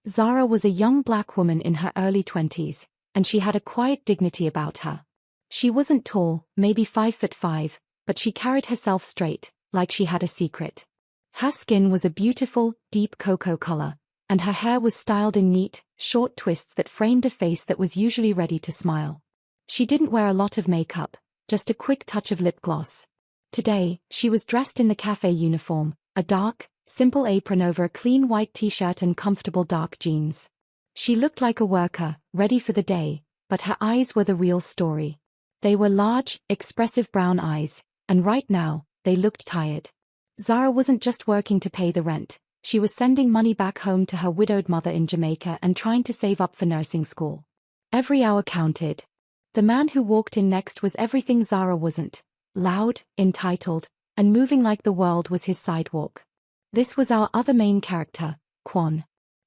Zara was a young black woman in her early 20s, and she had a quiet dignity about her. She wasn't tall, maybe 5'5", but she carried herself straight, like she had a secret. Her skin was a beautiful, deep cocoa color, and her hair was styled in neat, short twists that framed a face that was usually ready to smile. She didn't wear a lot of makeup, just a quick touch of lip gloss. Today, she was dressed in the cafe uniform, a dark, simple apron over a clean white t-shirt and comfortable dark jeans. She looked like a worker, ready for the day, but her eyes were the real story. They were large, expressive brown eyes, and right now, they looked tired. Zara wasn't just working to pay the rent, she was sending money back home to her widowed mother in Jamaica and trying to save up for nursing school. Every hour counted. The man who walked in next was everything Zara wasn't: loud, entitled, and moving like the world was his sidewalk. This was our other main character, Kwon.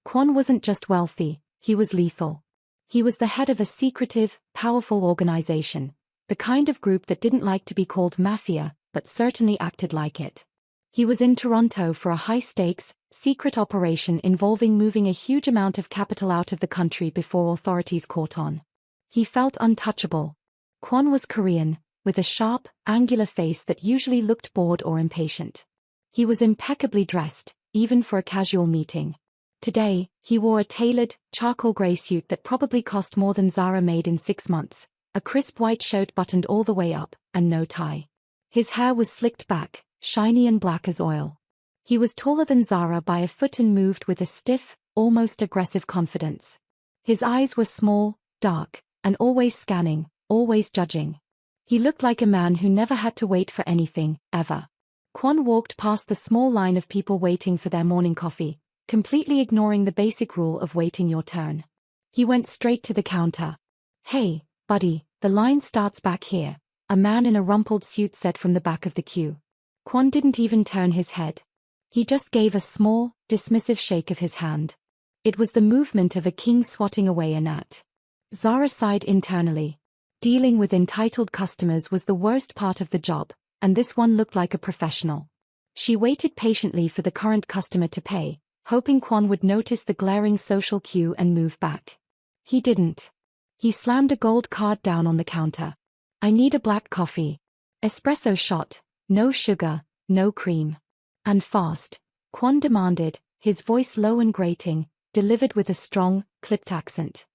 Kwon wasn't just wealthy, he was lethal. He was the head of a secretive, powerful organization, the kind of group that didn't like to be called Mafia, but certainly acted like it. He was in Toronto for a high-stakes, secret operation involving moving a huge amount of capital out of the country before authorities caught on. He felt untouchable. Kwon was Korean, with a sharp, angular face that usually looked bored or impatient. He was impeccably dressed, even for a casual meeting. Today, he wore a tailored, charcoal gray suit that probably cost more than Zara made in 6 months, a crisp white shirt buttoned all the way up, and no tie. His hair was slicked back, shiny and black as oil. He was taller than Zara by a foot and moved with a stiff, almost aggressive confidence. His eyes were small, dark, and always scanning, always judging. He looked like a man who never had to wait for anything, ever. Kwon walked past the small line of people waiting for their morning coffee, completely ignoring the basic rule of waiting your turn. He went straight to the counter. "Hey, buddy, the line starts back here," a man in a rumpled suit said from the back of the queue. Kwon didn't even turn his head. He just gave a small, dismissive shake of his hand. It was the movement of a king swatting away a gnat. Zara sighed internally. Dealing with entitled customers was the worst part of the job, and this one looked like a professional. She waited patiently for the current customer to pay, hoping Kwon would notice the glaring social cue and move back. He didn't. He slammed a gold card down on the counter. "I need a black coffee. Espresso shot, no sugar, no cream. And fast," Kwon demanded, his voice low and grating, delivered with a strong, clipped accent.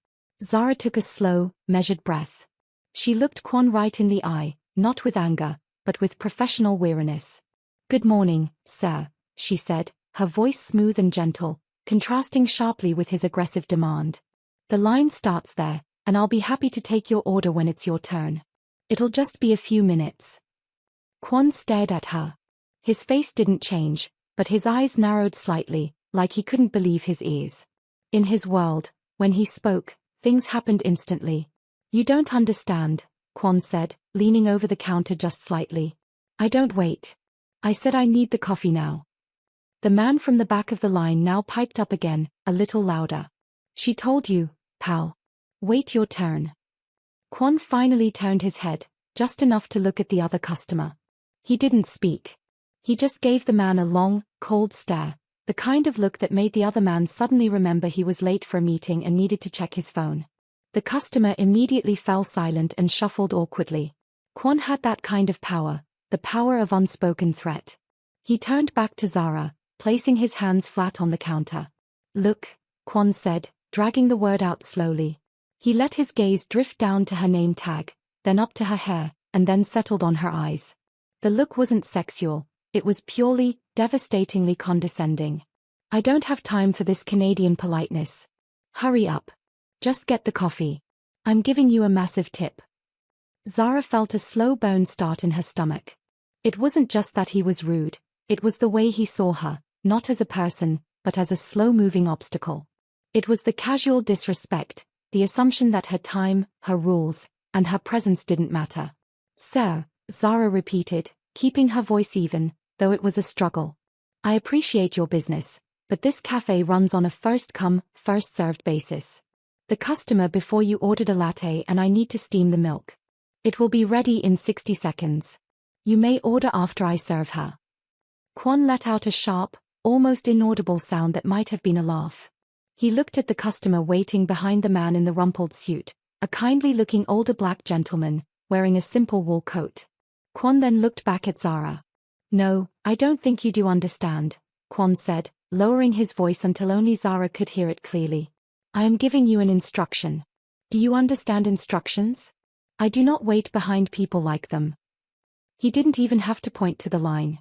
Zara took a slow, measured breath. She looked Kwon right in the eye, not with anger, but with professional weariness. "Good morning, sir," she said, her voice smooth and gentle, contrasting sharply with his aggressive demand. "The line starts there, and I'll be happy to take your order when it's your turn. It'll just be a few minutes." Kwon stared at her. His face didn't change, but his eyes narrowed slightly, like he couldn't believe his ears. In his world, when he spoke, things happened instantly. "You don't understand," Kwon said, leaning over the counter just slightly. "I don't wait. I said I need the coffee now." The man from the back of the line now piped up again, a little louder. "She told you, pal. Wait your turn." Kwon finally turned his head, just enough to look at the other customer. He didn't speak. He just gave the man a long, cold stare, the kind of look that made the other man suddenly remember he was late for a meeting and needed to check his phone. The customer immediately fell silent and shuffled awkwardly. Kwon had that kind of power, the power of unspoken threat. He turned back to Zara, placing his hands flat on the counter. "Look," Kwon said, dragging the word out slowly. He let his gaze drift down to her name tag, then up to her hair, and then settled on her eyes. The look wasn't sexual, it was purely, devastatingly condescending. "I don't have time for this Canadian politeness. Hurry up. Just get the coffee. I'm giving you a massive tip." Zara felt a slow burn start in her stomach. It wasn't just that he was rude, it was the way he saw her, not as a person, but as a slow-moving obstacle. It was the casual disrespect, the assumption that her time, her rules, and her presence didn't matter. "Sir," Zara repeated, keeping her voice even, though it was a struggle. "I appreciate your business, but this cafe runs on a first-come, first-served basis. The customer before you ordered a latte and I need to steam the milk. It will be ready in 60 seconds. You may order after I serve her." Kwon let out a sharp, almost inaudible sound that might have been a laugh. He looked at the customer waiting behind the man in the rumpled suit, a kindly-looking older black gentleman, wearing a simple wool coat. Kwon then looked back at Zara. "No, I don't think you do understand," Kwon said, lowering his voice until only Zara could hear it clearly. "I am giving you an instruction. Do you understand instructions? I do not wait behind people like them." He didn't even have to point to the line.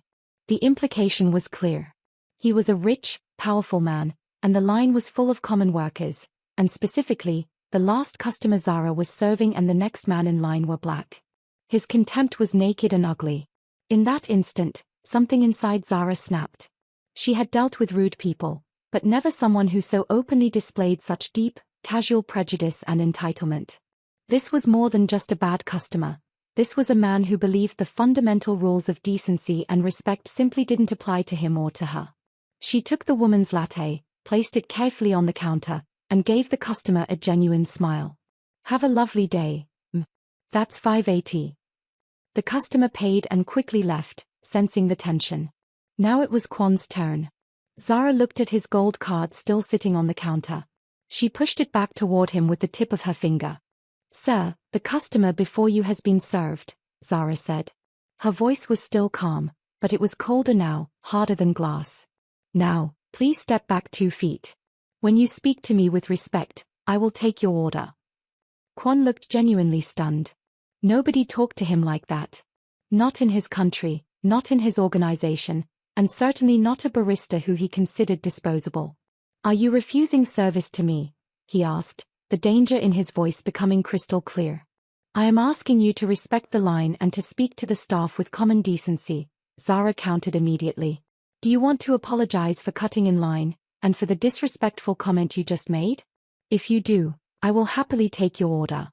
The implication was clear. He was a rich, powerful man, and the line was full of common workers, and specifically, the last customer Zara was serving and the next man in line were black. His contempt was naked and ugly. In that instant, something inside Zara snapped. She had dealt with rude people, but never someone who so openly displayed such deep, casual prejudice and entitlement. This was more than just a bad customer. This was a man who believed the fundamental rules of decency and respect simply didn't apply to him or to her. She took the woman's latte, placed it carefully on the counter, and gave the customer a genuine smile. "Have a lovely day. That's $5.80. The customer paid and quickly left, sensing the tension. Now it was Kwon's turn. Zara looked at his gold card still sitting on the counter. She pushed it back toward him with the tip of her finger. "Sir, the customer before you has been served," Zara said. Her voice was still calm, but it was colder now, harder than glass. "Now, please step back 2 feet. When you speak to me with respect, I will take your order." Kwon looked genuinely stunned. Nobody talked to him like that. Not in his country, not in his organization, and certainly not a barista who he considered disposable. "Are you refusing service to me?" he asked, the danger in his voice becoming crystal clear. "I am asking you to respect the line and to speak to the staff with common decency," Zara countered immediately. "Do you want to apologize for cutting in line, and for the disrespectful comment you just made? If you do, I will happily take your order."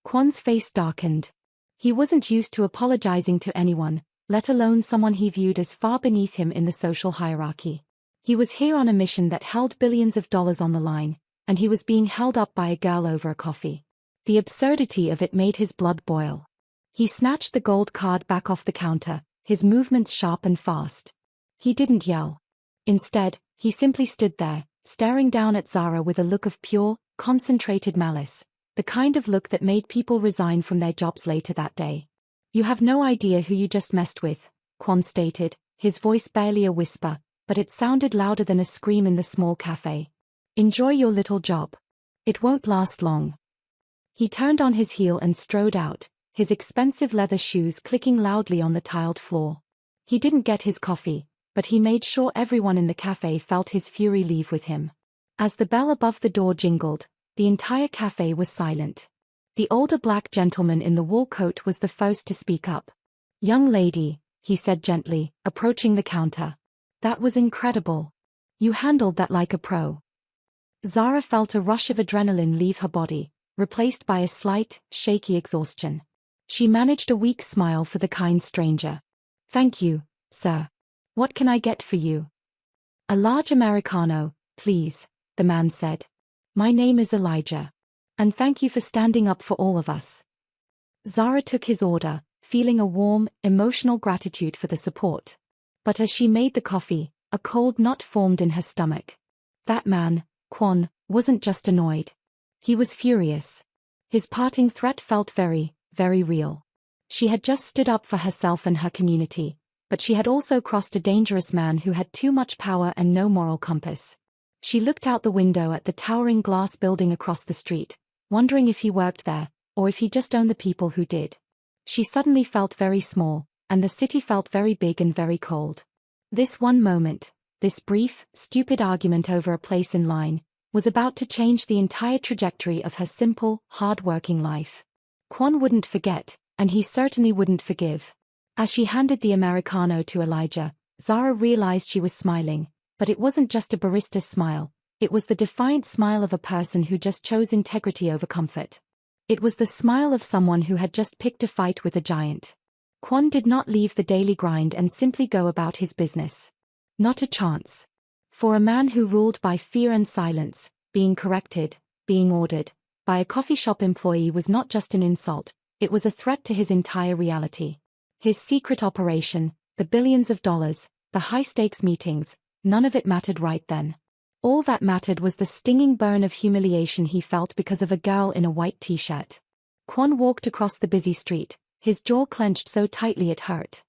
Kwon's face darkened. He wasn't used to apologizing to anyone, let alone someone he viewed as far beneath him in the social hierarchy. He was here on a mission that held billions of dollars on the line, and he was being held up by a girl over a coffee. The absurdity of it made his blood boil. He snatched the gold card back off the counter, his movements sharp and fast. He didn't yell. Instead, he simply stood there, staring down at Zara with a look of pure, concentrated malice, the kind of look that made people resign from their jobs later that day. "You have no idea who you just messed with," Kwon stated, his voice barely a whisper, but it sounded louder than a scream in the small cafe. "Enjoy your little job. It won't last long." He turned on his heel and strode out, his expensive leather shoes clicking loudly on the tiled floor. He didn't get his coffee, but he made sure everyone in the cafe felt his fury leave with him. As the bell above the door jingled, the entire cafe was silent. The older black gentleman in the wool coat was the first to speak up. "Young lady," he said gently, approaching the counter. "That was incredible. You handled that like a pro." Zara felt a rush of adrenaline leave her body, replaced by a slight, shaky exhaustion. She managed a weak smile for the kind stranger. "Thank you, sir. What can I get for you?" "A large Americano, please," the man said. "My name is Elijah. And thank you for standing up for all of us." Zara took his order, feeling a warm, emotional gratitude for the support. But as she made the coffee, a cold knot formed in her stomach. That man, Kwon, wasn't just annoyed. He was furious. His parting threat felt very, very real. She had just stood up for herself and her community, but she had also crossed a dangerous man who had too much power and no moral compass. She looked out the window at the towering glass building across the street, wondering if he worked there, or if he just owned the people who did. She suddenly felt very small, and the city felt very big and very cold. This one moment, this brief, stupid argument over a place in line, was about to change the entire trajectory of her simple, hard-working life. Kwon wouldn't forget, and he certainly wouldn't forgive. As she handed the Americano to Elijah, Zara realized she was smiling, but it wasn't just a barista's smile. It was the defiant smile of a person who just chose integrity over comfort. It was the smile of someone who had just picked a fight with a giant. Kwon did not leave the daily grind and simply go about his business. Not a chance. For a man who ruled by fear and silence, being corrected, being ordered, by a coffee shop employee was not just an insult, it was a threat to his entire reality. His secret operation, the billions of dollars, the high-stakes meetings, none of it mattered right then. All that mattered was the stinging burn of humiliation he felt because of a girl in a white t-shirt. Kwon walked across the busy street, his jaw clenched so tightly it hurt.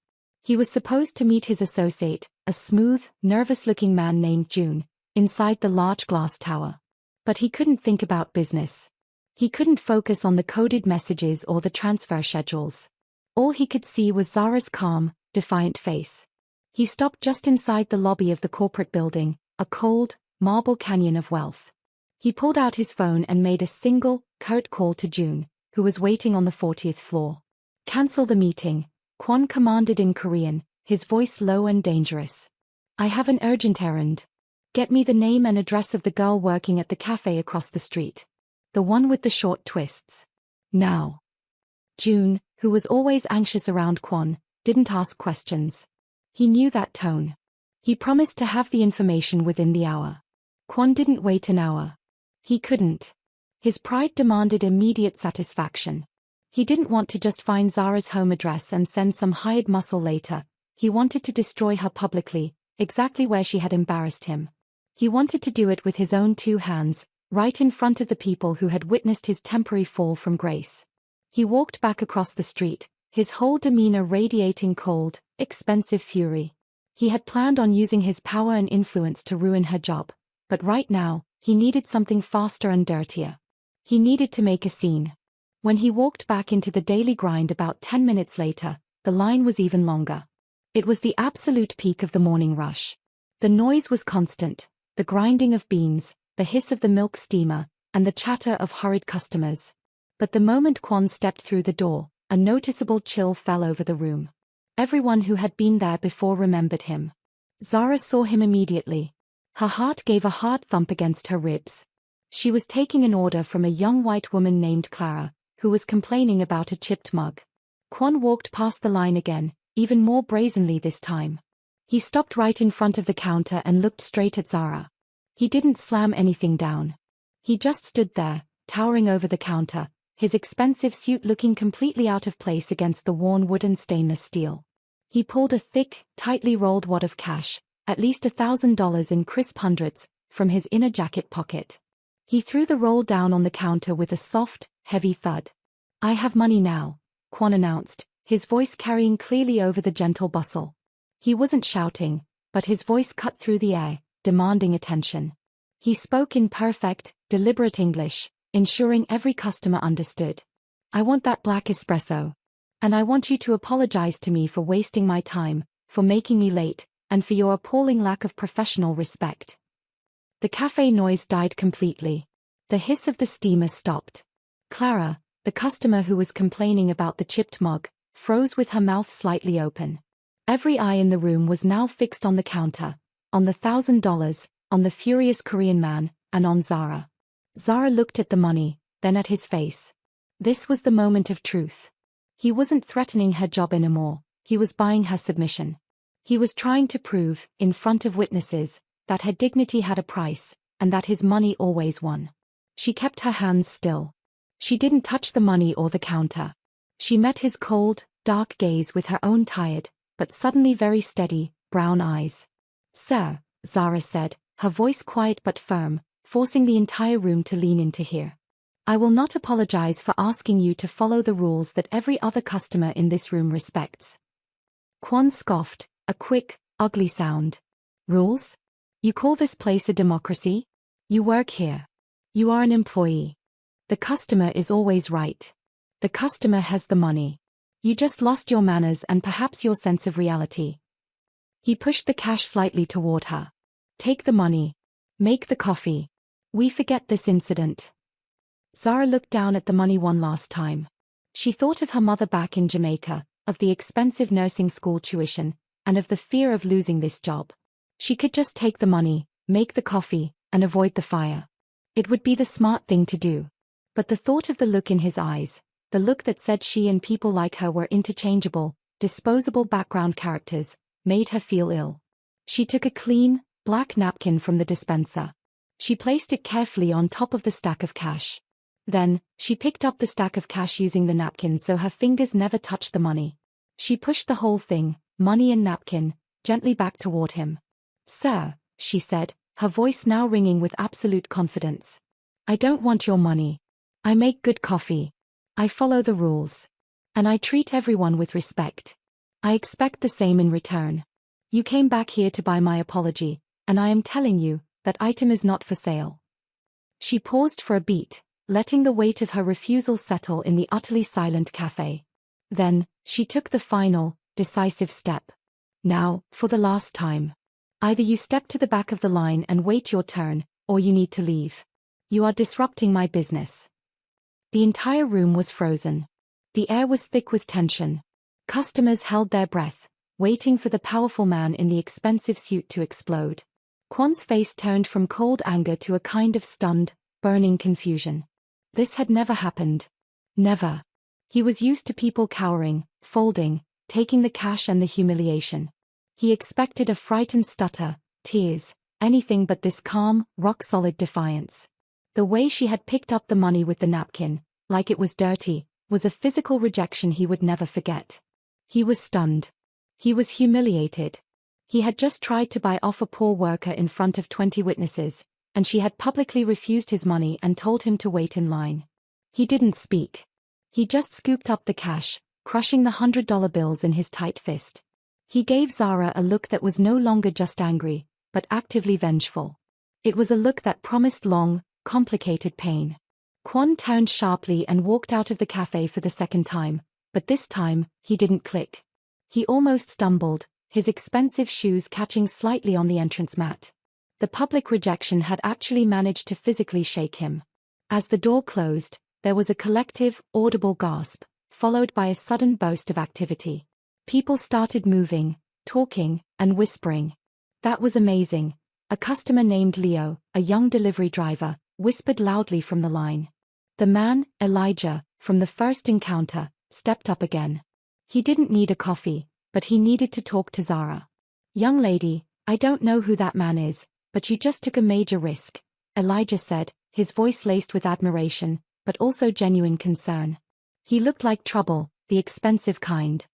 He was supposed to meet his associate, a smooth, nervous-looking man named June, inside the large glass tower. But he couldn't think about business. He couldn't focus on the coded messages or the transfer schedules. All he could see was Zara's calm, defiant face. He stopped just inside the lobby of the corporate building, a cold, marble canyon of wealth. He pulled out his phone and made a single, curt call to June, who was waiting on the 40th floor. "Cancel the meeting," Kwon commanded in Korean, his voice low and dangerous. "I have an urgent errand. Get me the name and address of the girl working at the cafe across the street. The one with the short twists. Now." June, who was always anxious around Kwon, didn't ask questions. He knew that tone. He promised to have the information within the hour. Kwon didn't wait an hour. He couldn't. His pride demanded immediate satisfaction. He didn't want to just find Zara's home address and send some hired muscle later. He wanted to destroy her publicly, exactly where she had embarrassed him. He wanted to do it with his own two hands, right in front of the people who had witnessed his temporary fall from grace. He walked back across the street, his whole demeanor radiating cold, expensive fury. He had planned on using his power and influence to ruin her job, but right now, he needed something faster and dirtier. He needed to make a scene. When he walked back into the daily grind about 10 minutes later, the line was even longer. It was the absolute peak of the morning rush. The noise was constant, the grinding of beans, the hiss of the milk steamer, and the chatter of hurried customers. But the moment Kwon stepped through the door, a noticeable chill fell over the room. Everyone who had been there before remembered him. Zara saw him immediately. Her heart gave a hard thump against her ribs. She was taking an order from a young white woman named Clara, who was complaining about a chipped mug. Kwon walked past the line again, even more brazenly this time. He stopped right in front of the counter and looked straight at Zara. He didn't slam anything down. He just stood there, towering over the counter, his expensive suit looking completely out of place against the worn wooden stainless steel. He pulled a thick, tightly rolled wad of cash, at least $1,000 in crisp hundreds, from his inner jacket pocket. He threw the roll down on the counter with a soft, heavy thud. "I have money now," Kwon announced, his voice carrying clearly over the gentle bustle. He wasn't shouting, but his voice cut through the air, demanding attention. He spoke in perfect, deliberate English, ensuring every customer understood. "I want that black espresso. And I want you to apologize to me for wasting my time, for making me late, and for your appalling lack of professional respect." The cafe noise died completely. The hiss of the steamer stopped. Clara, the customer who was complaining about the chipped mug, froze with her mouth slightly open. Every eye in the room was now fixed on the counter, on the $1,000, on the furious Korean man, and on Zara. Zara looked at the money, then at his face. This was the moment of truth. He wasn't threatening her job anymore, he was buying her submission. He was trying to prove, in front of witnesses, that her dignity had a price, and that his money always won. She kept her hands still. She didn't touch the money or the counter. She met his cold, dark gaze with her own tired, but suddenly very steady, brown eyes. "Sir," Zara said, her voice quiet but firm, forcing the entire room to lean in to hear. "I will not apologize for asking you to follow the rules that every other customer in this room respects." Kwon scoffed, a quick, ugly sound. "Rules? You call this place a democracy? You work here. You are an employee. The customer is always right. The customer has the money. You just lost your manners and perhaps your sense of reality." He pushed the cash slightly toward her. "Take the money. Make the coffee. We forget this incident." Zara looked down at the money one last time. She thought of her mother back in Jamaica, of the expensive nursing school tuition, and of the fear of losing this job. She could just take the money, make the coffee, and avoid the fire. It would be the smart thing to do. But the thought of the look in his eyes, the look that said she and people like her were interchangeable, disposable background characters, made her feel ill. She took a clean, black napkin from the dispenser. She placed it carefully on top of the stack of cash. Then, she picked up the stack of cash using the napkin so her fingers never touched the money. She pushed the whole thing, money and napkin, gently back toward him. "Sir," she said, her voice now ringing with absolute confidence. I don't want your money. I make good coffee. I follow the rules. And I treat everyone with respect. I expect the same in return. You came back here to buy my apology, and I am telling you, that item is not for sale. She paused for a beat, letting the weight of her refusal settle in the utterly silent cafe. Then, she took the final, decisive step. Now, for the last time. Either you step to the back of the line and wait your turn, or you need to leave. You are disrupting my business. The entire room was frozen. The air was thick with tension. Customers held their breath, waiting for the powerful man in the expensive suit to explode. Kwon's face turned from cold anger to a kind of stunned, burning confusion. This had never happened. Never. He was used to people cowering, folding, taking the cash and the humiliation. He expected a frightened stutter, tears, anything but this calm, rock-solid defiance. The way she had picked up the money with the napkin, like it was dirty, was a physical rejection he would never forget. He was stunned. He was humiliated. He had just tried to buy off a poor worker in front of 20 witnesses, and she had publicly refused his money and told him to wait in line. He didn't speak. He just scooped up the cash, crushing the $100 bills in his tight fist. He gave Zara a look that was no longer just angry, but actively vengeful. It was a look that promised long, complicated pain. Kwon turned sharply and walked out of the cafe for the second time, but this time, he didn't click. He almost stumbled, his expensive shoes catching slightly on the entrance mat. The public rejection had actually managed to physically shake him. As the door closed, there was a collective, audible gasp, followed by a sudden burst of activity. People started moving, talking, and whispering. That was amazing. A customer named Leo, a young delivery driver, whispered loudly from the line. The man, Elijah, from the first encounter, stepped up again. He didn't need a coffee, but he needed to talk to Zara. Young lady, I don't know who that man is, but you just took a major risk, Elijah said, his voice laced with admiration, but also genuine concern. He looked like trouble, the expensive kind.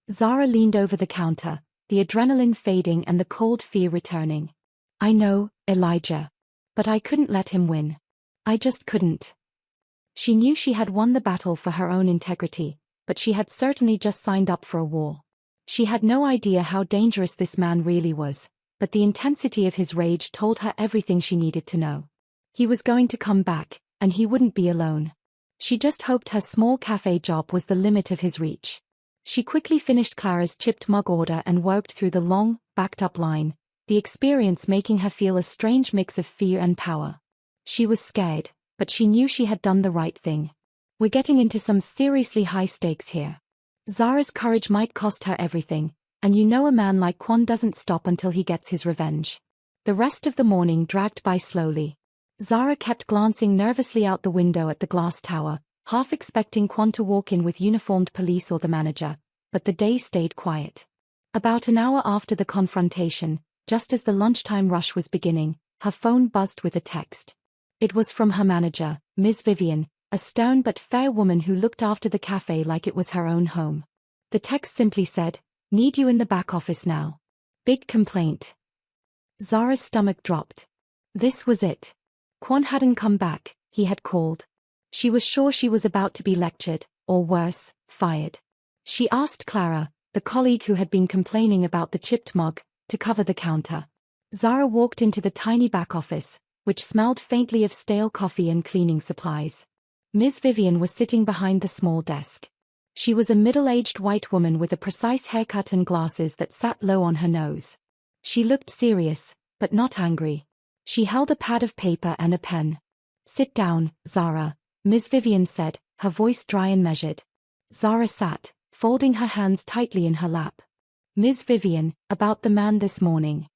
Zara leaned over the counter, the adrenaline fading and the cold fear returning. I know, Elijah. But I couldn't let him win. I just couldn't. She knew she had won the battle for her own integrity, but she had certainly just signed up for a war. She had no idea how dangerous this man really was, but the intensity of his rage told her everything she needed to know. He was going to come back, and he wouldn't be alone. She just hoped her small cafe job was the limit of his reach. She quickly finished Clara's chipped mug order and worked through the long, backed-up line, the experience making her feel a strange mix of fear and power. She was scared, but she knew she had done the right thing. We're getting into some seriously high stakes here. Zara's courage might cost her everything, and you know a man like Kwon doesn't stop until he gets his revenge. The rest of the morning dragged by slowly. Zara kept glancing nervously out the window at the glass tower, half expecting Kwon to walk in with uniformed police or the manager, but the day stayed quiet. About an hour after the confrontation, just as the lunchtime rush was beginning, her phone buzzed with a text. It was from her manager, Ms. Vivian, a stern but fair woman who looked after the cafe like it was her own home. The text simply said, "Need you in the back office now. Big complaint." Zara's stomach dropped. This was it. Kwon hadn't come back, he had called. She was sure she was about to be lectured, or worse, fired. She asked Clara, the colleague who had been complaining about the chipped mug, to cover the counter. Zara walked into the tiny back office, which smelled faintly of stale coffee and cleaning supplies. Ms. Vivian was sitting behind the small desk. She was a middle-aged white woman with a precise haircut and glasses that sat low on her nose. She looked serious, but not angry. She held a pad of paper and a pen. "Sit down, Zara," Ms. Vivian said, her voice dry and measured. Zara sat, folding her hands tightly in her lap. "Ms. Vivian, about the man this morning."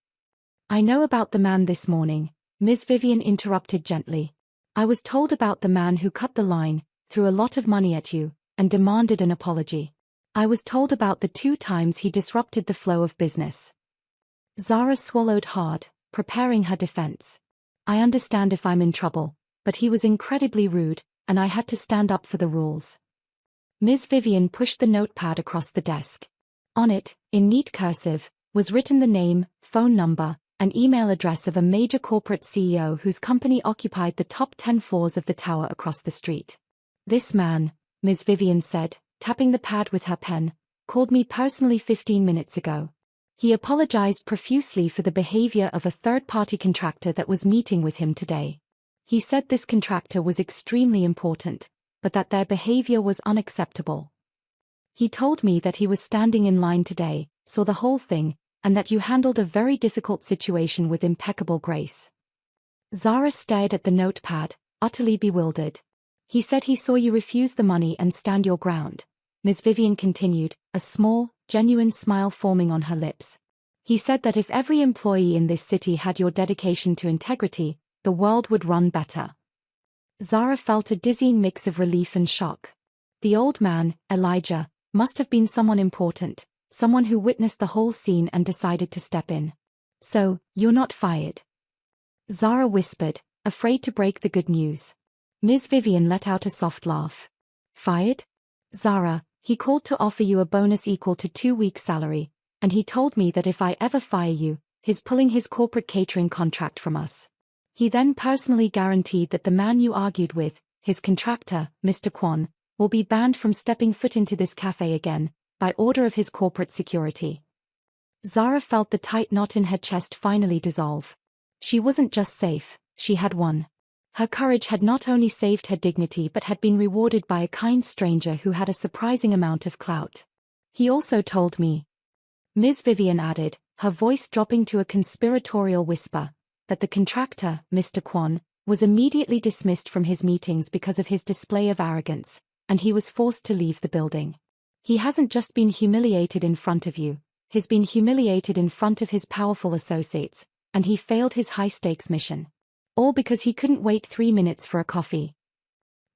"I know about the man this morning," Ms. Vivian interrupted gently. "I was told about the man who cut the line, threw a lot of money at you, and demanded an apology. I was told about the 2 times he disrupted the flow of business." Zara swallowed hard, preparing her defense. "I understand if I'm in trouble, but he was incredibly rude, and I had to stand up for the rules." Ms. Vivian pushed the notepad across the desk. On it, in neat cursive, was written the name, phone number, an email address of a major corporate CEO whose company occupied the top 10 floors of the tower across the street. This man, Ms. Vivian said, tapping the pad with her pen, called me personally 15 minutes ago. He apologized profusely for the behavior of a third-party contractor that was meeting with him today. He said this contractor was extremely important, but that their behavior was unacceptable. He told me that he was standing in line today, saw the whole thing, and that you handled a very difficult situation with impeccable grace. Zara stared at the notepad, utterly bewildered. He said he saw you refuse the money and stand your ground. Ms. Vivian continued, a small, genuine smile forming on her lips. He said that if every employee in this city had your dedication to integrity, the world would run better. Zara felt a dizzying mix of relief and shock. The old man, Elijah, must have been someone important, someone who witnessed the whole scene and decided to step in. So, you're not fired? Zara whispered, afraid to break the good news. Ms. Vivian let out a soft laugh. Fired? Zara, he called to offer you a bonus equal to 2 weeks' salary, and he told me that if I ever fire you, he's pulling his corporate catering contract from us. He then personally guaranteed that the man you argued with, his contractor, Mr. Kwon, will be banned from stepping foot into this cafe again, by order of his corporate security. Zara felt the tight knot in her chest finally dissolve. She wasn't just safe, she had won. Her courage had not only saved her dignity but had been rewarded by a kind stranger who had a surprising amount of clout. He also told me, Ms. Vivian added, her voice dropping to a conspiratorial whisper, that the contractor, Mr. Kwon, was immediately dismissed from his meetings because of his display of arrogance, and he was forced to leave the building. He hasn't just been humiliated in front of you, he's been humiliated in front of his powerful associates, and he failed his high-stakes mission. All because he couldn't wait 3 minutes for a coffee.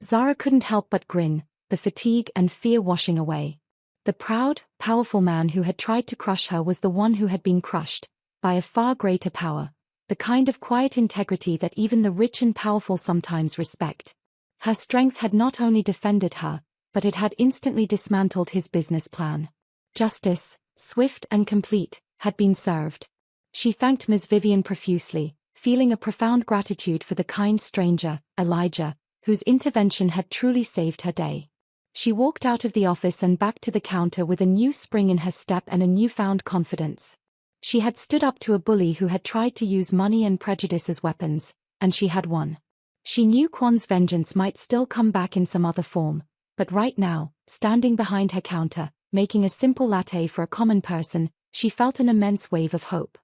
Zara couldn't help but grin, the fatigue and fear washing away. The proud, powerful man who had tried to crush her was the one who had been crushed, by a far greater power, the kind of quiet integrity that even the rich and powerful sometimes respect. Her strength had not only defended her, but it had instantly dismantled his business plan. Justice, swift and complete, had been served. She thanked Ms. Vivian profusely, feeling a profound gratitude for the kind stranger, Elijah, whose intervention had truly saved her day. She walked out of the office and back to the counter with a new spring in her step and a newfound confidence. She had stood up to a bully who had tried to use money and prejudice as weapons, and she had won. She knew Kwon's vengeance might still come back in some other form, but right now, standing behind her counter, making a simple latte for a common person, she felt an immense wave of hope.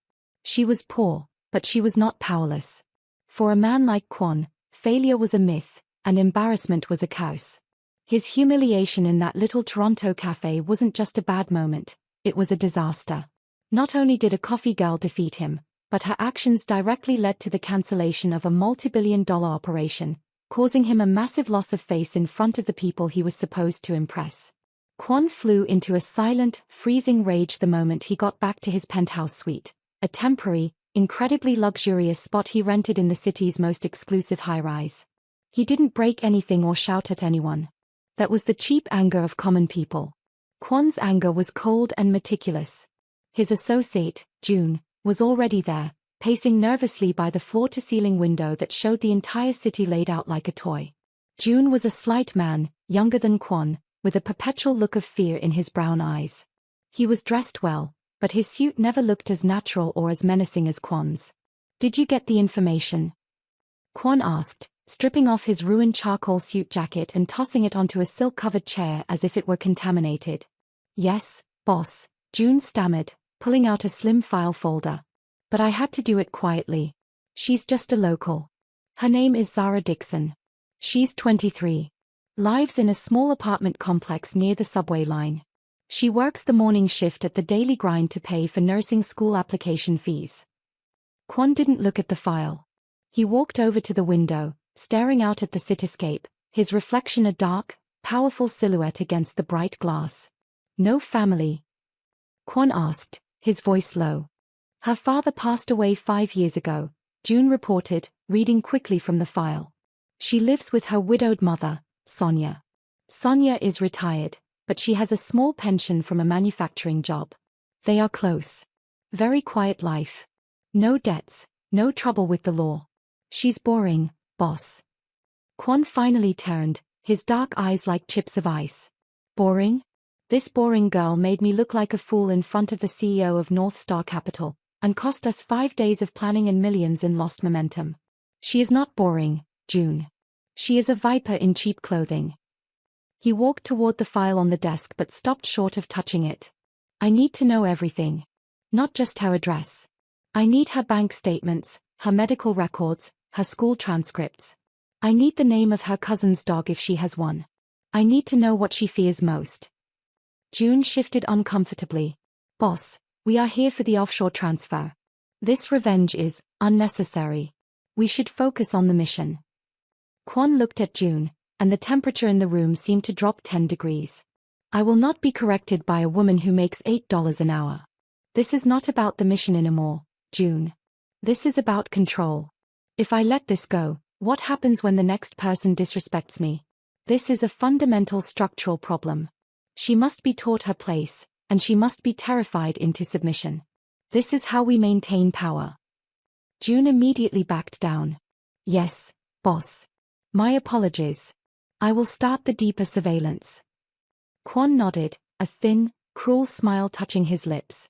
She was poor, but she was not powerless. For a man like Kwon, failure was a myth, and embarrassment was a curse. His humiliation in that little Toronto cafe wasn't just a bad moment, it was a disaster. Not only did a coffee girl defeat him, but her actions directly led to the cancellation of a multi-billion-dollar operation, causing him a massive loss of face in front of the people he was supposed to impress. Kwon flew into a silent, freezing rage the moment he got back to his penthouse suite, a temporary, incredibly luxurious spot he rented in the city's most exclusive high-rise. He didn't break anything or shout at anyone. That was the cheap anger of common people. Kwon's anger was cold and meticulous. His associate, June, was already there, pacing nervously by the floor-to-ceiling window that showed the entire city laid out like a toy. June was a slight man, younger than Kwon, with a perpetual look of fear in his brown eyes. He was dressed well, but his suit never looked as natural or as menacing as Kwon's. Did you get the information? Kwon asked, stripping off his ruined charcoal suit jacket and tossing it onto a silk-covered chair as if it were contaminated. Yes, boss, June stammered, pulling out a slim file folder. But I had to do it quietly. She's just a local. Her name is Zara Dixon. She's 23. Lives in a small apartment complex near the subway line. She works the morning shift at the Daily Grind to pay for nursing school application fees. Kwon didn't look at the file. He walked over to the window, staring out at the cityscape, his reflection a dark, powerful silhouette against the bright glass. No family? Kwon asked, his voice low. Her father passed away 5 years ago, June reported, reading quickly from the file. She lives with her widowed mother, Sonia. Sonia is retired, but she has a small pension from a manufacturing job. They are close. Very quiet life. No debts, no trouble with the law. She's boring, boss. Kwon finally turned, his dark eyes like chips of ice. Boring? This boring girl made me look like a fool in front of the CEO of North Star Capital, and cost us 5 days of planning and millions in lost momentum. She is not boring, June. She is a viper in cheap clothing. He walked toward the file on the desk but stopped short of touching it. I need to know everything. Not just her address. I need her bank statements, her medical records, her school transcripts. I need the name of her cousin's dog if she has one. I need to know what she fears most. June shifted uncomfortably. Boss, we are here for the offshore transfer. This revenge is unnecessary. We should focus on the mission. Kwon looked at June, and the temperature in the room seemed to drop 10 degrees. I will not be corrected by a woman who makes $8 an hour. This is not about the mission anymore, June. This is about control. If I let this go, what happens when the next person disrespects me? This is a fundamental structural problem. She must be taught her place, and she must be terrified into submission. This is how we maintain power. June immediately backed down. Yes, boss. My apologies. I will start the deeper surveillance. Kwon nodded, a thin, cruel smile touching his lips.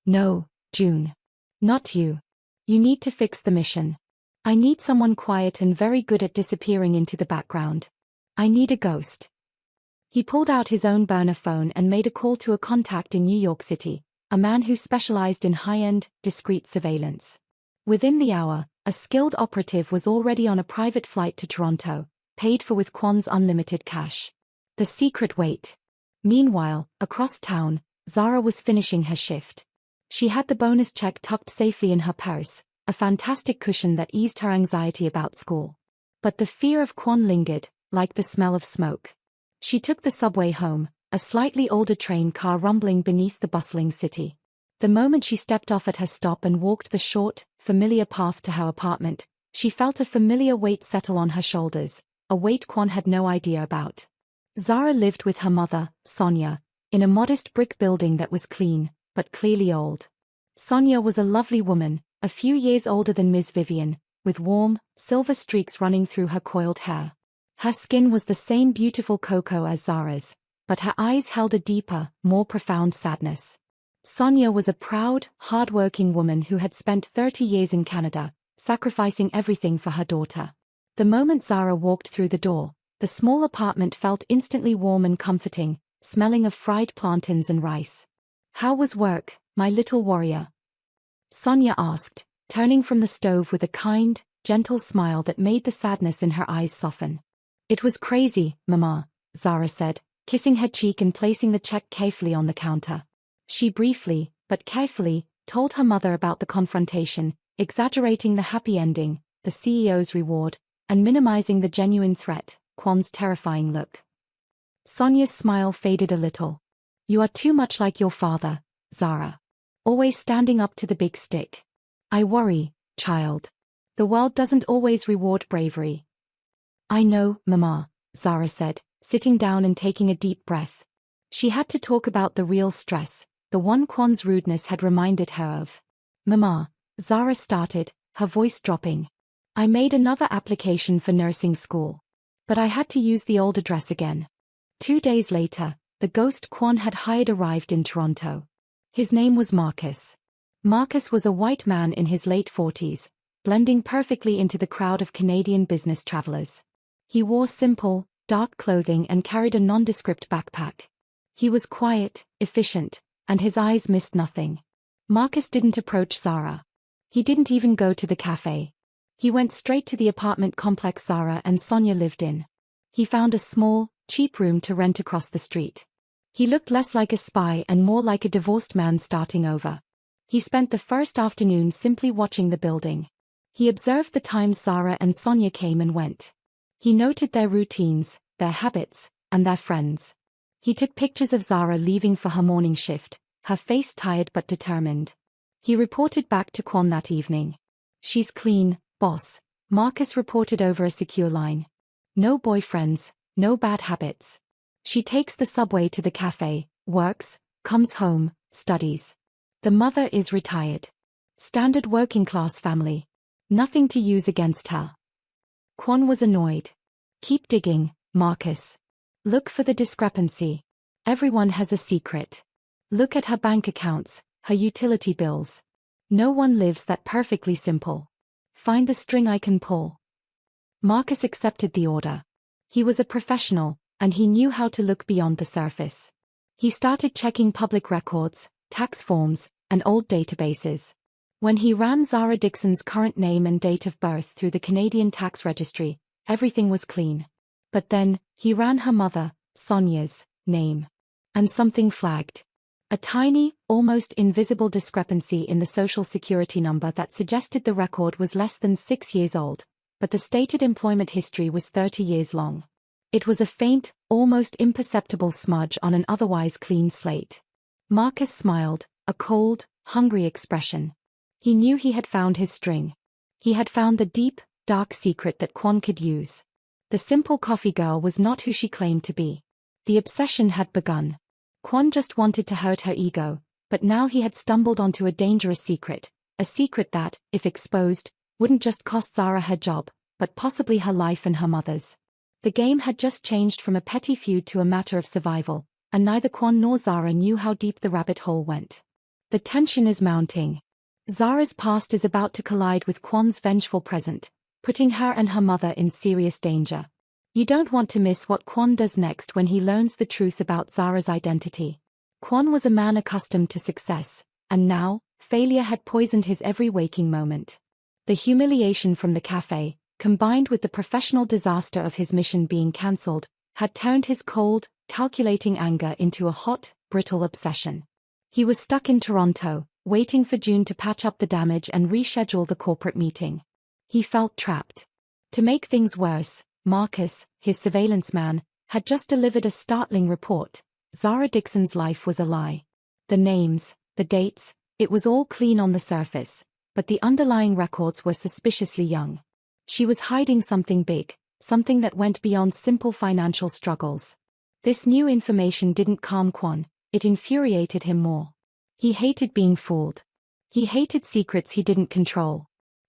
No, June. Not you. You need to fix the mission. I need someone quiet and very good at disappearing into the background. I need a ghost. He pulled out his own burner phone and made a call to a contact in New York City, a man who specialized in high-end, discreet surveillance. Within the hour, a skilled operative was already on a private flight to Toronto, paid for with Kwon's unlimited cash. The secret wait. Meanwhile, across town, Zara was finishing her shift. She had the bonus check tucked safely in her purse, a fantastic cushion that eased her anxiety about school. But the fear of Kwon lingered, like the smell of smoke. She took the subway home, a slightly older train car rumbling beneath the bustling city. The moment she stepped off at her stop and walked the short, familiar path to her apartment, she felt a familiar weight settle on her shoulders, a weight Kwon had no idea about. Zara lived with her mother, Sonia, in a modest brick building that was clean, but clearly old. Sonia was a lovely woman, a few years older than Ms. Vivian, with warm, silver streaks running through her coiled hair. Her skin was the same beautiful cocoa as Zara's, but her eyes held a deeper, more profound sadness. Sonia was a proud, hard-working woman who had spent 30 years in Canada, sacrificing everything for her daughter. The moment Zara walked through the door, the small apartment felt instantly warm and comforting, smelling of fried plantains and rice. "How was work, my little warrior?" Sonia asked, turning from the stove with a kind, gentle smile that made the sadness in her eyes soften. "It was crazy, Mama," Zara said, kissing her cheek and placing the check carefully on the counter. She briefly, but carefully, told her mother about the confrontation, exaggerating the happy ending, the CEO's reward, and minimizing the genuine threat, Kwon's terrifying look. Sonia's smile faded a little. "You are too much like your father, Zara. Always standing up to the big stick. I worry, child. The world doesn't always reward bravery." "I know, Mama," Zara said, sitting down and taking a deep breath. She had to talk about the real stress, the one Kwon's rudeness had reminded her of. "Mama," Zara started, her voice dropping. "I made another application for nursing school. But I had to use the old address again." 2 days later, the ghost Kwon had hired arrived in Toronto. His name was Marcus. Marcus was a white man in his late 40s, blending perfectly into the crowd of Canadian business travelers. He wore simple, dark clothing and carried a nondescript backpack. He was quiet, efficient, and his eyes missed nothing. Marcus didn't approach Zara. He didn't even go to the cafe. He went straight to the apartment complex Zara and Sonia lived in. He found a small, cheap room to rent across the street. He looked less like a spy and more like a divorced man starting over. He spent the first afternoon simply watching the building. He observed the times Zara and Sonia came and went. He noted their routines, their habits, and their friends. He took pictures of Zara leaving for her morning shift, her face tired but determined. He reported back to Kwon that evening. "She's clean, boss," Marcus reported over a secure line. "No boyfriends, no bad habits. She takes the subway to the cafe, works, comes home, studies. The mother is retired. Standard working-class family. Nothing to use against her. Kwon was annoyed. Keep digging, Marcus. Look for the discrepancy. Everyone has a secret. Look at her bank accounts, her utility bills. No one lives that perfectly simple. Find the string I can pull. Marcus accepted the order. He was a professional, and he knew how to look beyond the surface. He started checking public records, tax forms, and old databases. When he ran Zara Dixon's current name and date of birth through the Canadian tax registry, everything was clean. But then, he ran her mother, Sonia's, name. And something flagged. A tiny, almost invisible discrepancy in the social security number that suggested the record was less than 6 years old, but the stated employment history was 30 years long. It was a faint, almost imperceptible smudge on an otherwise clean slate. Marcus smiled, a cold, hungry expression. He knew he had found his string. He had found the deep, dark secret that Kwon could use. The simple coffee girl was not who she claimed to be. The obsession had begun. Kwon just wanted to hurt her ego, but now he had stumbled onto a dangerous secret, a secret that, if exposed, wouldn't just cost Zara her job, but possibly her life and her mother's. The game had just changed from a petty feud to a matter of survival, and neither Kwon nor Zara knew how deep the rabbit hole went. The tension is mounting. Zara's past is about to collide with Kwon's vengeful present, putting her and her mother in serious danger. You don't want to miss what Kwon does next when he learns the truth about Zara's identity. Kwon was a man accustomed to success, and now, failure had poisoned his every waking moment. The humiliation from the cafe, combined with the professional disaster of his mission being cancelled, had turned his cold, calculating anger into a hot, brittle obsession. He was stuck in Toronto, waiting for June to patch up the damage and reschedule the corporate meeting. He felt trapped. To make things worse, Marcus, his surveillance man, had just delivered a startling report. Zara Dixon's life was a lie. The names, the dates, it was all clean on the surface, but the underlying records were suspiciously young. She was hiding something big, something that went beyond simple financial struggles. This new information didn't calm Kwon, it infuriated him more. He hated being fooled. He hated secrets he didn't control.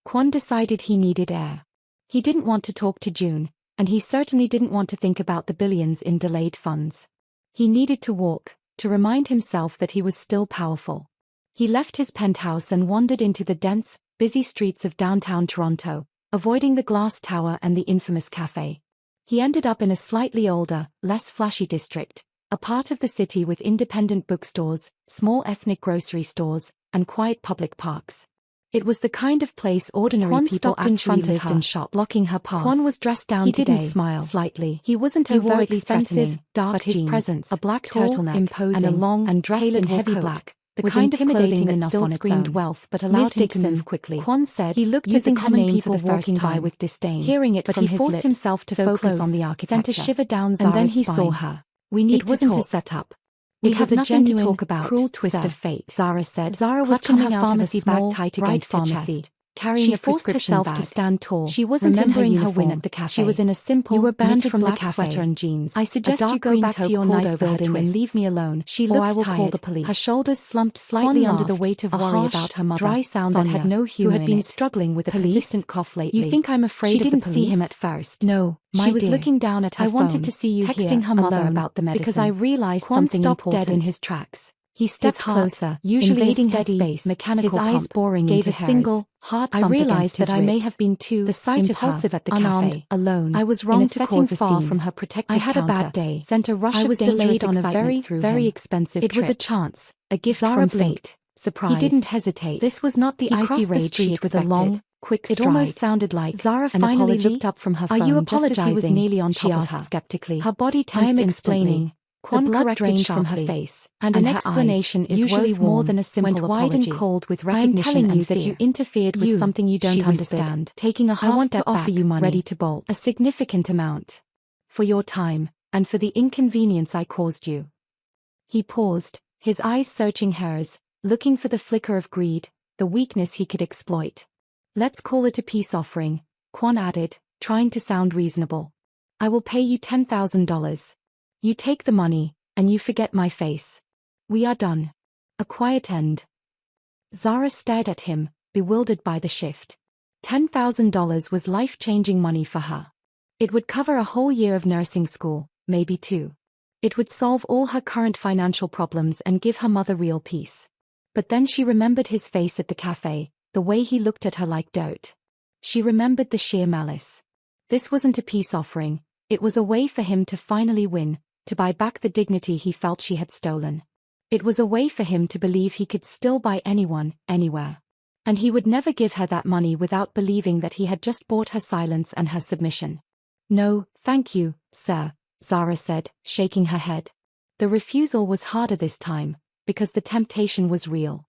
Kwon decided he needed air. He didn't want to talk to June, and he certainly didn't want to think about the billions in delayed funds. He needed to walk, to remind himself that he was still powerful. He left his penthouse and wandered into the dense, busy streets of downtown Toronto, avoiding the glass tower and the infamous cafe. He ended up in a slightly older, less flashy district, a part of the city with independent bookstores, small ethnic grocery stores, and quiet public parks. It was the kind of place ordinary Kwon people stopped in front actually of lived her, and shopped. blocking her path. Kwon was dressed down He today, didn't smile. slightly. He wasn't He wore overtly expensive, threatening, dark but his jeans, presence, a black tall, turtleneck, imposing, and a long, and dressed in tailored heavy coat, black, the was kind of intimidating clothing that enough still on its screamed own. wealth but Miss allowed him to Dixon, move quickly. Kwon said, He looked using at the her common name people for the walking first by time. with disdain. Hearing it but from he his forced lips, himself to so focus close, on the architecture. sent a shiver down And then Zara's he saw spine. her. We need It to wasn't talk. a setup. We It have was a nothing to genuine, talk about, cruel twist sir, of fate, Zara said. Zara was Clutching coming her out of a pharmacy small, bag tight bright against her pharmacy, chest. carrying She a forced prescription herself bag. to stand tall, She wasn't remembering in her her win uniform. at the cafe. She was in a simple, You were banned knitted from the black cafe. sweater and jeans. I suggest a dark you go green back to toque your pulled nice over her building and twists. leave me alone, She or looked I will tired. call the police. Her shoulders slumped slightly Kwon under the laughed, weight of a worry harsh, about her mother, dry sound Sonia, that had no who humor had in been it. struggling with a Police? persistent cough lately. You think I'm afraid She of the didn't see him police? at first. No, my She was dear. looking down at her I phone, wanted to see you texting here, her mother alone, about the medicine. because I realized Kwon something stopped important. dead in his tracks. He His stepped heart, closer, usually invading a her steady, space, mechanical his eyes pump, boring gave into a hers. single, hard I bump realized against his that I may ribs. have been too The sight impulsive of her, at the unarmed, cafe. alone, I was in wrong a to setting cause a far scene. from her protected I had a counter, bad day. sent a rush I of was dangerous delayed on a excitement through very him. expensive It trip. was a chance, a gift Zara from blinked, fate. Surprised. He didn't hesitate. This was not the He icy crossed the rage she street with expected. a long, quick It stride. almost sounded like Zara an finally apology? looked up from her Are phone you just as he was apologizing? nearly on She top of asked her. skeptically. Her body I tensed am instantly. explaining. The Kwon blood corrected drained from her sharply, face, and an her explanation eyes, is usually worth more warm, than a simple went wide apology. and cold with I am recognition telling you and that fear. you interfered with something you don't she whispered, understand. taking a I half want to step offer back, you money, ready to bolt. a significant amount, for your time, and for the inconvenience I caused you. He paused, his eyes searching hers, looking for the flicker of greed, the weakness he could exploit. Let's call it a peace offering, Kwon added, trying to sound reasonable. I will pay you $10,000. You take the money, and you forget my face. We are done. A quiet end. Zara stared at him, bewildered by the shift. $10,000 was life-changing money for her. It would cover a whole year of nursing school, maybe two. It would solve all her current financial problems and give her mother real peace. But then she remembered his face at the cafe, the way he looked at her like dirt. She remembered the sheer malice. This wasn't a peace offering, it was a way for him to finally win, to buy back the dignity he felt she had stolen. It was a way for him to believe he could still buy anyone, anywhere. And he would never give her that money without believing that he had just bought her silence and her submission. "No, thank you, sir," Zara said, shaking her head. The refusal was harder this time, because the temptation was real.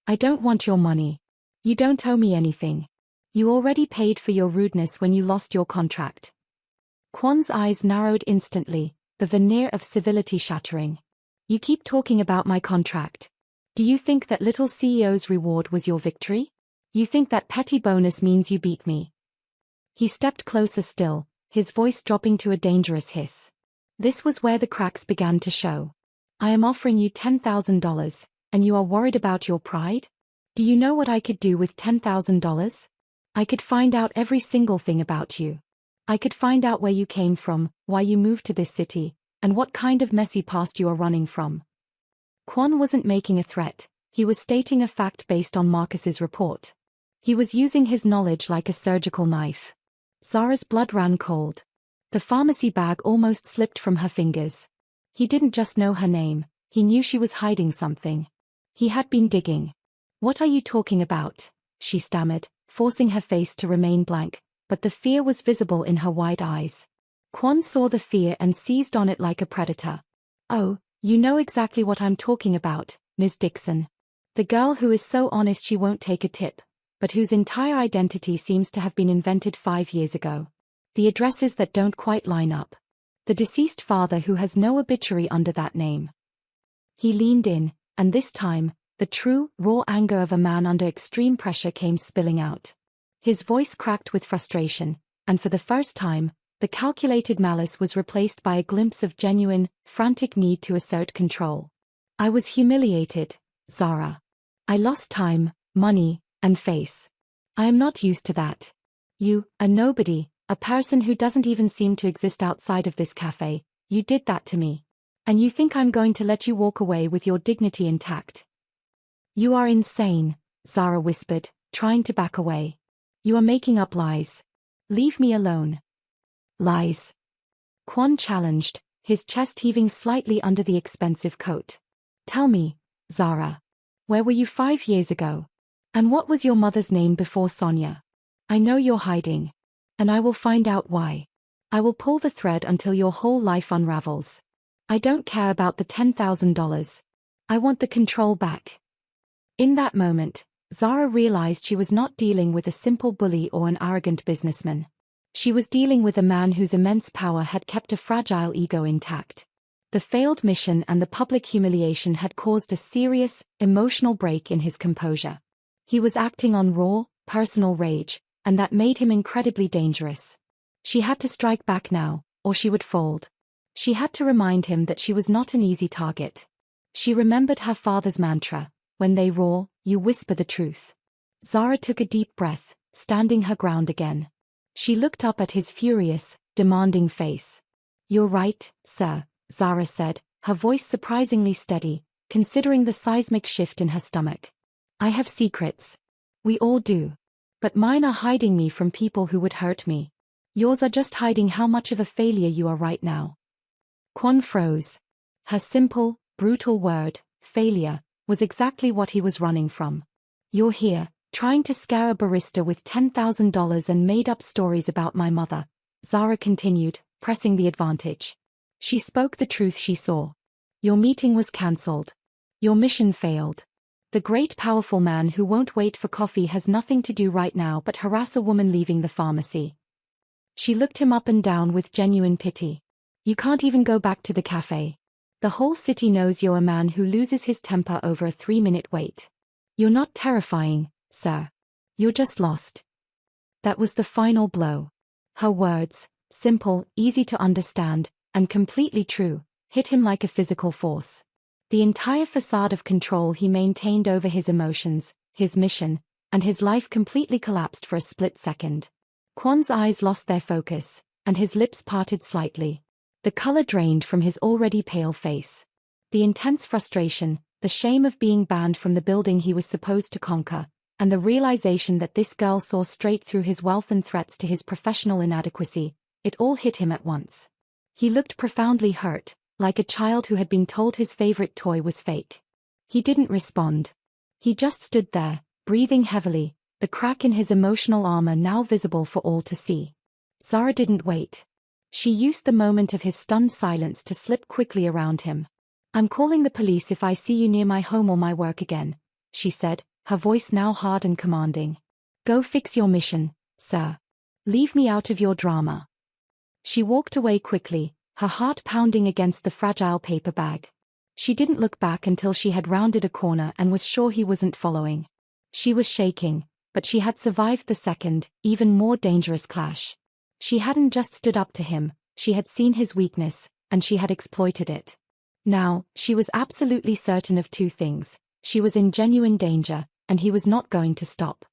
"I don't want your money. You don't owe me anything. You already paid for your rudeness when you lost your contract." Kwon's eyes narrowed instantly, the veneer of civility shattering. "You keep talking about my contract. Do you think that little CEO's reward was your victory? You think that petty bonus means you beat me?" He stepped closer still, his voice dropping to a dangerous hiss. This was where the cracks began to show. "I am offering you $10,000, and you are worried about your pride? Do you know what I could do with $10,000? I could find out every single thing about you. I could find out where you came from, why you moved to this city, and what kind of messy past you are running from." Kwon wasn't making a threat, he was stating a fact based on Marcus's report. He was using his knowledge like a surgical knife. Zara's blood ran cold. The pharmacy bag almost slipped from her fingers. He didn't just know her name, he knew she was hiding something. He had been digging. "What are you talking about?" she stammered, forcing her face to remain blank, but the fear was visible in her wide eyes. Kwon saw the fear and seized on it like a predator. "Oh, you know exactly what I'm talking about, Ms. Dixon. The girl who is so honest she won't take a tip, but whose entire identity seems to have been invented 5 years ago. The addresses that don't quite line up. The deceased father who has no obituary under that name." He leaned in, and this time, the true, raw anger of a man under extreme pressure came spilling out. His voice cracked with frustration, and for the first time, the calculated malice was replaced by a glimpse of genuine, frantic need to assert control. "I was humiliated, Zara. I lost time, money, and face. I am not used to that. You, a nobody, a person who doesn't even seem to exist outside of this cafe, you did that to me. And you think I'm going to let you walk away with your dignity intact?" "You are insane," Zara whispered, trying to back away. "You are making up lies. Leave me alone." "Lies?" Kwon challenged, his chest heaving slightly under the expensive coat. "Tell me, Zara. Where were you 5 years ago? And what was your mother's name before Sonia? I know you're hiding. And I will find out why. I will pull the thread until your whole life unravels. I don't care about the $10,000. I want the control back." In that moment, Zara realized she was not dealing with a simple bully or an arrogant businessman. She was dealing with a man whose immense power had kept a fragile ego intact. The failed mission and the public humiliation had caused a serious, emotional break in his composure. He was acting on raw, personal rage, and that made him incredibly dangerous. She had to strike back now, or she would fold. She had to remind him that she was not an easy target. She remembered her father's mantra, "When they roar, you whisper the truth." Zara took a deep breath, standing her ground again. She looked up at his furious, demanding face. "You're right, sir," Zara said, her voice surprisingly steady, considering the seismic shift in her stomach. "I have secrets. We all do. But mine are hiding me from people who would hurt me. Yours are just hiding how much of a failure you are right now." Kwon froze. Her simple, brutal word, failure, was exactly what he was running from. "You're here, trying to scare a barista with $10,000 and made-up stories about my mother," Zara continued, pressing the advantage. She spoke the truth she saw. "Your meeting was cancelled. Your mission failed. The great powerful man who won't wait for coffee has nothing to do right now but harass a woman leaving the pharmacy." She looked him up and down with genuine pity. "You can't even go back to the cafe. The whole city knows you're a man who loses his temper over a 3-minute wait. You're not terrifying, sir. You're just lost." That was the final blow. Her words, simple, easy to understand, and completely true, hit him like a physical force. The entire facade of control he maintained over his emotions, his mission, and his life completely collapsed for a split second. Kwon's eyes lost their focus, and his lips parted slightly. The color drained from his already pale face. The intense frustration, the shame of being banned from the building he was supposed to conquer, and the realization that this girl saw straight through his wealth and threats to his professional inadequacy, it all hit him at once. He looked profoundly hurt, like a child who had been told his favorite toy was fake. He didn't respond. He just stood there, breathing heavily, the crack in his emotional armor now visible for all to see. Zara didn't wait. She used the moment of his stunned silence to slip quickly around him. "I'm calling the police if I see you near my home or my work again," she said, her voice now hard and commanding. "Go fix your mission, sir. Leave me out of your drama." She walked away quickly, her heart pounding against the fragile paper bag. She didn't look back until she had rounded a corner and was sure he wasn't following. She was shaking, but she had survived the second, even more dangerous clash. She hadn't just stood up to him, she had seen his weakness, and she had exploited it. Now, she was absolutely certain of two things: she was in genuine danger, and he was not going to stop.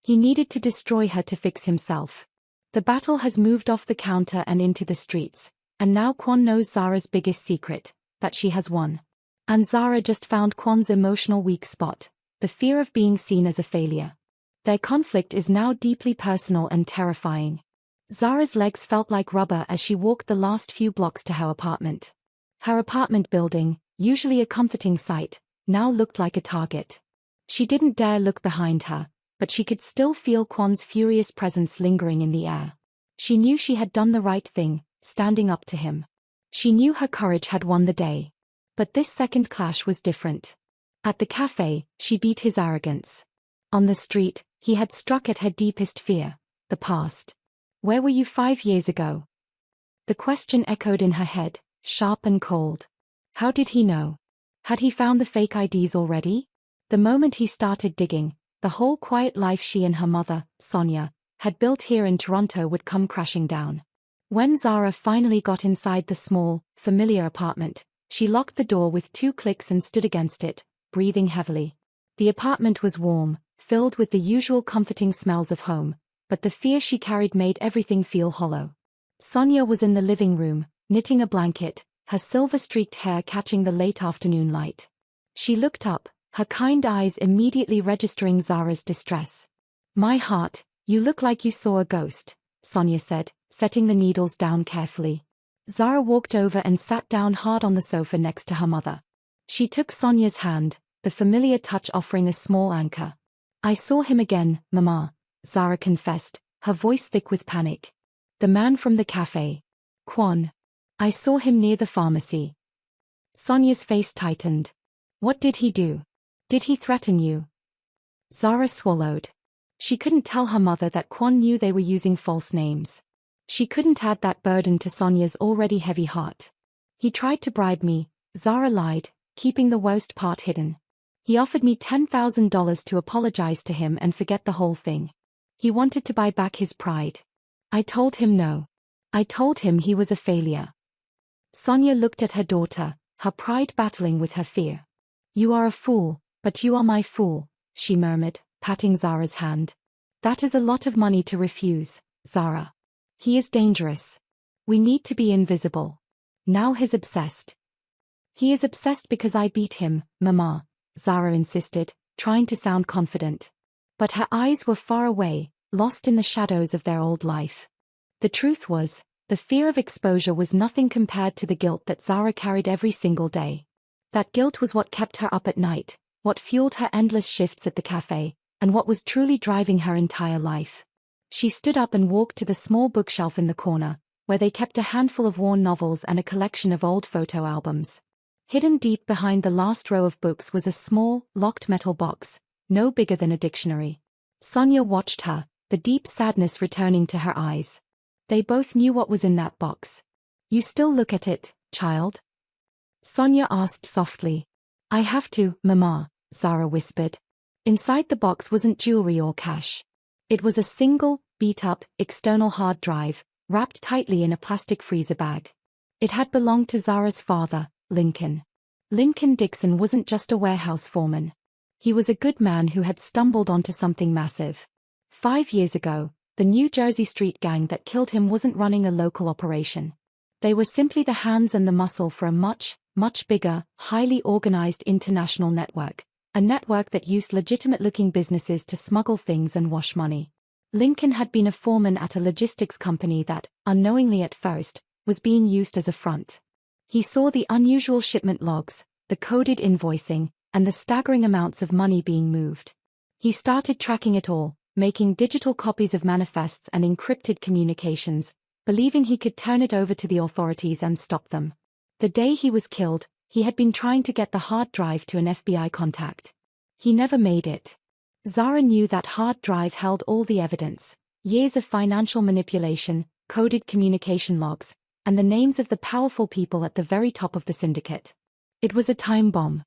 He needed to destroy her to fix himself. The battle has moved off the counter and into the streets, and now Kwon knows Zara's biggest secret, that she has won. And Zara just found Kwon's emotional weak spot, the fear of being seen as a failure. Their conflict is now deeply personal and terrifying. Zara's legs felt like rubber as she walked the last few blocks to her apartment. Her apartment building, usually a comforting sight, now looked like a target. She didn't dare look behind her, but she could still feel Kwon's furious presence lingering in the air. She knew she had done the right thing, standing up to him. She knew her courage had won the day. But this second clash was different. At the cafe, she beat his arrogance. On the street, he had struck at her deepest fear, the past. "Where were you 5 years ago?" The question echoed in her head, sharp and cold. How did he know? Had he found the fake IDs already? The moment he started digging, the whole quiet life she and her mother, Sonia, had built here in Toronto would come crashing down. When Zara finally got inside the small, familiar apartment, she locked the door with 2 clicks and stood against it, breathing heavily. The apartment was warm, filled with the usual comforting smells of home, but the fear she carried made everything feel hollow. Sonia was in the living room, knitting a blanket, her silver-streaked hair catching the late afternoon light. She looked up, her kind eyes immediately registering Zara's distress. "My heart, you look like you saw a ghost," Sonia said, setting the needles down carefully. Zara walked over and sat down hard on the sofa next to her mother. She took Sonia's hand, the familiar touch offering a small anchor. "I saw him again, Mama," Zara confessed, her voice thick with panic. "The man from the cafe. Kwon. I saw him near the pharmacy." Sonia's face tightened. "What did he do? Did he threaten you?" Zara swallowed. She couldn't tell her mother that Kwon knew they were using false names. She couldn't add that burden to Sonia's already heavy heart. "He tried to bribe me," Zara lied, keeping the worst part hidden. "He offered me $10,000 to apologize to him and forget the whole thing. He wanted to buy back his pride. I told him no. I told him he was a failure." Sonia looked at her daughter, her pride battling with her fear. "You are a fool, but you are my fool," she murmured, patting Zara's hand. "That is a lot of money to refuse, Zara. He is dangerous. We need to be invisible. Now he's obsessed." "He is obsessed because I beat him, Mama," Zara insisted, trying to sound confident. But her eyes were far away, lost in the shadows of their old life. The truth was, the fear of exposure was nothing compared to the guilt that Zara carried every single day. That guilt was what kept her up at night, what fueled her endless shifts at the cafe, and what was truly driving her entire life. She stood up and walked to the small bookshelf in the corner, where they kept a handful of worn novels and a collection of old photo albums. Hidden deep behind the last row of books was a small, locked metal box, no bigger than a dictionary. Sonia watched her, the deep sadness returning to her eyes. They both knew what was in that box. "You still look at it, child?" Sonia asked softly. "I have to, Mama," Zara whispered. Inside the box wasn't jewelry or cash. It was a single, beat-up, external hard drive, wrapped tightly in a plastic freezer bag. It had belonged to Zara's father, Lincoln. Lincoln Dixon wasn't just a warehouse foreman. He was a good man who had stumbled onto something massive. 5 years ago, the New Jersey street gang that killed him wasn't running a local operation. They were simply the hands and the muscle for a much, much bigger, highly organized international network. A network that used legitimate-looking businesses to smuggle things and wash money. Lincoln had been a foreman at a logistics company that, unknowingly at first, was being used as a front. He saw the unusual shipment logs, the coded invoicing, and the staggering amounts of money being moved. He started tracking it all, making digital copies of manifests and encrypted communications, believing he could turn it over to the authorities and stop them. The day he was killed, he had been trying to get the hard drive to an FBI contact. He never made it. Zara knew that hard drive held all the evidence, years of financial manipulation, coded communication logs, and the names of the powerful people at the very top of the syndicate. It was a time bomb.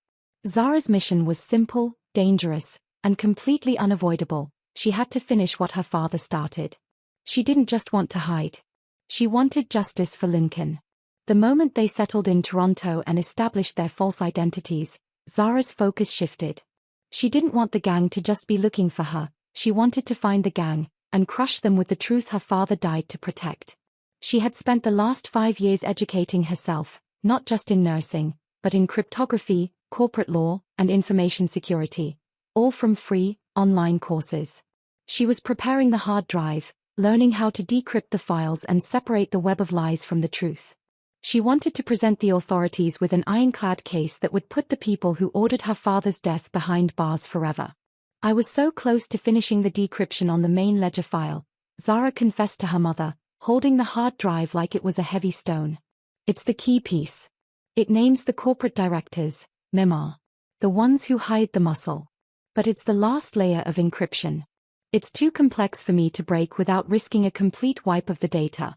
Zara's mission was simple, dangerous, and completely unavoidable. She had to finish what her father started. She didn't just want to hide. She wanted justice for Lincoln. The moment they settled in Toronto and established their false identities, Zara's focus shifted. She didn't want the gang to just be looking for her, she wanted to find the gang, and crush them with the truth her father died to protect. She had spent the last 5 years educating herself, not just in nursing, but in cryptography, corporate law, and information security, all from free, online courses. She was preparing the hard drive, learning how to decrypt the files and separate the web of lies from the truth. She wanted to present the authorities with an ironclad case that would put the people who ordered her father's death behind bars forever. I was so close to finishing the decryption on the main ledger file, Zara confessed to her mother, holding the hard drive like it was a heavy stone. It's the key piece. It names the corporate directors, MEMA, the ones who hide the muscle. But it's the last layer of encryption. It's too complex for me to break without risking a complete wipe of the data.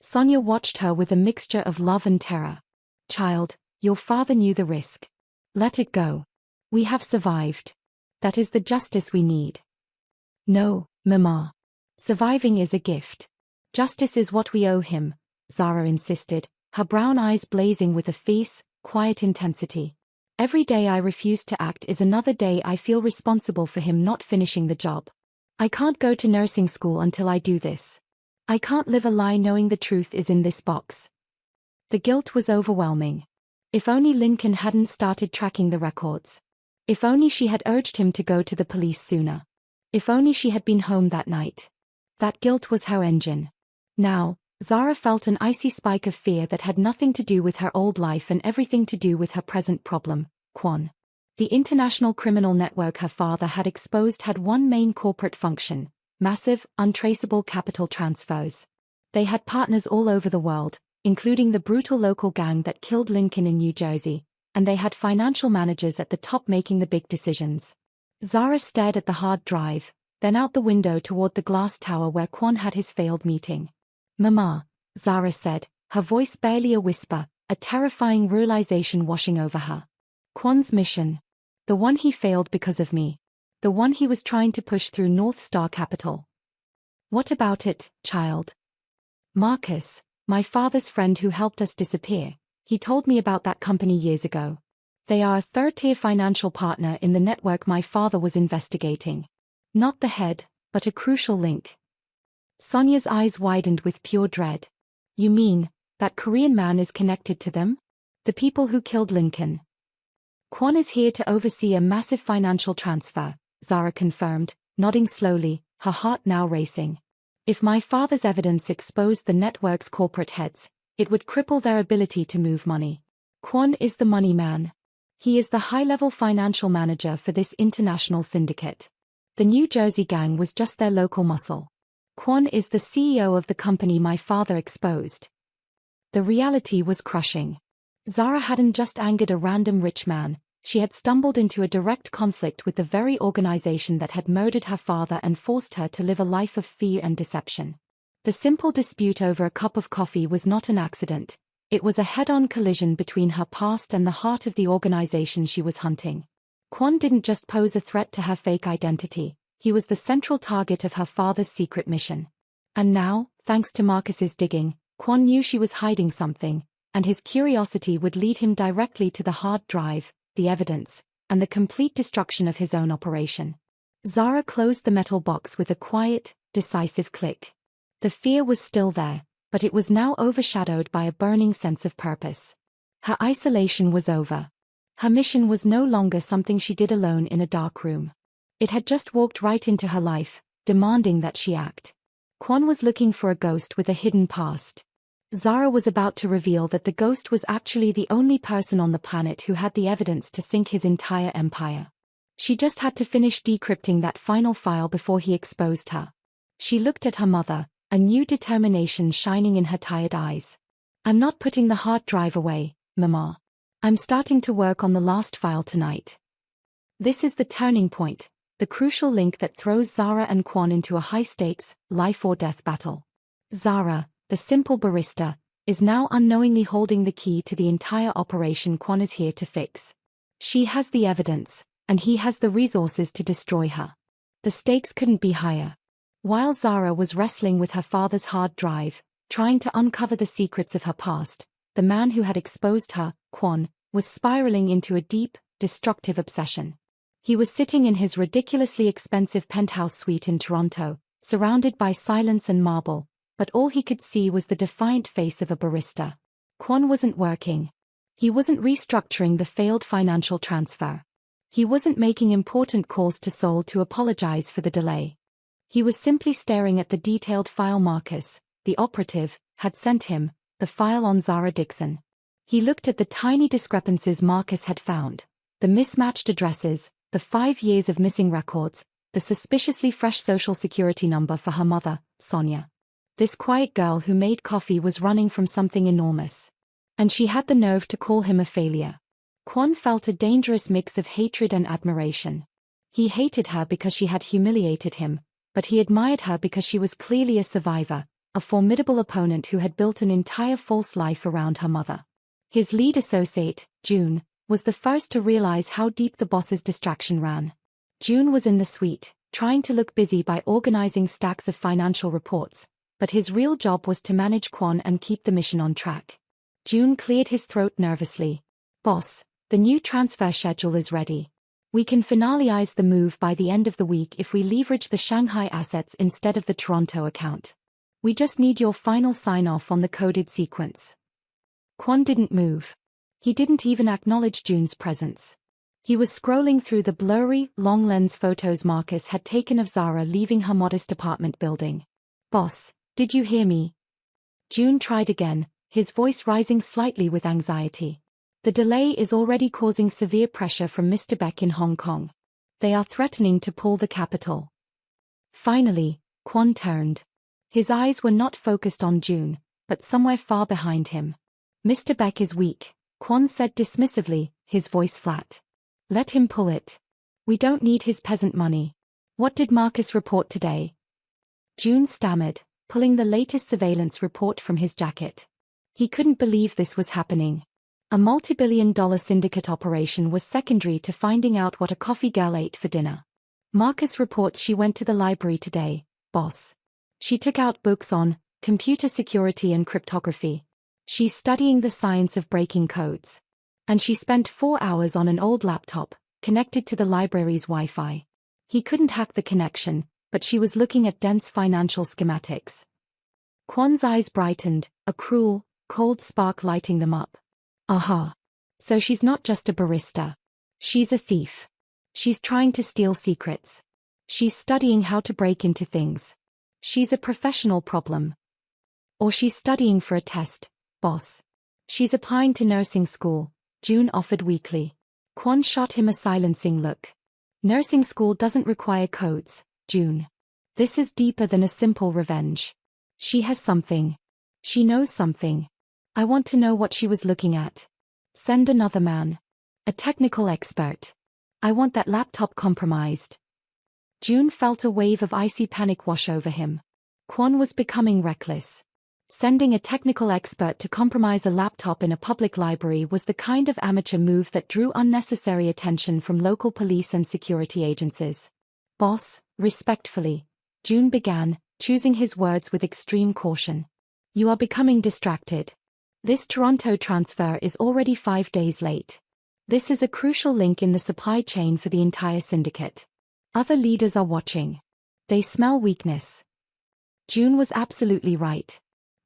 Sonia watched her with a mixture of love and terror. Child, your father knew the risk. Let it go. We have survived. That is the justice we need. No, Mama. Surviving is a gift. Justice is what we owe him, Zara insisted, her brown eyes blazing with a fierce, quiet intensity. Every day I refuse to act is another day I feel responsible for him not finishing the job. I can't go to nursing school until I do this. I can't live a lie knowing the truth is in this box. The guilt was overwhelming. If only Lincoln hadn't started tracking the records. If only she had urged him to go to the police sooner. If only she had been home that night. That guilt was her engine. Now, Zara felt an icy spike of fear that had nothing to do with her old life and everything to do with her present problem, Quan. The international criminal network her father had exposed had one main corporate function: massive, untraceable capital transfers. They had partners all over the world, including the brutal local gang that killed Lincoln in New Jersey, and they had financial managers at the top making the big decisions. Zara stared at the hard drive, then out the window toward the glass tower where Quan had his failed meeting. Mama, Zara said, her voice barely a whisper, a terrifying realization washing over her. Quan's mission. The one he failed because of me. The one he was trying to push through North Star Capital. What about it, child? Marcus, my father's friend who helped us disappear, he told me about that company years ago. They are a third-tier financial partner in the network my father was investigating. Not the head, but a crucial link. Sonia's eyes widened with pure dread. You mean, that Korean man is connected to them? The people who killed Lincoln? Quan is here to oversee a massive financial transfer, Zara confirmed, nodding slowly, her heart now racing. If my father's evidence exposed the network's corporate heads, it would cripple their ability to move money. Quan is the money man. He is the high-level financial manager for this international syndicate. The New Jersey gang was just their local muscle. Quan is the CEO of the company my father exposed. The reality was crushing. Zara hadn't just angered a random rich man, she had stumbled into a direct conflict with the very organization that had murdered her father and forced her to live a life of fear and deception. The simple dispute over a cup of coffee was not an accident. It was a head-on collision between her past and the heart of the organization she was hunting. Quan didn't just pose a threat to her fake identity, he was the central target of her father's secret mission. And now, thanks to Marcus's digging, Quan knew she was hiding something, and his curiosity would lead him directly to the hard drive, the evidence, and the complete destruction of his own operation. Zara closed the metal box with a quiet, decisive click. The fear was still there, but it was now overshadowed by a burning sense of purpose. Her isolation was over. Her mission was no longer something she did alone in a dark room. It had just walked right into her life, demanding that she act. Kwon was looking for a ghost with a hidden past. Zara was about to reveal that the ghost was actually the only person on the planet who had the evidence to sink his entire empire. She just had to finish decrypting that final file before he exposed her. She looked at her mother, a new determination shining in her tired eyes. "I'm not putting the hard drive away, Mama. I'm starting to work on the last file tonight." This is the turning point, the crucial link that throws Zara and Kwon into a high-stakes, life-or-death battle. Zara, the simple barista, is now unknowingly holding the key to the entire operation Kwon is here to fix. She has the evidence, and he has the resources to destroy her. The stakes couldn't be higher. While Zara was wrestling with her father's hard drive, trying to uncover the secrets of her past, the man who had exposed her, Kwon, was spiraling into a deep, destructive obsession. He was sitting in his ridiculously expensive penthouse suite in Toronto, surrounded by silence and marble, but all he could see was the defiant face of a barista. Kwon wasn't working. He wasn't restructuring the failed financial transfer. He wasn't making important calls to Seoul to apologize for the delay. He was simply staring at the detailed file Marcus, the operative, had sent him, the file on Zara Dixon. He looked at the tiny discrepancies Marcus had found, the mismatched addresses, the 5 years of missing records, the suspiciously fresh social security number for her mother, Sonia. This quiet girl who made coffee was running from something enormous. And she had the nerve to call him a failure. Kwon felt a dangerous mix of hatred and admiration. He hated her because she had humiliated him, but he admired her because she was clearly a survivor, a formidable opponent who had built an entire false life around her mother. His lead associate, June, was the first to realize how deep the boss's distraction ran. June was in the suite, trying to look busy by organizing stacks of financial reports, but his real job was to manage Kwon and keep the mission on track. June cleared his throat nervously. "Boss, the new transfer schedule is ready. We can finalize the move by the end of the week if we leverage the Shanghai assets instead of the Toronto account. We just need your final sign-off on the coded sequence." Kwon didn't move. He didn't even acknowledge June's presence. He was scrolling through the blurry, long-lens photos Marcus had taken of Zara leaving her modest apartment building. "Boss, did you hear me?" June tried again, his voice rising slightly with anxiety. "The delay is already causing severe pressure from Mr. Beck in Hong Kong. They are threatening to pull the capital." Finally, Kwon turned. His eyes were not focused on June, but somewhere far behind him. "Mr. Beck is weak," Kwon said dismissively, his voice flat. "Let him pull it. We don't need his peasant money. What did Marcus report today?" June stammered, pulling the latest surveillance report from his jacket. He couldn't believe this was happening. A multi-billion-dollar syndicate operation was secondary to finding out what a coffee girl ate for dinner. "Marcus reports she went to the library today, boss. She took out books on computer security and cryptography. She's studying the science of breaking codes. And she spent 4 hours on an old laptop, connected to the library's Wi-Fi. He couldn't hack the connection, but she was looking at dense financial schematics." Kwon's eyes brightened, a cruel, cold spark lighting them up. "Aha. So she's not just a barista. She's a thief. She's trying to steal secrets. She's studying how to break into things. She's a professional problem. Or she's studying for a test, boss. She's applying to nursing school," June offered weakly. Kwon shot him a silencing look. "Nursing school doesn't require codes, June. This is deeper than a simple revenge. She has something. She knows something. I want to know what she was looking at. Send another man. A technical expert. I want that laptop compromised." June felt a wave of icy panic wash over him. Kwon was becoming reckless. Sending a technical expert to compromise a laptop in a public library was the kind of amateur move that drew unnecessary attention from local police and security agencies. "Boss, respectfully," June began, choosing his words with extreme caution. "You are becoming distracted. This Toronto transfer is already 5 days late. This is a crucial link in the supply chain for the entire syndicate. Other leaders are watching. They smell weakness. June was absolutely right.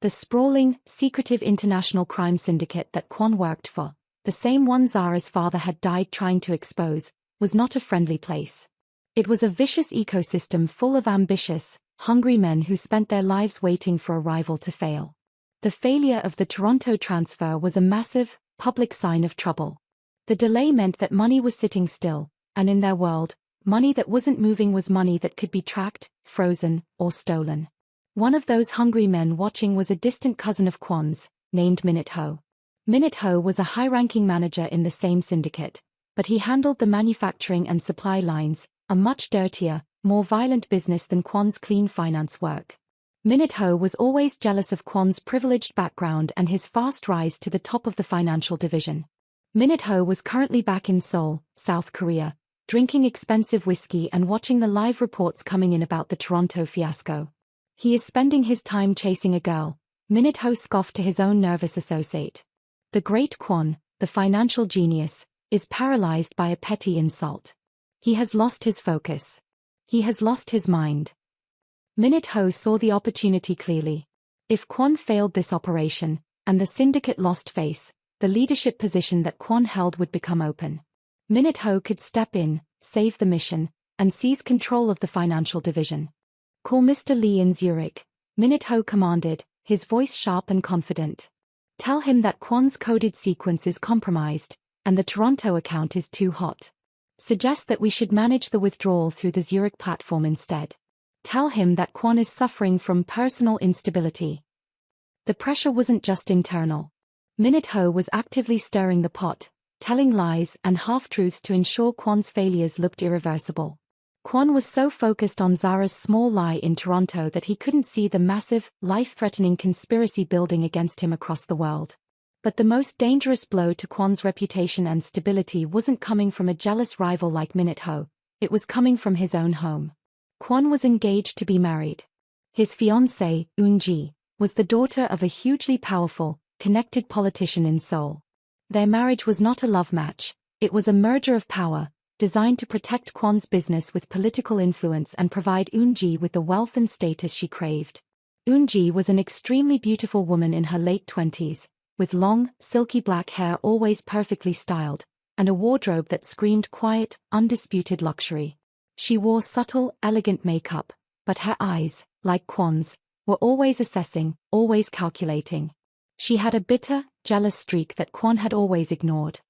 The sprawling, secretive international crime syndicate that Kwon worked for, the same one Zara's father had died trying to expose, was not a friendly place. It was a vicious ecosystem full of ambitious, hungry men who spent their lives waiting for a rival to fail. The failure of the Toronto transfer was a massive, public sign of trouble. The delay meant that money was sitting still, and in their world, money that wasn't moving was money that could be tracked, frozen, or stolen. One of those hungry men watching was a distant cousin of Kwon's, named Minute Ho. Minute Ho was a high-ranking manager in the same syndicate, but he handled the manufacturing and supply lines, a much dirtier, more violent business than Kwon's clean finance work. Minute Ho was always jealous of Kwon's privileged background and his fast rise to the top of the financial division. Minute Ho was currently back in Seoul, South Korea, drinking expensive whiskey and watching the live reports coming in about the Toronto fiasco. He is spending his time chasing a girl, Minute Ho scoffed to his own nervous associate. The great Kwon, the financial genius, is paralyzed by a petty insult. He has lost his focus. He has lost his mind. Minute Ho saw the opportunity clearly. If Kwon failed this operation, and the syndicate lost face, the leadership position that Kwon held would become open. Minute Ho could step in, save the mission, and seize control of the financial division. Call Mr. Lee in Zurich, Minute Ho commanded, his voice sharp and confident. Tell him that Kwon's coded sequence is compromised, and the Toronto account is too hot. Suggest that we should manage the withdrawal through the Zurich platform instead. Tell him that Kwon is suffering from personal instability. The pressure wasn't just internal. Minute Ho was actively stirring the pot, telling lies and half-truths to ensure Kwon's failures looked irreversible. Kwon was so focused on Zara's small lie in Toronto that he couldn't see the massive, life-threatening conspiracy building against him across the world. But the most dangerous blow to Kwon's reputation and stability wasn't coming from a jealous rival like Minute Ho, it was coming from his own home. Kwon was engaged to be married. His fiancée, Eun-ji, was the daughter of a hugely powerful, connected politician in Seoul. Their marriage was not a love match, it was a merger of power, designed to protect Kwon's business with political influence and provide Eun-ji with the wealth and status she craved. Eun-ji was an extremely beautiful woman in her late 20s, with long, silky black hair always perfectly styled, and a wardrobe that screamed quiet, undisputed luxury. She wore subtle, elegant makeup, but her eyes, like Kwon's, were always assessing, always calculating. She had a bitter, jealous streak that Kwon had always ignored.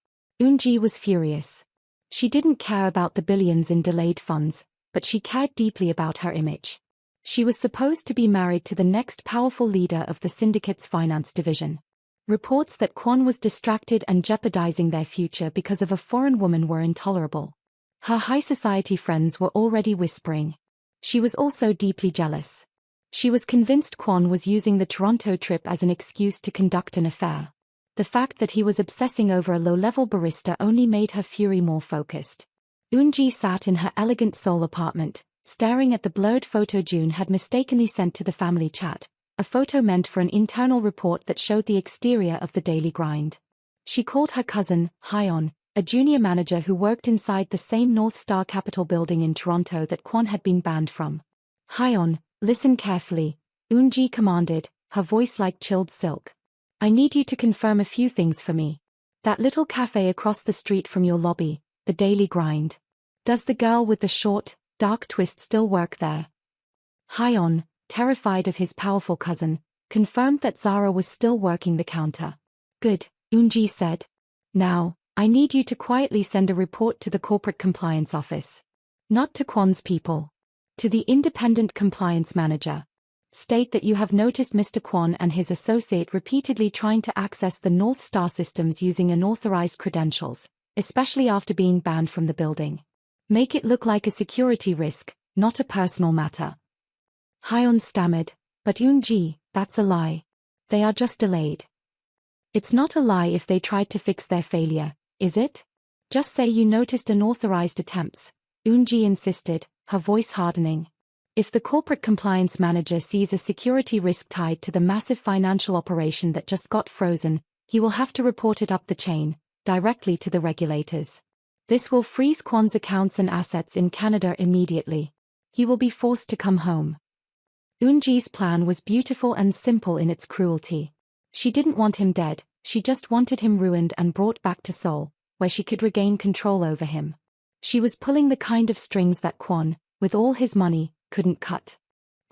Eun-ji was furious. She didn't care about the billions in delayed funds, but she cared deeply about her image. She was supposed to be married to the next powerful leader of the syndicate's finance division. Reports that Kwon was distracted and jeopardizing their future because of a foreign woman were intolerable. Her high society friends were already whispering. She was also deeply jealous. She was convinced Kwon was using the Toronto trip as an excuse to conduct an affair. The fact that he was obsessing over a low-level barista only made her fury more focused. Eun-ji sat in her elegant Seoul apartment, staring at the blurred photo June had mistakenly sent to the family chat, a photo meant for an internal report that showed the exterior of the daily grind. She called her cousin, Hyeon, a junior manager who worked inside the same North Star Capitol building in Toronto that Kwon had been banned from. Hyeon, listen carefully, Eun-ji commanded, her voice like chilled silk. I need you to confirm a few things for me. That little cafe across the street from your lobby, the daily grind. Does the girl with the short, dark twist still work there? Hyeon, terrified of his powerful cousin, confirmed that Zara was still working the counter. Good, Eun-ji said. Now, I need you to quietly send a report to the corporate compliance office. Not to Kwon's people. To the independent compliance manager. State that you have noticed Mr. Kwon and his associate repeatedly trying to access the North Star systems using unauthorized credentials, especially after being banned from the building. Make it look like a security risk, not a personal matter. Hyeon stammered, but Eun-ji, that's a lie. They are just delayed. It's not a lie if they tried to fix their failure, is it? Just say you noticed unauthorized attempts, Eun-ji insisted, her voice hardening. If the corporate compliance manager sees a security risk tied to the massive financial operation that just got frozen, he will have to report it up the chain, directly to the regulators. This will freeze Kwon's accounts and assets in Canada immediately. He will be forced to come home. Eunji's plan was beautiful and simple in its cruelty. She didn't want him dead, she just wanted him ruined and brought back to Seoul, where she could regain control over him. She was pulling the kind of strings that Kwon, with all his money, couldn't cut.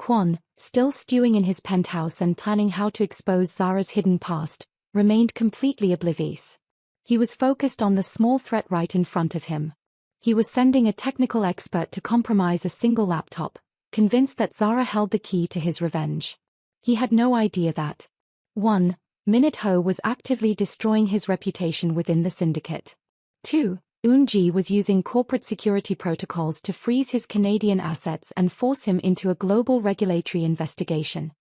Kwon, still stewing in his penthouse and planning how to expose Zara's hidden past, remained completely oblivious. He was focused on the small threat right in front of him. He was sending a technical expert to compromise a single laptop, convinced that Zara held the key to his revenge. He had no idea that 1. Minute Ho was actively destroying his reputation within the syndicate. 2. Eunji was using corporate security protocols to freeze his Canadian assets and force him into a global regulatory investigation.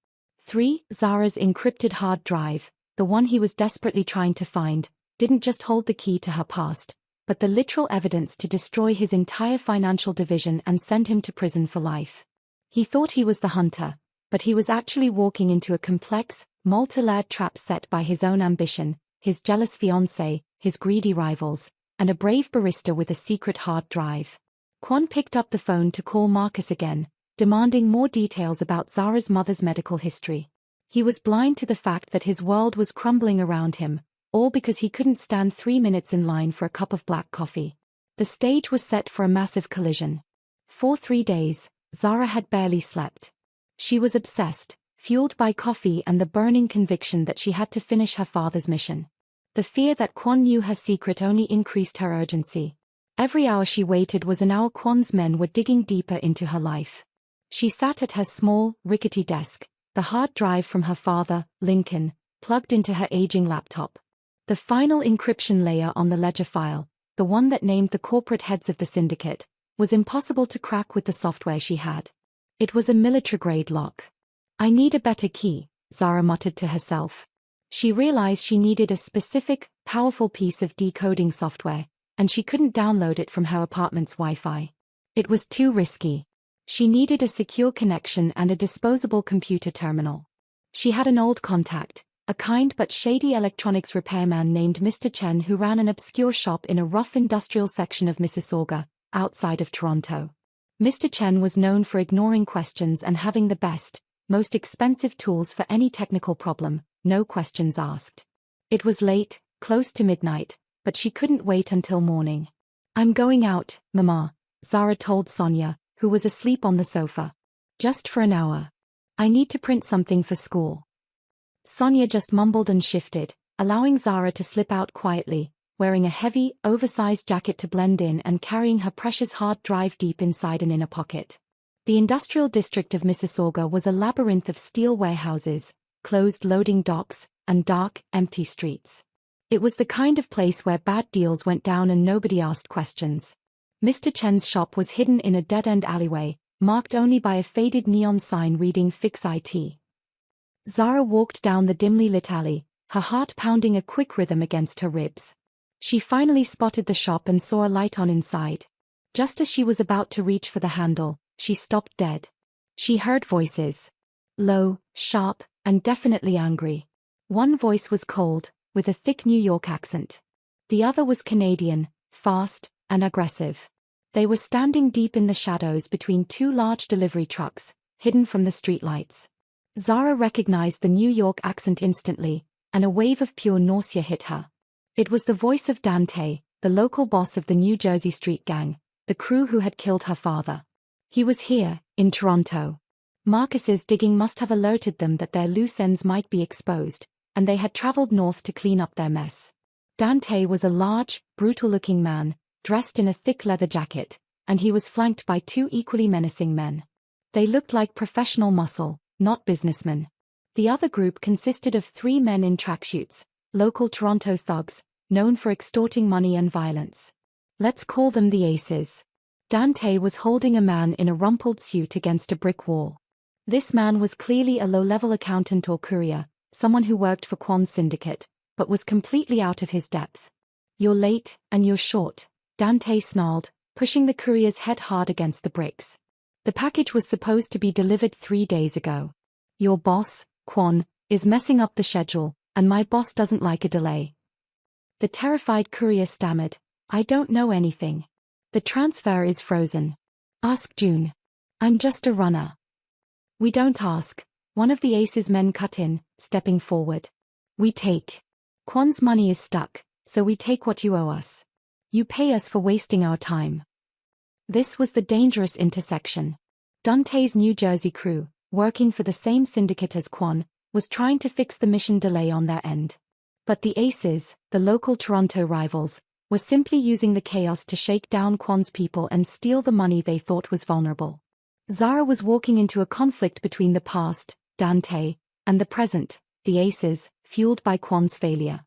3. Zara's encrypted hard drive, the one he was desperately trying to find, didn't just hold the key to her past, but the literal evidence to destroy his entire financial division and send him to prison for life. He thought he was the hunter, but he was actually walking into a complex, multi-layered trap set by his own ambition, his jealous fiancé, his greedy rivals, and a brave barista with a secret hard drive. Kwon picked up the phone to call Marcus again, demanding more details about Zara's mother's medical history. He was blind to the fact that his world was crumbling around him, all because he couldn't stand 3 minutes in line for a cup of black coffee. The stage was set for a massive collision. For 3 days, Zara had barely slept. She was obsessed, fueled by coffee and the burning conviction that she had to finish her father's mission. The fear that Kwon knew her secret only increased her urgency. Every hour she waited was an hour Kwon's men were digging deeper into her life. She sat at her small, rickety desk, the hard drive from her father, Lincoln, plugged into her aging laptop. The final encryption layer on the ledger file, the one that named the corporate heads of the syndicate, was impossible to crack with the software she had. It was a military-grade lock. "I need a better key," Zara muttered to herself. She realized she needed a specific, powerful piece of decoding software, and she couldn't download it from her apartment's Wi-Fi. It was too risky. She needed a secure connection and a disposable computer terminal. She had an old contact, a kind but shady electronics repairman named Mr. Chen who ran an obscure shop in a rough industrial section of Mississauga, outside of Toronto. Mr. Chen was known for ignoring questions and having the best, most expensive tools for any technical problem, no questions asked. It was late, close to midnight, but she couldn't wait until morning. "I'm going out, Mama," Zara told Sonia, who was asleep on the sofa. "Just for an hour. I need to print something for school." Sonia just mumbled and shifted, allowing Zara to slip out quietly, wearing a heavy, oversized jacket to blend in and carrying her precious hard drive deep inside an inner pocket. The industrial district of Mississauga was a labyrinth of steel warehouses, closed loading docks, and dark, empty streets. It was the kind of place where bad deals went down and nobody asked questions. Mr. Chen's shop was hidden in a dead-end alleyway, marked only by a faded neon sign reading Fix IT. Zara walked down the dimly lit alley, her heart pounding a quick rhythm against her ribs. She finally spotted the shop and saw a light on inside. Just as she was about to reach for the handle, she stopped dead. She heard voices. Low, sharp, and definitely angry. One voice was cold, with a thick New York accent. The other was Canadian, fast, and aggressive. They were standing deep in the shadows between 2 large delivery trucks, hidden from the streetlights. Zara recognized the New York accent instantly, and a wave of pure nausea hit her. It was the voice of Dante, the local boss of the New Jersey street gang, the crew who had killed her father. He was here, in Toronto. Marcus's digging must have alerted them that their loose ends might be exposed, and they had traveled north to clean up their mess. Dante was a large, brutal-looking man, dressed in a thick leather jacket, and he was flanked by 2 equally menacing men. They looked like professional muscle, not businessmen. The other group consisted of 3 men in tracksuits, local Toronto thugs, known for extorting money and violence. Let's call them the Aces. Dante was holding a man in a rumpled suit against a brick wall. This man was clearly a low-level accountant or courier, someone who worked for Kwon's syndicate, but was completely out of his depth. "You're late, and you're short," Dante snarled, pushing the courier's head hard against the bricks. "The package was supposed to be delivered 3 days ago. Your boss, Kwon, is messing up the schedule, and my boss doesn't like a delay." The terrified courier stammered, "I don't know anything. The transfer is frozen." "Ask June. I'm just a runner." "We don't ask," one of the Ace's men cut in, stepping forward. "We take. Kwon's money is stuck, so we take what you owe us. You pay us for wasting our time." This was the dangerous intersection. Dante's New Jersey crew, working for the same syndicate as Kwon, was trying to fix the mission delay on their end. But the Aces, the local Toronto rivals, were simply using the chaos to shake down Kwon's people and steal the money they thought was vulnerable. Zara was walking into a conflict between the past, Dante, and the present, the Aces, fueled by Kwon's failure.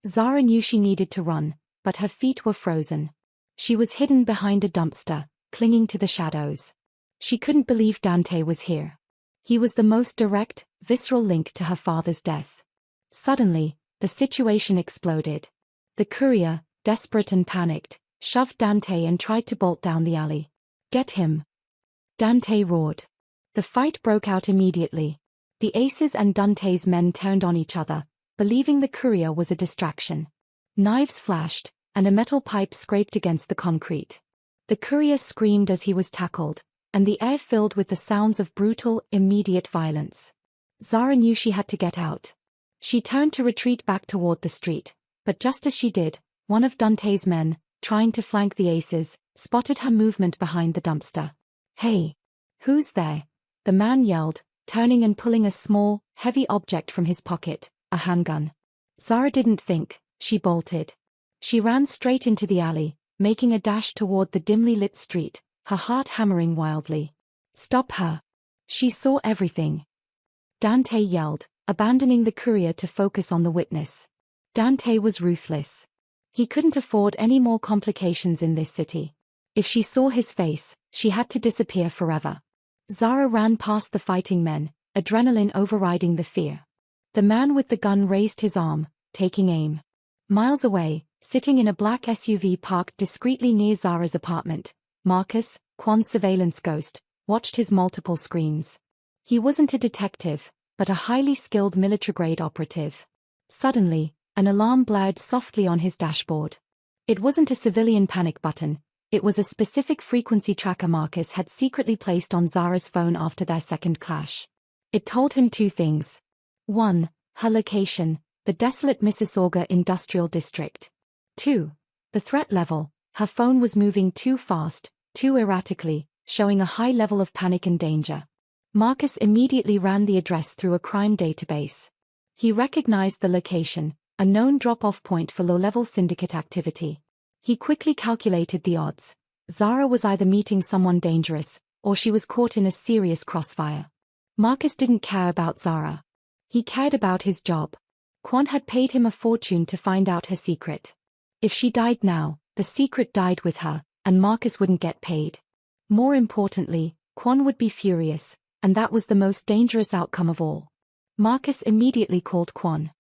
Zara knew she needed to run, but her feet were frozen. She was hidden behind a dumpster, clinging to the shadows. She couldn't believe Dante was here. He was the most direct, visceral link to her father's death. Suddenly, the situation exploded. The courier, desperate and panicked, shoved Dante and tried to bolt down the alley. "Get him!" Dante roared. The fight broke out immediately. The Aces and Dante's men turned on each other, believing the courier was a distraction. Knives flashed, and a metal pipe scraped against the concrete. The courier screamed as he was tackled, and the air filled with the sounds of brutal, immediate violence. Zara knew she had to get out. She turned to retreat back toward the street, but just as she did, one of Dante's men, trying to flank the Aces, spotted her movement behind the dumpster. "Hey! Who's there?" the man yelled, turning and pulling a small, heavy object from his pocket, a handgun. Zara didn't think, she bolted. She ran straight into the alley, making a dash toward the dimly lit street, her heart hammering wildly. "Stop her!" She saw everything. Dante yelled, abandoning the courier to focus on the witness. Dante was ruthless. He couldn't afford any more complications in this city. If she saw his face, she had to disappear forever. Zara ran past the fighting men, adrenaline overriding the fear. The man with the gun raised his arm, taking aim. Miles away, sitting in a black SUV parked discreetly near Zara's apartment, Marcus, Kwon's surveillance ghost, watched his multiple screens. He wasn't a detective, but a highly skilled military-grade operative. Suddenly, an alarm blared softly on his dashboard. It wasn't a civilian panic button, it was a specific frequency tracker Marcus had secretly placed on Zara's phone after their second clash. It told him two things. 1. Her location, the desolate Mississauga Industrial District. 2. The threat level, her phone was moving too fast, too erratically, showing a high level of panic and danger. Marcus immediately ran the address through a crime database. He recognized the location, a known drop-off point for low-level syndicate activity. He quickly calculated the odds. Zara was either meeting someone dangerous, or she was caught in a serious crossfire. Marcus didn't care about Zara. He cared about his job. Kwon had paid him a fortune to find out her secret. If she died now, the secret died with her, and Marcus wouldn't get paid. More importantly, Kwon would be furious, and that was the most dangerous outcome of all. Marcus immediately called Kwon.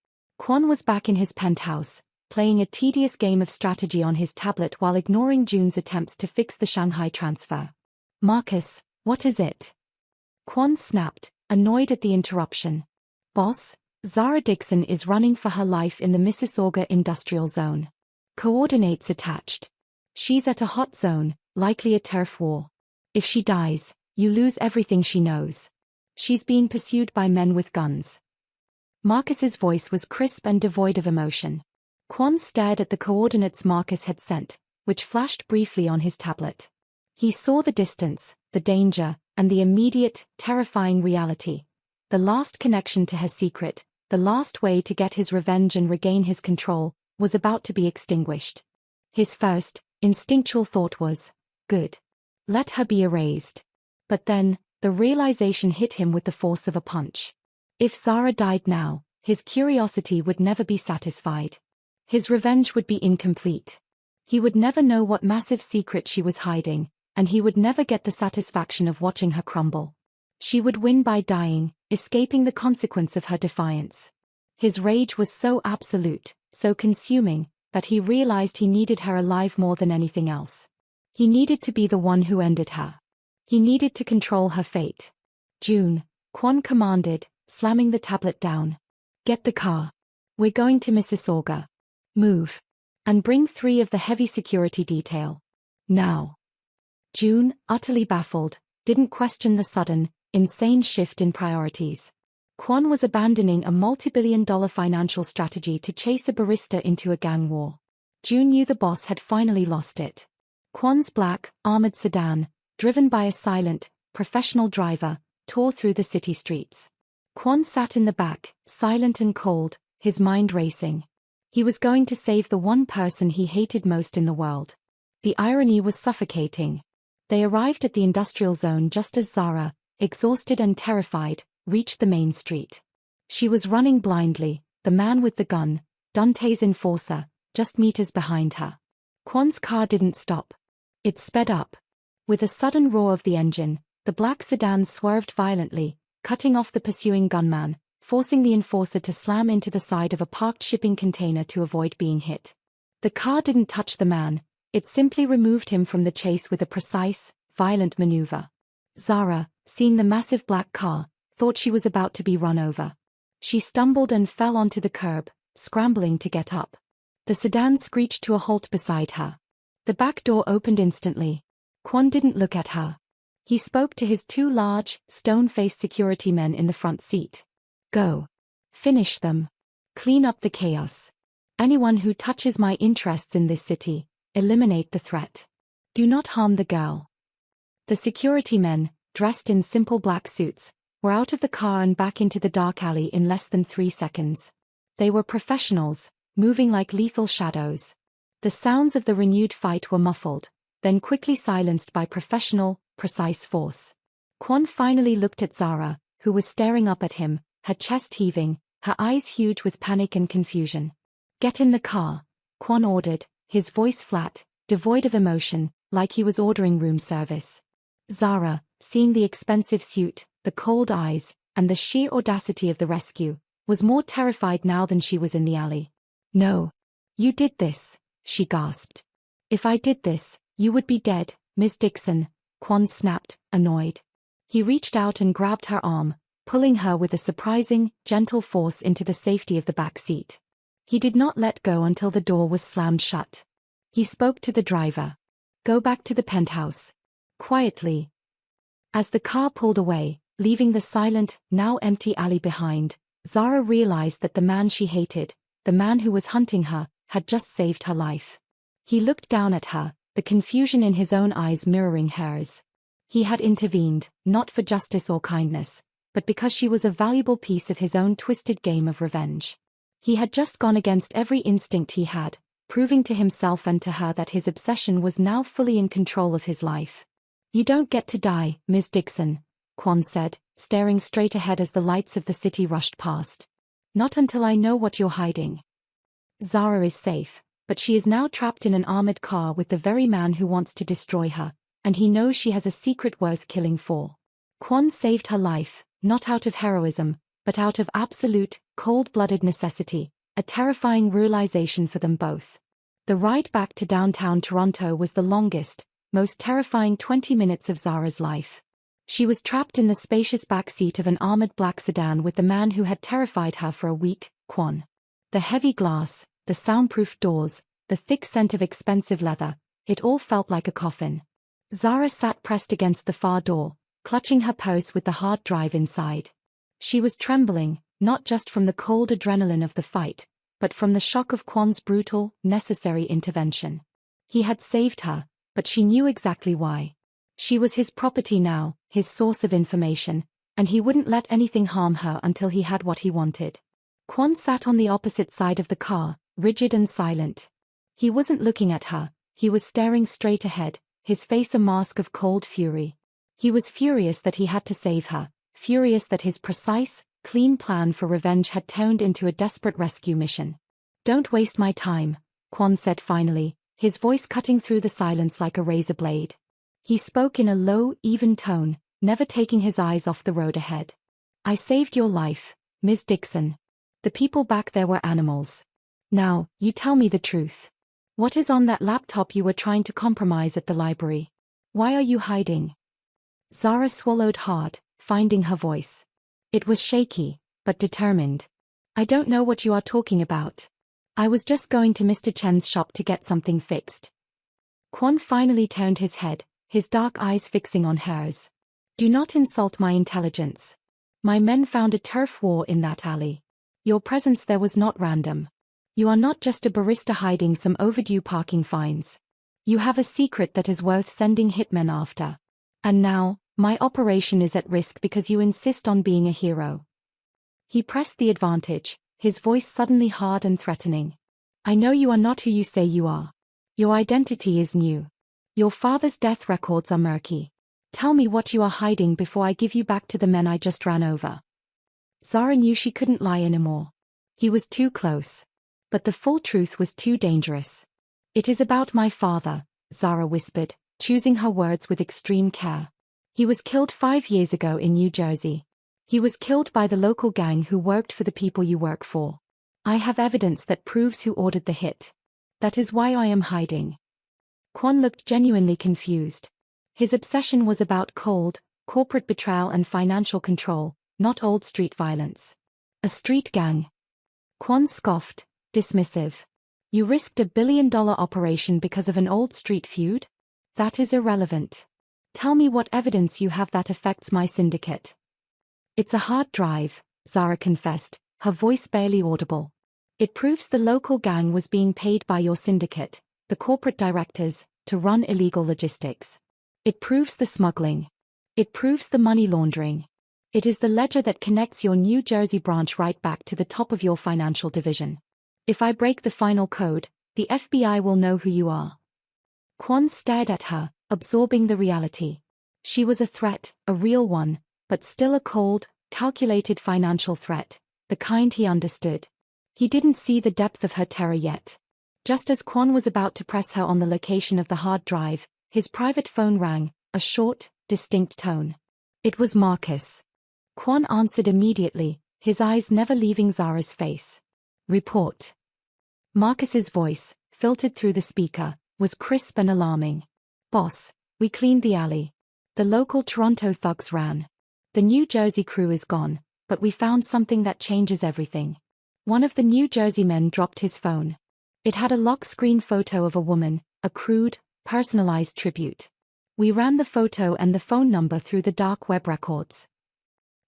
Kwon was back in his penthouse, playing a tedious game of strategy on his tablet while ignoring June's attempts to fix the Shanghai transfer. "Marcus, what is it?" Kwon snapped, annoyed at the interruption. "Boss, Zara Dixon is running for her life in the Mississauga Industrial Zone. Coordinates attached. She's at a hot zone, likely a turf war. If she dies, you lose everything she knows. She's being pursued by men with guns." Marcus's voice was crisp and devoid of emotion. Kwon stared at the coordinates Marcus had sent, which flashed briefly on his tablet. He saw the distance, the danger, and the immediate, terrifying reality. The last connection to her secret, the last way to get his revenge and regain his control, was about to be extinguished. His first, instinctual thought was, good. Let her be erased. But then, the realization hit him with the force of a punch. If Zara died now, his curiosity would never be satisfied. His revenge would be incomplete. He would never know what massive secret she was hiding, and he would never get the satisfaction of watching her crumble. She would win by dying, escaping the consequence of her defiance. His rage was so absolute, so consuming, that he realized he needed her alive more than anything else. He needed to be the one who ended her. He needed to control her fate. "June," Kwon commanded, slamming the tablet down. "Get the car. We're going to Mississauga." Move. And bring 3 of the heavy security detail. Now. June, utterly baffled, didn't question the sudden, insane shift in priorities. Kwon was abandoning a multi-billion-dollar financial strategy to chase a barista into a gang war. June knew the boss had finally lost it. Kwon's black, armored sedan, driven by a silent, professional driver, tore through the city streets. Kwon sat in the back, silent and cold, his mind racing. He was going to save the one person he hated most in the world. The irony was suffocating. They arrived at the industrial zone just as Zara, exhausted and terrified, reached the main street. She was running blindly, the man with the gun, Dante's enforcer, just meters behind her. Kwon's car didn't stop. It sped up. With a sudden roar of the engine, the black sedan swerved violently, cutting off the pursuing gunman, forcing the enforcer to slam into the side of a parked shipping container to avoid being hit. The car didn't touch the man, it simply removed him from the chase with a precise, violent maneuver. Zara, seeing the massive black car, thought she was about to be run over. She stumbled and fell onto the curb, scrambling to get up. The sedan screeched to a halt beside her. The back door opened instantly. Kwon didn't look at her. He spoke to his 2 large, stone-faced security men in the front seat. Go. Finish them. Clean up the chaos. Anyone who touches my interests in this city, eliminate the threat. Do not harm the girl. The security men, dressed in simple black suits, were out of the car and back into the dark alley in less than 3 seconds. They were professionals, moving like lethal shadows. The sounds of the renewed fight were muffled, then quickly silenced by professional, precise force. Kwon finally looked at Zara, who was staring up at him, her chest heaving, her eyes huge with panic and confusion. Get in the car, Kwon ordered, his voice flat, devoid of emotion, like he was ordering room service. Zara, seeing the expensive suit, the cold eyes, and the sheer audacity of the rescue, was more terrified now than she was in the alley. No. You did this, she gasped. If I did this, you would be dead, Ms. Dixon, Kwon snapped, annoyed. He reached out and grabbed her arm, pulling her with a surprising, gentle force into the safety of the back seat. He did not let go until the door was slammed shut. He spoke to the driver. Go back to the penthouse. Quietly. As the car pulled away, leaving the silent, now empty alley behind, Zara realized that the man she hated, the man who was hunting her, had just saved her life. He looked down at her, the confusion in his own eyes mirroring hers. He had intervened, not for justice or kindness, but because she was a valuable piece of his own twisted game of revenge. He had just gone against every instinct he had, proving to himself and to her that his obsession was now fully in control of his life. You don't get to die, Ms. Dixon, Kwon said, staring straight ahead as the lights of the city rushed past. Not until I know what you're hiding. Zara is safe, but she is now trapped in an armored car with the very man who wants to destroy her, and he knows she has a secret worth killing for. Kwon saved her life, not out of heroism, but out of absolute, cold-blooded necessity, a terrifying realization for them both. The ride back to downtown Toronto was the longest, most terrifying 20 minutes of Zara's life. She was trapped in the spacious back seat of an armored black sedan with the man who had terrified her for a week, Kwon. The heavy glass, the soundproof doors, the thick scent of expensive leather, it all felt like a coffin. Zara sat pressed against the far door, clutching her purse with the hard drive inside. She was trembling, not just from the cold adrenaline of the fight, but from the shock of Kwon's brutal, necessary intervention. He had saved her, but she knew exactly why. She was his property now, his source of information, and he wouldn't let anything harm her until he had what he wanted. Kwon sat on the opposite side of the car, rigid and silent. He wasn't looking at her, he was staring straight ahead, his face a mask of cold fury. He was furious that he had to save her, furious that his precise, clean plan for revenge had turned into a desperate rescue mission. Don't waste my time, Kwon said finally, his voice cutting through the silence like a razor blade. He spoke in a low, even tone, never taking his eyes off the road ahead. I saved your life, Ms. Dixon. The people back there were animals. Now, you tell me the truth. What is on that laptop you were trying to compromise at the library? Why are you hiding? Zara swallowed hard, finding her voice. It was shaky, but determined. I don't know what you are talking about. I was just going to Mr. Chen's shop to get something fixed. Kwon finally turned his head, his dark eyes fixing on hers. Do not insult my intelligence. My men found a turf war in that alley. Your presence there was not random. You are not just a barista hiding some overdue parking fines. You have a secret that is worth sending hitmen after. And now, my operation is at risk because you insist on being a hero. He pressed the advantage, his voice suddenly hard and threatening. I know you are not who you say you are. Your identity is new. Your father's death records are murky. Tell me what you are hiding before I give you back to the men I just ran over. Zara knew she couldn't lie anymore. He was too close. But the full truth was too dangerous. It is about my father, Zara whispered, choosing her words with extreme care. He was killed 5 years ago in New Jersey. He was killed by the local gang who worked for the people you work for. I have evidence that proves who ordered the hit. That is why I am hiding. Kwon looked genuinely confused. His obsession was about cold, corporate betrayal and financial control, not old street violence. A street gang. Kwon scoffed, dismissive. You risked $1 billion operation because of an old street feud? That is irrelevant. Tell me what evidence you have that affects my syndicate. It's a hard drive, Zara confessed, her voice barely audible. It proves the local gang was being paid by your syndicate, the corporate directors, to run illegal logistics. It proves the smuggling. It proves the money laundering. It is the ledger that connects your New Jersey branch right back to the top of your financial division. If I break the final code, the FBI will know who you are. Kwon stared at her, absorbing the reality. She was a threat, a real one, but still a cold, calculated financial threat, the kind he understood. He didn't see the depth of her terror yet. Just as Kwon was about to press her on the location of the hard drive, his private phone rang, a short, distinct tone. It was Marcus. Kwon answered immediately, his eyes never leaving Zara's face. Report. Marcus's voice, filtered through the speaker, was crisp and alarming. Boss, we cleaned the alley. The local Toronto thugs ran. The New Jersey crew is gone, but we found something that changes everything. One of the New Jersey men dropped his phone. It had a lock screen photo of a woman, a crude, personalized tribute. We ran the photo and the phone number through the dark web records.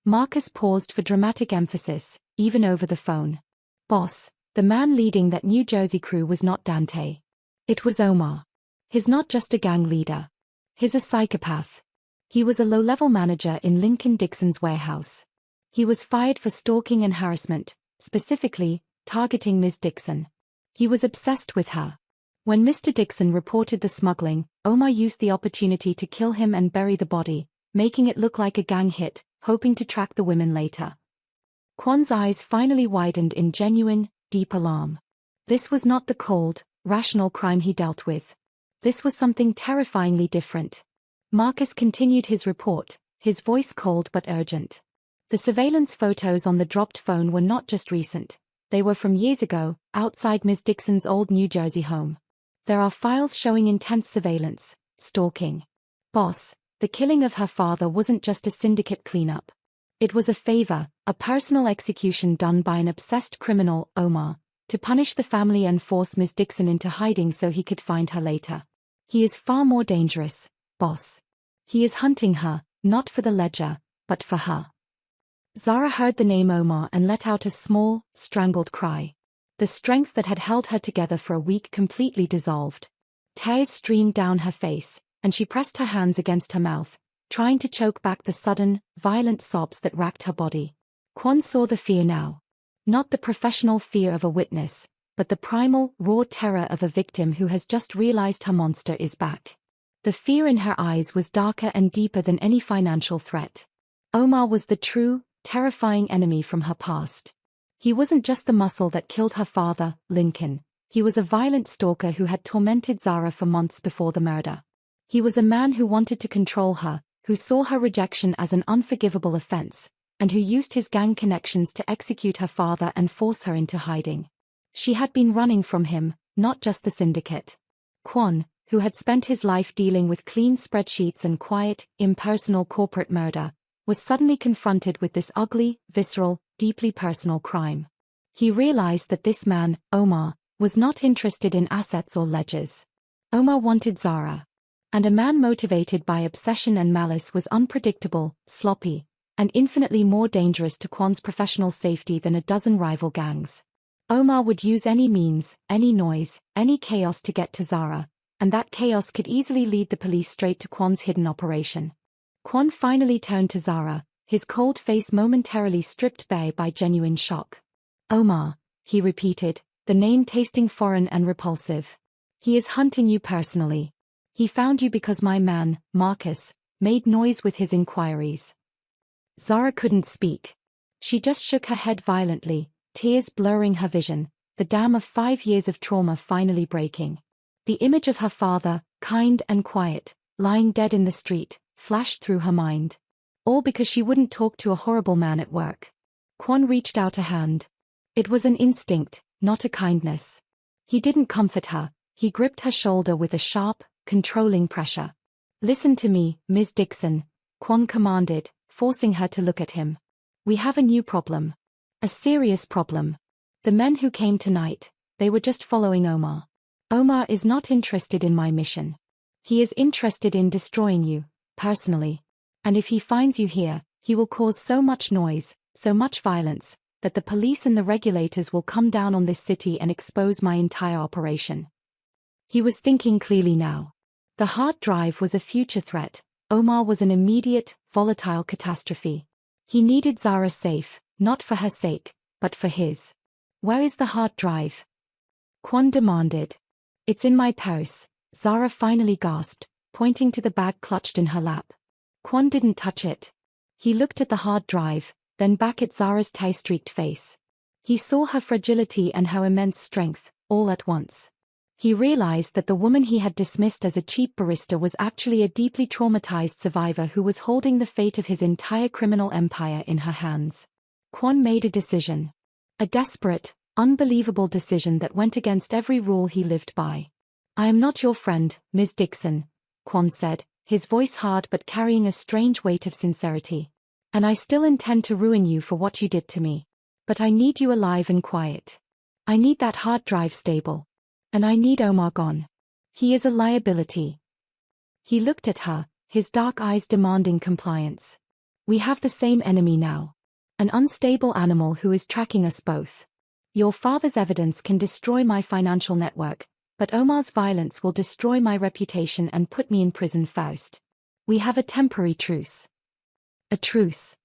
Marcus paused for dramatic emphasis, even over the phone. Boss, the man leading that New Jersey crew was not Dante. It was Omar. He's not just a gang leader. He's a psychopath. He was a low-level manager in Lincoln Dixon's warehouse. He was fired for stalking and harassment, specifically, targeting Ms. Dixon. He was obsessed with her. When Mr. Dixon reported the smuggling, Omar used the opportunity to kill him and bury the body, making it look like a gang hit, hoping to track the women later. Kwon's eyes finally widened in genuine, deep alarm. This was not the cold, rational crime he dealt with. This was something terrifyingly different. Marcus continued his report, his voice cold but urgent. The surveillance photos on the dropped phone were not just recent. They were from years ago, outside Ms. Dixon's old New Jersey home. There are files showing intense surveillance, stalking. Boss, the killing of her father wasn't just a syndicate cleanup. It was a favor, a personal execution done by an obsessed criminal, Omar, to punish the family and force Ms. Dixon into hiding so he could find her later. He is far more dangerous, boss. He is hunting her, not for the ledger, but for her. Zara heard the name Omar and let out a small, strangled cry. The strength that had held her together for a week completely dissolved. Tears streamed down her face, and she pressed her hands against her mouth, trying to choke back the sudden, violent sobs that racked her body. Kwon saw the fear now. Not the professional fear of a witness, but the primal, raw terror of a victim who has just realized her monster is back. The fear in her eyes was darker and deeper than any financial threat. Omar was the true, terrifying enemy from her past. He wasn't just the muscle that killed her father, Lincoln. He was a violent stalker who had tormented Zara for months before the murder. He was a man who wanted to control her, who saw her rejection as an unforgivable offense, and who used his gang connections to execute her father and force her into hiding. She had been running from him, not just the syndicate. Kwon, who had spent his life dealing with clean spreadsheets and quiet, impersonal corporate murder, was suddenly confronted with this ugly, visceral, deeply personal crime. He realized that this man, Omar, was not interested in assets or ledgers. Omar wanted Zara. And a man motivated by obsession and malice was unpredictable, sloppy, and infinitely more dangerous to Kwon's professional safety than a dozen rival gangs. Omar would use any means, any noise, any chaos to get to Zara, and that chaos could easily lead the police straight to Kwon's hidden operation. Kwon finally turned to Zara, his cold face momentarily stripped bare by genuine shock. Omar, he repeated, the name tasting foreign and repulsive. He is hunting you personally. He found you because my man, Marcus, made noise with his inquiries. Zara couldn't speak. She just shook her head violently, tears blurring her vision, the dam of 5 years of trauma finally breaking. The image of her father, kind and quiet, lying dead in the street, flashed through her mind. All because she wouldn't talk to a horrible man at work. Kwon reached out a hand. It was an instinct, not a kindness. He didn't comfort her, he gripped her shoulder with a sharp, controlling pressure. Listen to me, Ms. Dixon, Kwon commanded, forcing her to look at him. We have a new problem. A serious problem. The men who came tonight, they were just following Omar. Omar is not interested in my mission. He is interested in destroying you, personally. And if he finds you here, he will cause so much noise, so much violence, that the police and the regulators will come down on this city and expose my entire operation. He was thinking clearly now. The hard drive was a future threat. Omar was an immediate, volatile catastrophe. He needed Zara safe, not for her sake, but for his. Where is the hard drive? Kwon demanded. It's in my purse, Zara finally gasped, pointing to the bag clutched in her lap. Kwon didn't touch it. He looked at the hard drive, then back at Zara's tie-streaked face. He saw her fragility and her immense strength, all at once. He realized that the woman he had dismissed as a cheap barista was actually a deeply traumatized survivor who was holding the fate of his entire criminal empire in her hands. Kwon made a decision. A desperate, unbelievable decision that went against every rule he lived by. I am not your friend, Ms. Dixon, Kwon said, his voice hard but carrying a strange weight of sincerity. And I still intend to ruin you for what you did to me. But I need you alive and quiet. I need that hard drive stable. And I need Omar gone. He is a liability. He looked at her, his dark eyes demanding compliance. We have the same enemy now. An unstable animal who is tracking us both. Your father's evidence can destroy my financial network, but Omar's violence will destroy my reputation and put me in prison first. We have a temporary truce. A truce.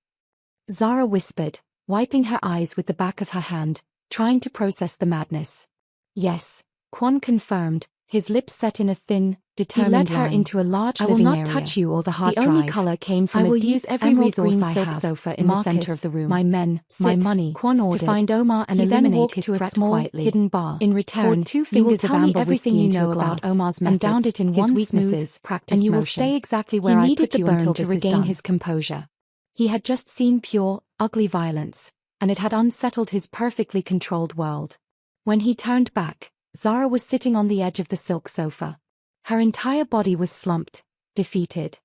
Zara whispered, wiping her eyes with the back of her hand, trying to process the madness. Yes. Kwon confirmed, his lips set in a thin, determined line. He led her into a large living area. I will not touch you or the hard drive. The only color came from a deep emerald green silk sofa in the center of the room. My men, my money, Kwon ordered, to find Omar and eliminate his threat quietly. Hidden bar. In return, 2 fingers of amber everything you know about Omar's methods, and downed it in one smooth, practiced and you will stay exactly where I put you until to regain his composure. He had just seen pure, ugly violence, and it had unsettled his perfectly controlled world. When he turned back, Zara was sitting on the edge of the silk sofa. Her entire body was slumped, defeated.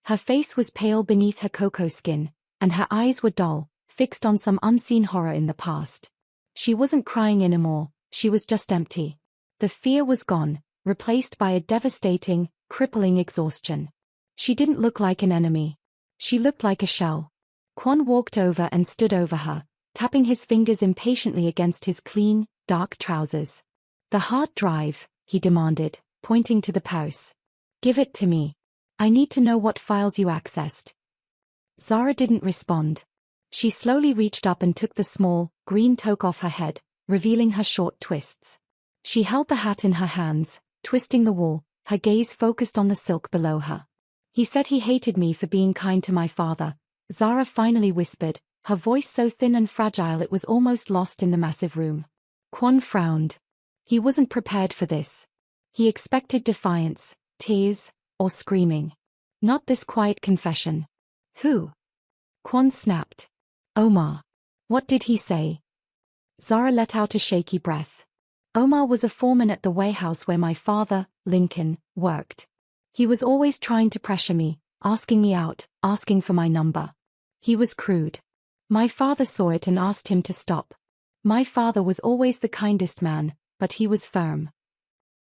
Her face was pale beneath her cocoa skin, and her eyes were dull, fixed on some unseen horror in the past. She wasn't crying anymore, she was just empty. The fear was gone, replaced by a devastating, crippling exhaustion. She didn't look like an enemy. She looked like a shell. Kwon walked over and stood over her, tapping his fingers impatiently against his clean, dark trousers. The hard drive, he demanded, pointing to the purse. Give it to me. I need to know what files you accessed. Zara didn't respond. She slowly reached up and took the small, green toque off her head, revealing her short twists. She held the hat in her hands, twisting the wool, her gaze focused on the silk below her. He said he hated me for being kind to my father, Zara finally whispered, her voice so thin and fragile it was almost lost in the massive room. Kwon frowned. He wasn't prepared for this. He expected defiance, tears, or screaming. Not this quiet confession. Who? Kwon snapped. Omar. What did he say? Zara let out a shaky breath. Omar was a foreman at the warehouse where my father, Lincoln, worked. He was always trying to pressure me, asking me out, asking for my number. He was crude. My father saw it and asked him to stop. My father was always the kindest man, but he was firm.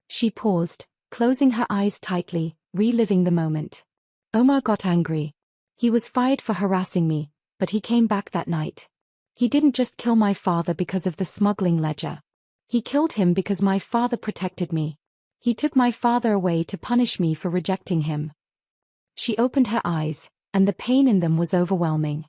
She paused, closing her eyes tightly, reliving the moment. Omar got angry. He was fired for harassing me, but he came back that night. He didn't just kill my father because of the smuggling ledger. He killed him because my father protected me. He took my father away to punish me for rejecting him. She opened her eyes, and the pain in them was overwhelming.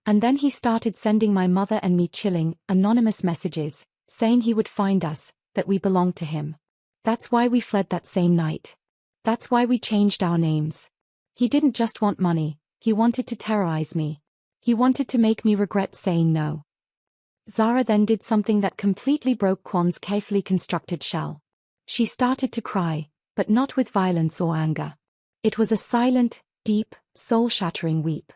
And then he started sending my mother and me chilling, anonymous messages, saying he would find us, that we belonged to him. That's why we fled that same night. That's why we changed our names. He didn't just want money, he wanted to terrorize me. He wanted to make me regret saying no. Zara then did something that completely broke Kwon's carefully constructed shell. She started to cry, but not with violence or anger. It was a silent, deep, soul-shattering weep.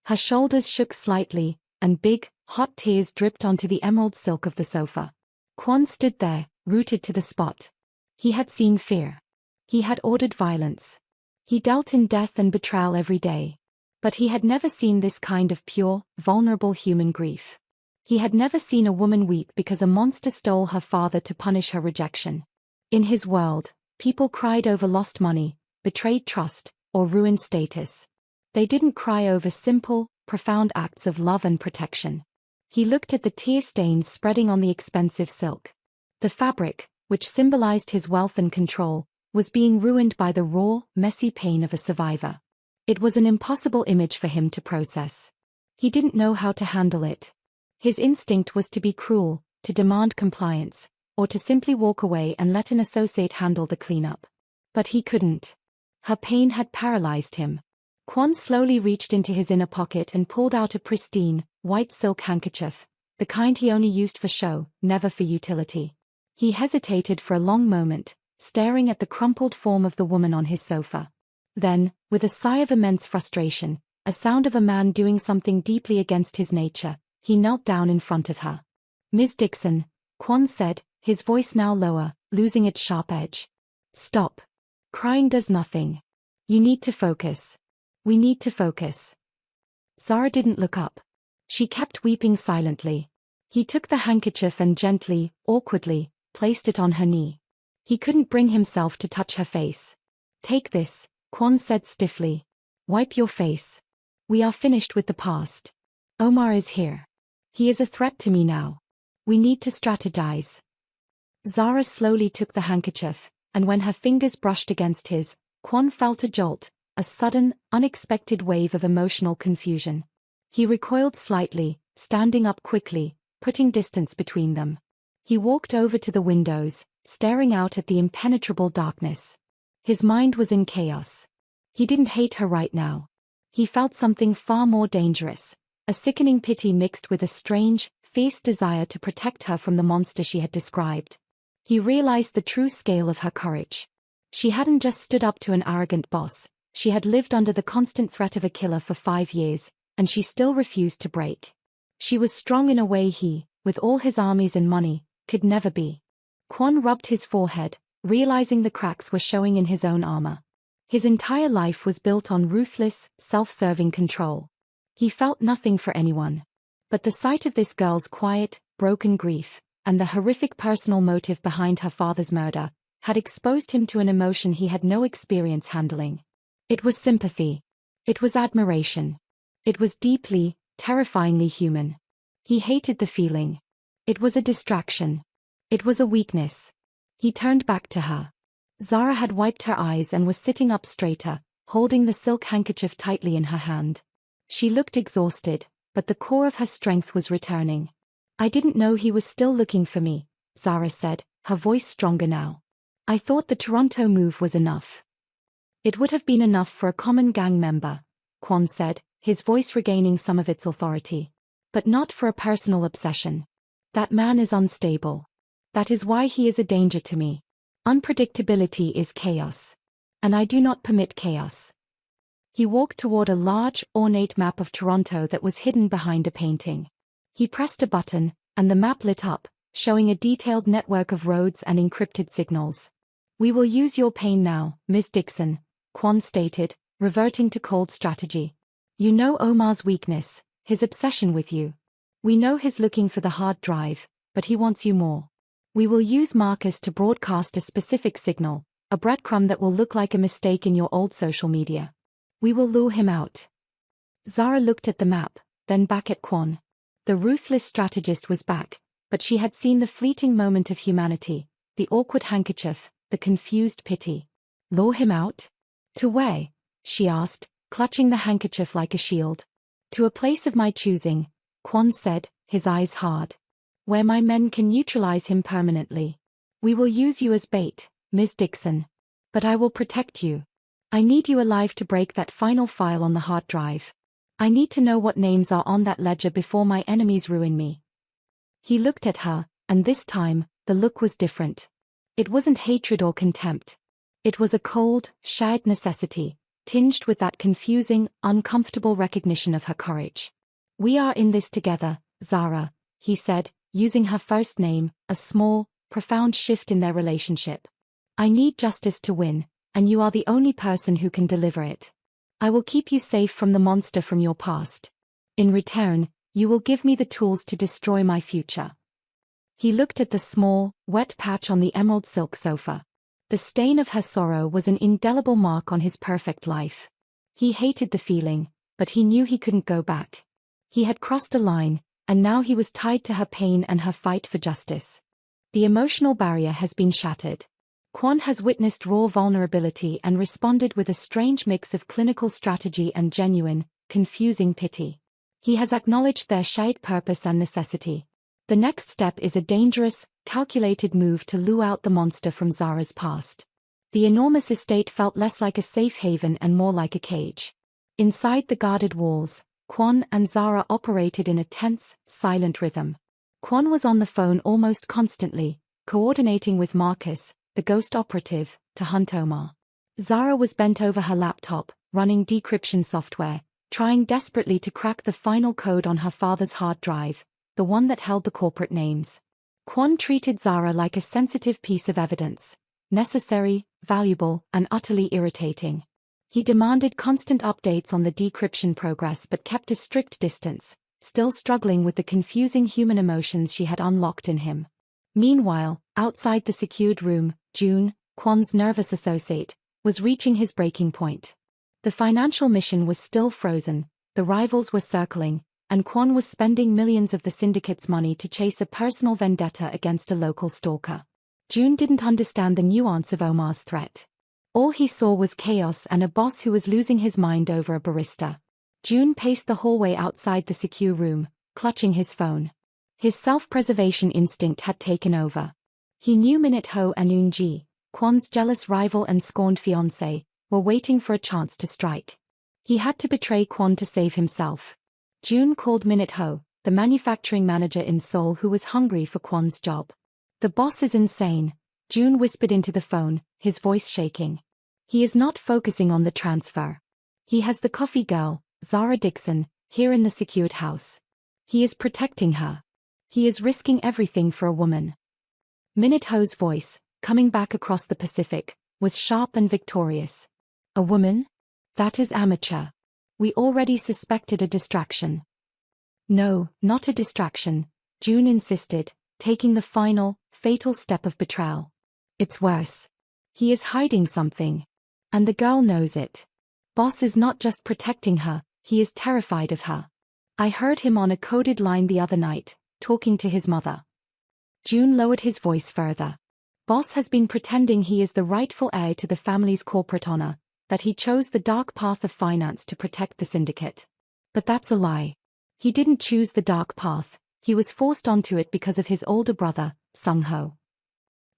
Her shoulders shook slightly, and big, hot tears dripped onto the emerald silk of the sofa. Kwon stood there, rooted to the spot. He had seen fear. He had ordered violence. He dealt in death and betrayal every day. But he had never seen this kind of pure, vulnerable human grief. He had never seen a woman weep because a monster stole her father to punish her rejection. In his world, people cried over lost money, betrayed trust, or ruined status. They didn't cry over simple, profound acts of love and protection. He looked at the tear stains spreading on the expensive silk. The fabric, which symbolized his wealth and control, was being ruined by the raw, messy pain of a survivor. It was an impossible image for him to process. He didn't know how to handle it. His instinct was to be cruel, to demand compliance, or to simply walk away and let an associate handle the cleanup. But he couldn't. Her pain had paralyzed him. Kwon slowly reached into his inner pocket and pulled out a pristine, white silk handkerchief, the kind he only used for show, never for utility. He hesitated for a long moment, staring at the crumpled form of the woman on his sofa. Then, with a sigh of immense frustration, a sound of a man doing something deeply against his nature, he knelt down in front of her. "Ms. Dixon," Kwon said, his voice now lower, losing its sharp edge. "Stop. Crying does nothing. You need to focus. We need to focus." Zara didn't look up. She kept weeping silently. He took the handkerchief and gently, awkwardly, placed it on her knee. He couldn't bring himself to touch her face. "Take this," Kwon said stiffly. "Wipe your face. We are finished with the past. Omar is here. He is a threat to me now. We need to strategize." Zara slowly took the handkerchief, and when her fingers brushed against his, Kwon felt a jolt, a sudden, unexpected wave of emotional confusion. He recoiled slightly, standing up quickly, putting distance between them. He walked over to the windows, staring out at the impenetrable darkness. His mind was in chaos. He didn't hate her right now. He felt something far more dangerous, a sickening pity mixed with a strange, fierce desire to protect her from the monster she had described. He realized the true scale of her courage. She hadn't just stood up to an arrogant boss, she had lived under the constant threat of a killer for 5 years, and she still refused to break. She was strong in a way he, with all his armies and money, could never be. Kwon rubbed his forehead, realizing the cracks were showing in his own armor. His entire life was built on ruthless, self-serving control. He felt nothing for anyone. But the sight of this girl's quiet, broken grief, and the horrific personal motive behind her father's murder, had exposed him to an emotion he had no experience handling. It was sympathy. It was admiration. It was deeply, terrifyingly human. He hated the feeling. It was a distraction. It was a weakness. He turned back to her. Zara had wiped her eyes and was sitting up straighter, holding the silk handkerchief tightly in her hand. She looked exhausted, but the core of her strength was returning. "I didn't know he was still looking for me," Zara said, her voice stronger now. "I thought the Toronto move was enough." "It would have been enough for a common gang member," Kwon said, his voice regaining some of its authority. "But not for a personal obsession. That man is unstable. That is why he is a danger to me. Unpredictability is chaos. And I do not permit chaos." He walked toward a large, ornate map of Toronto that was hidden behind a painting. He pressed a button, and the map lit up, showing a detailed network of roads and encrypted signals. "We will use your pain now, Ms. Dixon," Kwon stated, reverting to cold strategy. "You know Omar's weakness, his obsession with you. We know he's looking for the hard drive, but he wants you more. We will use Marcus to broadcast a specific signal, a breadcrumb that will look like a mistake in your old social media. We will lure him out. Zara looked at the map, then back at Kwon. The ruthless strategist was back, but she had seen the fleeting moment of humanity, the awkward handkerchief, the confused pity. Lure him out? To where? She asked, clutching the handkerchief like a shield. To a place of my choosing, Kwon said, his eyes hard. Where my men can neutralize him permanently. We will use you as bait, Ms. Dixon. But I will protect you. I need you alive to break that final file on the hard drive. I need to know what names are on that ledger before my enemies ruin me. He looked at her, and this time, the look was different. It wasn't hatred or contempt. It was a cold, shared necessity, tinged with that confusing, uncomfortable recognition of her courage. We are in this together, Zara, he said, using her first name, a small, profound shift in their relationship. I need justice to win, and you are the only person who can deliver it. I will keep you safe from the monster from your past. In return, you will give me the tools to destroy my future. He looked at the small, wet patch on the emerald silk sofa. The stain of her sorrow was an indelible mark on his perfect life. He hated the feeling, but he knew he couldn't go back. He had crossed a line, and now he was tied to her pain and her fight for justice. The emotional barrier has been shattered. Kwon has witnessed raw vulnerability and responded with a strange mix of clinical strategy and genuine, confusing pity. He has acknowledged their shared purpose and necessity. The next step is a dangerous, calculated move to lure out the monster from Zara's past. The enormous estate felt less like a safe haven and more like a cage. Inside the guarded walls, Kwon and Zara operated in a tense, silent rhythm. Kwon was on the phone almost constantly, coordinating with Marcus, the ghost operative, to hunt Omar. Zara was bent over her laptop, running decryption software, trying desperately to crack the final code on her father's hard drive, the one that held the corporate names. Kwon treated Zara like a sensitive piece of evidence, necessary, valuable, and utterly irritating. He demanded constant updates on the decryption progress but kept a strict distance, still struggling with the confusing human emotions she had unlocked in him. Meanwhile, outside the secured room, June, Kwon's nervous associate, was reaching his breaking point. The financial mission was still frozen, the rivals were circling, and Kwon was spending millions of the syndicate's money to chase a personal vendetta against a local stalker. June didn't understand the nuance of Omar's threat. All he saw was chaos and a boss who was losing his mind over a barista. June paced the hallway outside the secure room, clutching his phone. His self-preservation instinct had taken over. He knew Minute Ho and Eun-ji, Kwon's jealous rival and scorned fiancé, were waiting for a chance to strike. He had to betray Kwon to save himself. June called Minute Ho, the manufacturing manager in Seoul who was hungry for Kwon's job. The boss is insane, June whispered into the phone, his voice shaking. He is not focusing on the transfer. He has the coffee girl, Zara Dixon, here in the secured house. He is protecting her. He is risking everything for a woman. Minute Ho's voice, coming back across the Pacific, was sharp and victorious. A woman? That is amateur. We already suspected a distraction. No, not a distraction, June insisted, taking the final, fatal step of betrayal. It's worse. He is hiding something. And the girl knows it. Boss is not just protecting her, he is terrified of her. I heard him on a coded line the other night, talking to his mother. June lowered his voice further. Boss has been pretending he is the rightful heir to the family's corporate honor, that he chose the dark path of finance to protect the syndicate. But that's a lie. He didn't choose the dark path, he was forced onto it because of his older brother, Sung-ho.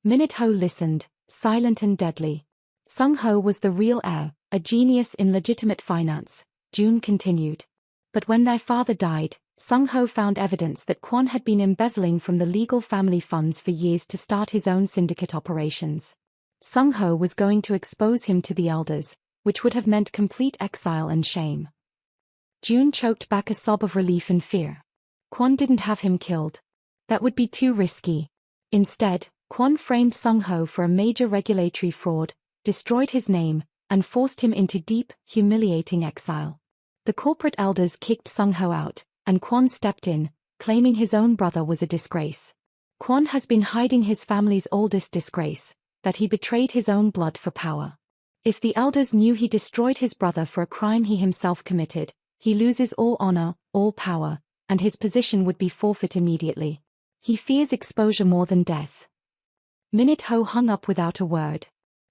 Minute Ho listened, silent and deadly. Sung-ho was the real heir, a genius in legitimate finance, June continued. But when their father died, Sung-ho found evidence that Kwon had been embezzling from the legal family funds for years to start his own syndicate operations. Sung-ho was going to expose him to the elders, which would have meant complete exile and shame. June choked back a sob of relief and fear. Kwon didn't have him killed. That would be too risky. Instead, Kwon framed Sung-ho for a major regulatory fraud, destroyed his name, and forced him into deep, humiliating exile. The corporate elders kicked Sung-ho out, and Kwon stepped in, claiming his own brother was a disgrace. Kwon has been hiding his family's oldest disgrace, that he betrayed his own blood for power. If the elders knew he destroyed his brother for a crime he himself committed, he loses all honor, all power, and his position would be forfeit immediately. He fears exposure more than death. Minute-ho hung up without a word.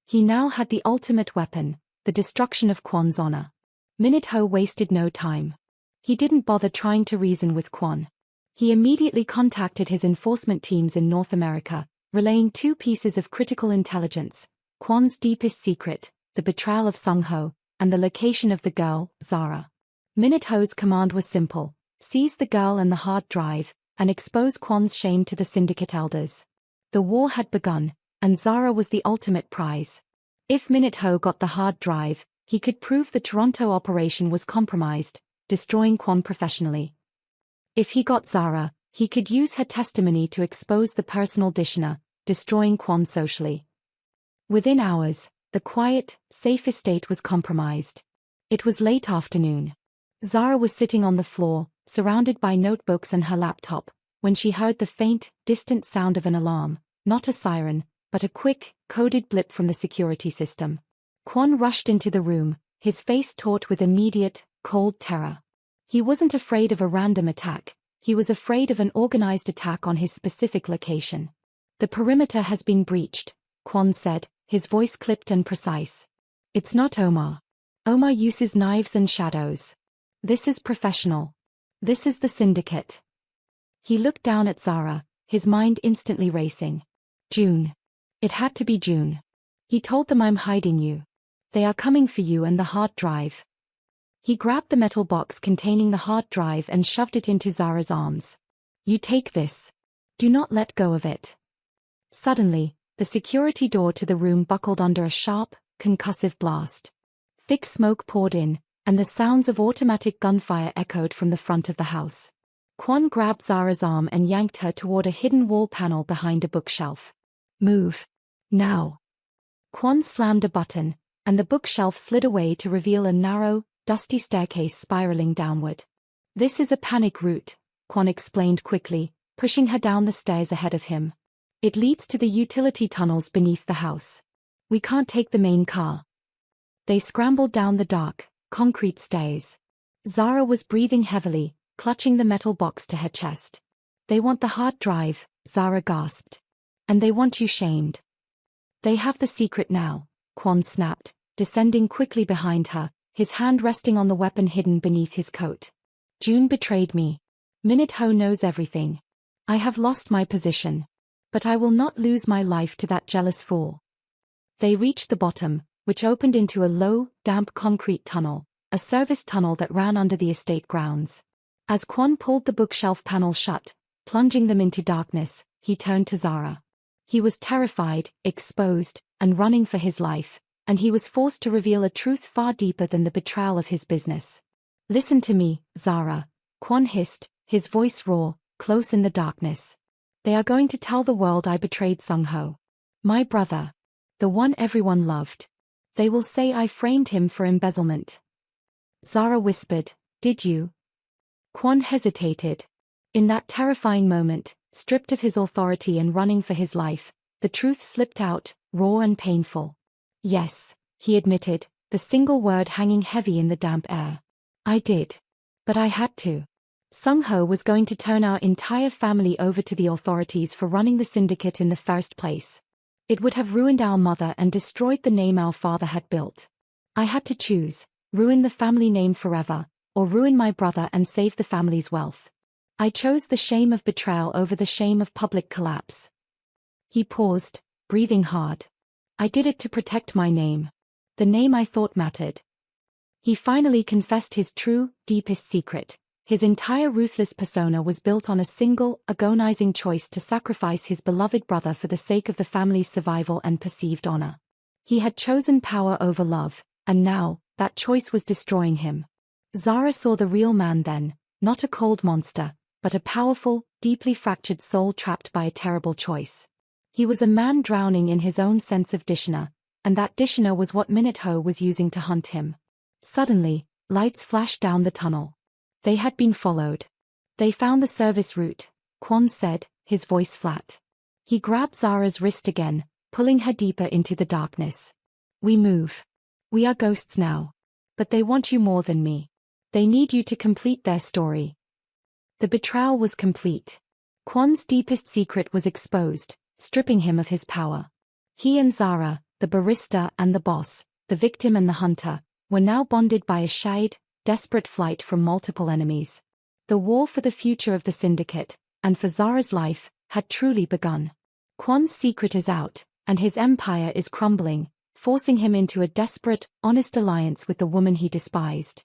He now had the ultimate weapon, the destruction of Kwon's honor. Minute-ho wasted no time. He didn't bother trying to reason with Kwon. He immediately contacted his enforcement teams in North America, relaying two pieces of critical intelligence: Kwon's deepest secret, the betrayal of Sung-ho, and the location of the girl, Zara. Minute-ho's command was simple: seize the girl and the hard drive, and expose Kwon's shame to the syndicate elders. The war had begun, and Zara was the ultimate prize. If Minute-ho got the hard drive, he could prove the Toronto operation was compromised, destroying Kwon professionally. If he got Zara, he could use her testimony to expose the personal dishonor, destroying Kwon socially. Within hours, the quiet, safe estate was compromised. It was late afternoon. Zara was sitting on the floor, surrounded by notebooks and her laptop, when she heard the faint, distant sound of an alarm, not a siren, but a quick, coded blip from the security system. Kwon rushed into the room, his face taut with immediate, cold terror. He wasn't afraid of a random attack, he was afraid of an organized attack on his specific location. "The perimeter has been breached," Kwon said, his voice clipped and precise. "It's not Omar. Omar uses knives and shadows. This is professional. This is the syndicate." He looked down at Zara, his mind instantly racing. June. It had to be June. He told them, "I'm hiding you. They are coming for you and the hard drive." He grabbed the metal box containing the hard drive and shoved it into Zara's arms. "You take this. Do not let go of it." Suddenly, the security door to the room buckled under a sharp, concussive blast. Thick smoke poured in, and the sounds of automatic gunfire echoed from the front of the house. Kwon grabbed Zara's arm and yanked her toward a hidden wall panel behind a bookshelf. "Move. Now." Kwon slammed a button, and the bookshelf slid away to reveal a narrow, dusty staircase spiraling downward. "This is a panic route," Kwon explained quickly, pushing her down the stairs ahead of him. "It leads to the utility tunnels beneath the house. We can't take the main car." They scrambled down the dark, concrete stairs. Zara was breathing heavily, clutching the metal box to her chest. "They want the hard drive," Zara gasped. "And they want you shamed." "They have the secret now," Kwon snapped, descending quickly behind her, his hand resting on the weapon hidden beneath his coat. "June betrayed me. Minute-ho knows everything. I have lost my position. But I will not lose my life to that jealous fool." They reached the bottom, which opened into a low, damp concrete tunnel, a service tunnel that ran under the estate grounds. As Kwon pulled the bookshelf panel shut, plunging them into darkness, he turned to Zara. He was terrified, exposed, and running for his life, and he was forced to reveal a truth far deeper than the betrayal of his business. "Listen to me, Zara," Kwon hissed, his voice raw, close in the darkness. "They are going to tell the world I betrayed Sung-ho. My brother. The one everyone loved. They will say I framed him for embezzlement." Zara whispered, "Did you?" Kwon hesitated. In that terrifying moment, stripped of his authority and running for his life, the truth slipped out, raw and painful. "Yes," he admitted, the single word hanging heavy in the damp air. "I did. But I had to. Sung-ho was going to turn our entire family over to the authorities for running the syndicate in the first place. It would have ruined our mother and destroyed the name our father had built. I had to choose, ruin the family name forever, or ruin my brother and save the family's wealth. I chose the shame of betrayal over the shame of public collapse." He paused, breathing hard. "I did it to protect my name. The name I thought mattered." He finally confessed his true, deepest secret. His entire ruthless persona was built on a single, agonizing choice to sacrifice his beloved brother for the sake of the family's survival and perceived honor. He had chosen power over love, and now, that choice was destroying him. Zara saw the real man then, not a cold monster, but a powerful, deeply fractured soul trapped by a terrible choice. He was a man drowning in his own sense of dishonor, and that dishonor was what Minute-ho was using to hunt him. Suddenly, lights flashed down the tunnel. They had been followed. "They found the service route," Kwon said, his voice flat. He grabbed Zara's wrist again, pulling her deeper into the darkness. We move. We are ghosts now. But they want you more than me. They need you to complete their story. The betrayal was complete. Kwon's deepest secret was exposed, stripping him of his power. He and Zara, the barista and the boss, the victim and the hunter, were now bonded by a shared, desperate flight from multiple enemies. The war for the future of the syndicate, and for Zara's life, had truly begun. Kwon's secret is out, and his empire is crumbling, forcing him into a desperate, honest alliance with the woman he despised.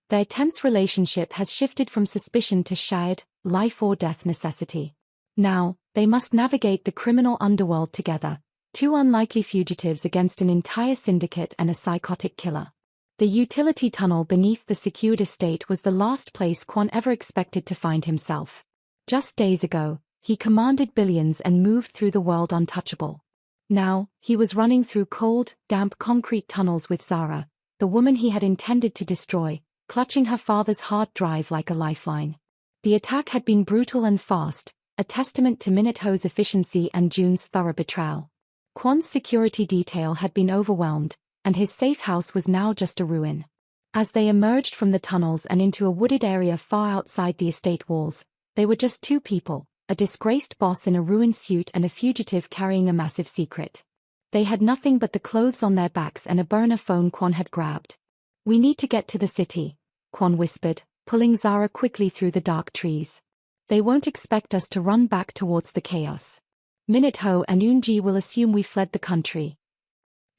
Their tense relationship has shifted from suspicion to shared, life-or-death necessity. Now, they must navigate the criminal underworld together, two unlikely fugitives against an entire syndicate and a psychotic killer. The utility tunnel beneath the secured estate was the last place Kwon ever expected to find himself. Just days ago, he commanded billions and moved through the world untouchable. Now, he was running through cold, damp concrete tunnels with Zara, the woman he had intended to destroy, clutching her father's hard drive like a lifeline. The attack had been brutal and fast, a testament to Minute-Ho's efficiency and June's thorough betrayal. Kwon's security detail had been overwhelmed, and his safe house was now just a ruin. As they emerged from the tunnels and into a wooded area far outside the estate walls, they were just two people, a disgraced boss in a ruined suit and a fugitive carrying a massive secret. They had nothing but the clothes on their backs and a burner phone Kwon had grabbed. "We need to get to the city," Kwon whispered, pulling Zara quickly through the dark trees. "They won't expect us to run back towards the chaos. Minute-Ho and Eunji will assume we fled the country."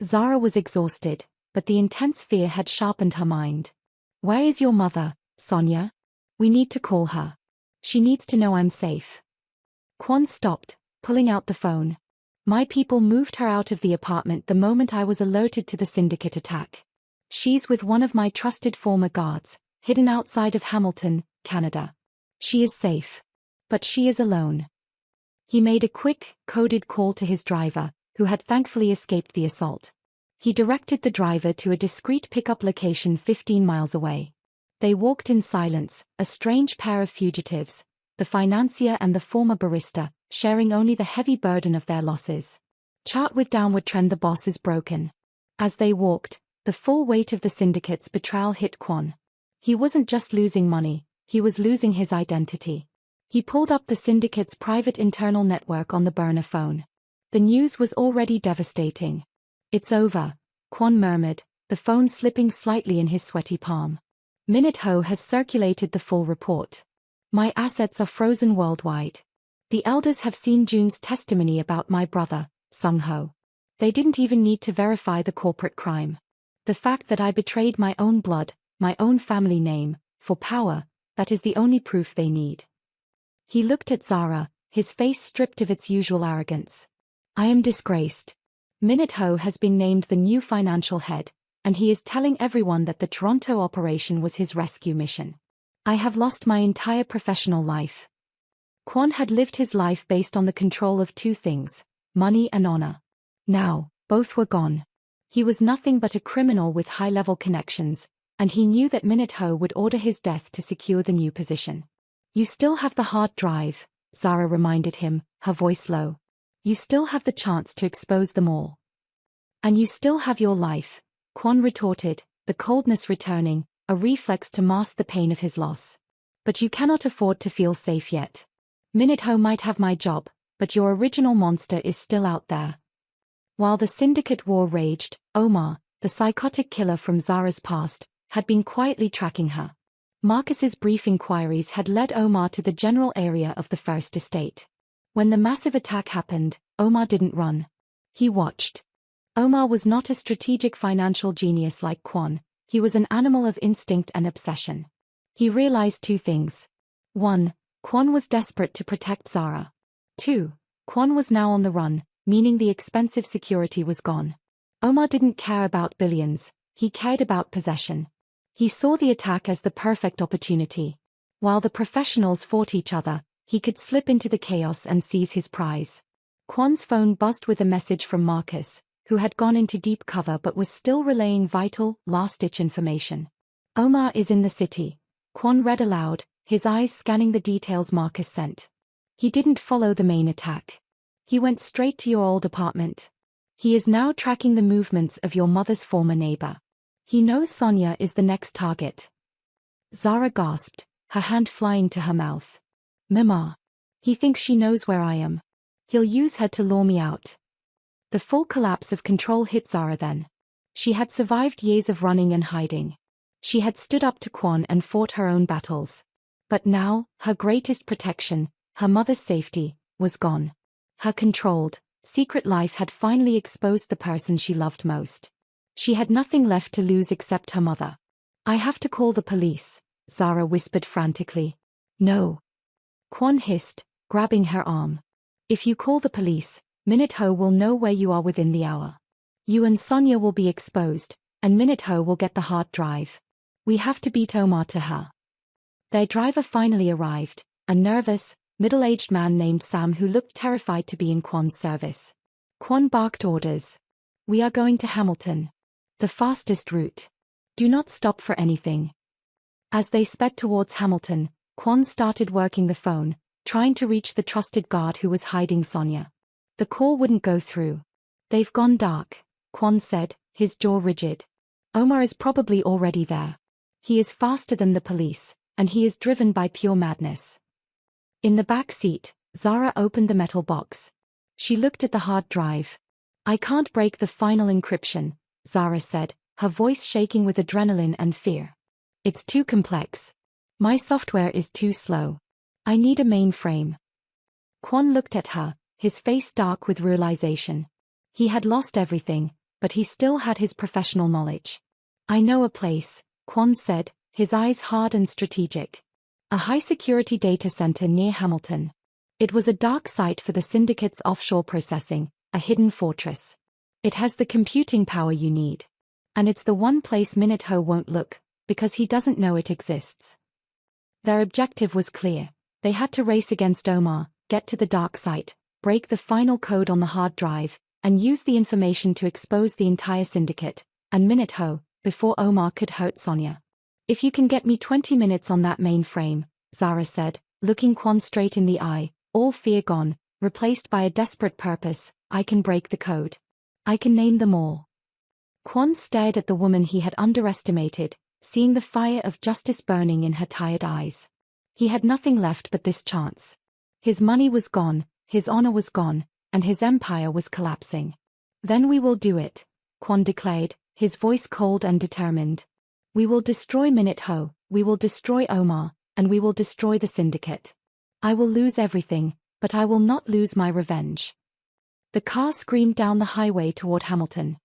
Zara was exhausted, but the intense fear had sharpened her mind. "Where is your mother, Sonia? We need to call her. She needs to know I'm safe." Kwon stopped, pulling out the phone. "My people moved her out of the apartment the moment I was alerted to the syndicate attack. She's with one of my trusted former guards, hidden outside of Hamilton, Canada. She is safe. But she is alone." He made a quick, coded call to his driver, who had thankfully escaped the assault. He directed the driver to a discreet pickup location 15 miles away. They walked in silence, a strange pair of fugitives, the financier and the former barista, sharing only the heavy burden of their losses. Chart with downward trend, the boss is broken. As they walked, the full weight of the syndicate's betrayal hit Kwon. He wasn't just losing money, he was losing his identity. He pulled up the syndicate's private internal network on the burner phone. The news was already devastating. "It's over," Kwon murmured, the phone slipping slightly in his sweaty palm. "Minute-Ho has circulated the full report. My assets are frozen worldwide. The elders have seen June's testimony about my brother, Sung-Ho. They didn't even need to verify the corporate crime. The fact that I betrayed my own blood, my own family name, for power, that is the only proof they need." He looked at Zara, his face stripped of its usual arrogance. "I am disgraced. Minute-Ho has been named the new financial head, and he is telling everyone that the Toronto operation was his rescue mission. I have lost my entire professional life." Kwon had lived his life based on the control of two things, money and honor. Now, both were gone. He was nothing but a criminal with high-level connections, and he knew that Minute-Ho would order his death to secure the new position. "You still have the hard drive," Zara reminded him, her voice low. "You still have the chance to expose them all. And you still have your life," Kwon retorted, the coldness returning, a reflex to mask the pain of his loss. "But you cannot afford to feel safe yet. Minute-Ho might have my job, but your original monster is still out there." While the syndicate war raged, Omar, the psychotic killer from Zara's past, had been quietly tracking her. Marcus's brief inquiries had led Omar to the general area of the First Estate. When the massive attack happened, Omar didn't run. He watched. Omar was not a strategic financial genius like Kwon, he was an animal of instinct and obsession. He realized two things. 1. Kwon was desperate to protect Zara. 2. Kwon was now on the run, meaning the expensive security was gone. Omar didn't care about billions, he cared about possession. He saw the attack as the perfect opportunity. While the professionals fought each other, he could slip into the chaos and seize his prize. Kwon's phone buzzed with a message from Marcus, who had gone into deep cover but was still relaying vital, last-ditch information. "Omar is in the city," Kwon read aloud, his eyes scanning the details Marcus sent. "He didn't follow the main attack. He went straight to your old apartment. He is now tracking the movements of your mother's former neighbor. He knows Sonia is the next target. Zara gasped, her hand flying to her mouth. Mama. He thinks she knows where I am. He'll use her to lure me out. The full collapse of control hit Zara then. She had survived years of running and hiding. She had stood up to Kwon and fought her own battles. But now, her greatest protection, her mother's safety, was gone. Her controlled, secret life had finally exposed the person she loved most. She had nothing left to lose except her mother. I have to call the police, Zara whispered frantically. No. Kwon hissed, grabbing her arm. If you call the police, Minute-ho will know where you are within the hour. You and Sonia will be exposed, and Minute-ho will get the hard drive. We have to beat Omar to her. Their driver finally arrived, a nervous, middle-aged man named Sam who looked terrified to be in Kwon's service. Kwon barked orders. We are going to Hamilton. The fastest route. Do not stop for anything. As they sped towards Hamilton, Kwon started working the phone, trying to reach the trusted guard who was hiding Sonia. The call wouldn't go through. They've gone dark, Kwon said, his jaw rigid. Omar is probably already there. He is faster than the police, and he is driven by pure madness. In the back seat, Zara opened the metal box. She looked at the hard drive. I can't break the final encryption, Zara said, her voice shaking with adrenaline and fear. It's too complex. My software is too slow. I need a mainframe. Kwon looked at her, his face dark with realization. He had lost everything, but he still had his professional knowledge. I know a place, Kwon said, his eyes hard and strategic. A high-security data center near Hamilton. It was a dark site for the syndicate's offshore processing, a hidden fortress. It has the computing power you need. And it's the one place Minute-ho won't look, because he doesn't know it exists. Their objective was clear. They had to race against Omar, get to the dark site, break the final code on the hard drive, and use the information to expose the entire syndicate, and Minute-ho, before Omar could hurt Sonia. If you can get me 20 minutes on that mainframe, Zara said, looking Kwon straight in the eye, all fear gone, replaced by a desperate purpose, I can break the code. I can name them all. Kwon stared at the woman he had underestimated, seeing the fire of justice burning in her tired eyes. He had nothing left but this chance. His money was gone, his honor was gone, and his empire was collapsing. Then we will do it, Kwon declared, his voice cold and determined. We will destroy Minute-ho, we will destroy Omar, and we will destroy the syndicate. I will lose everything, but I will not lose my revenge. The car screamed down the highway toward Hamilton.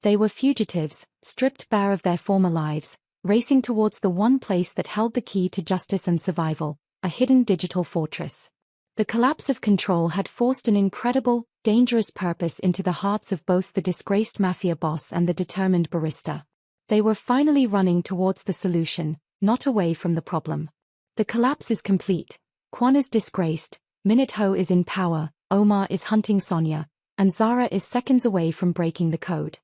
They were fugitives, stripped bare of their former lives, racing towards the one place that held the key to justice and survival, a hidden digital fortress. The collapse of control had forced an incredible, dangerous purpose into the hearts of both the disgraced Mafia boss and the determined barista. They were finally running towards the solution, not away from the problem. The collapse is complete. Kwon is disgraced, Minute-ho is in power, Omar is hunting Sonia, and Zara is seconds away from breaking the code.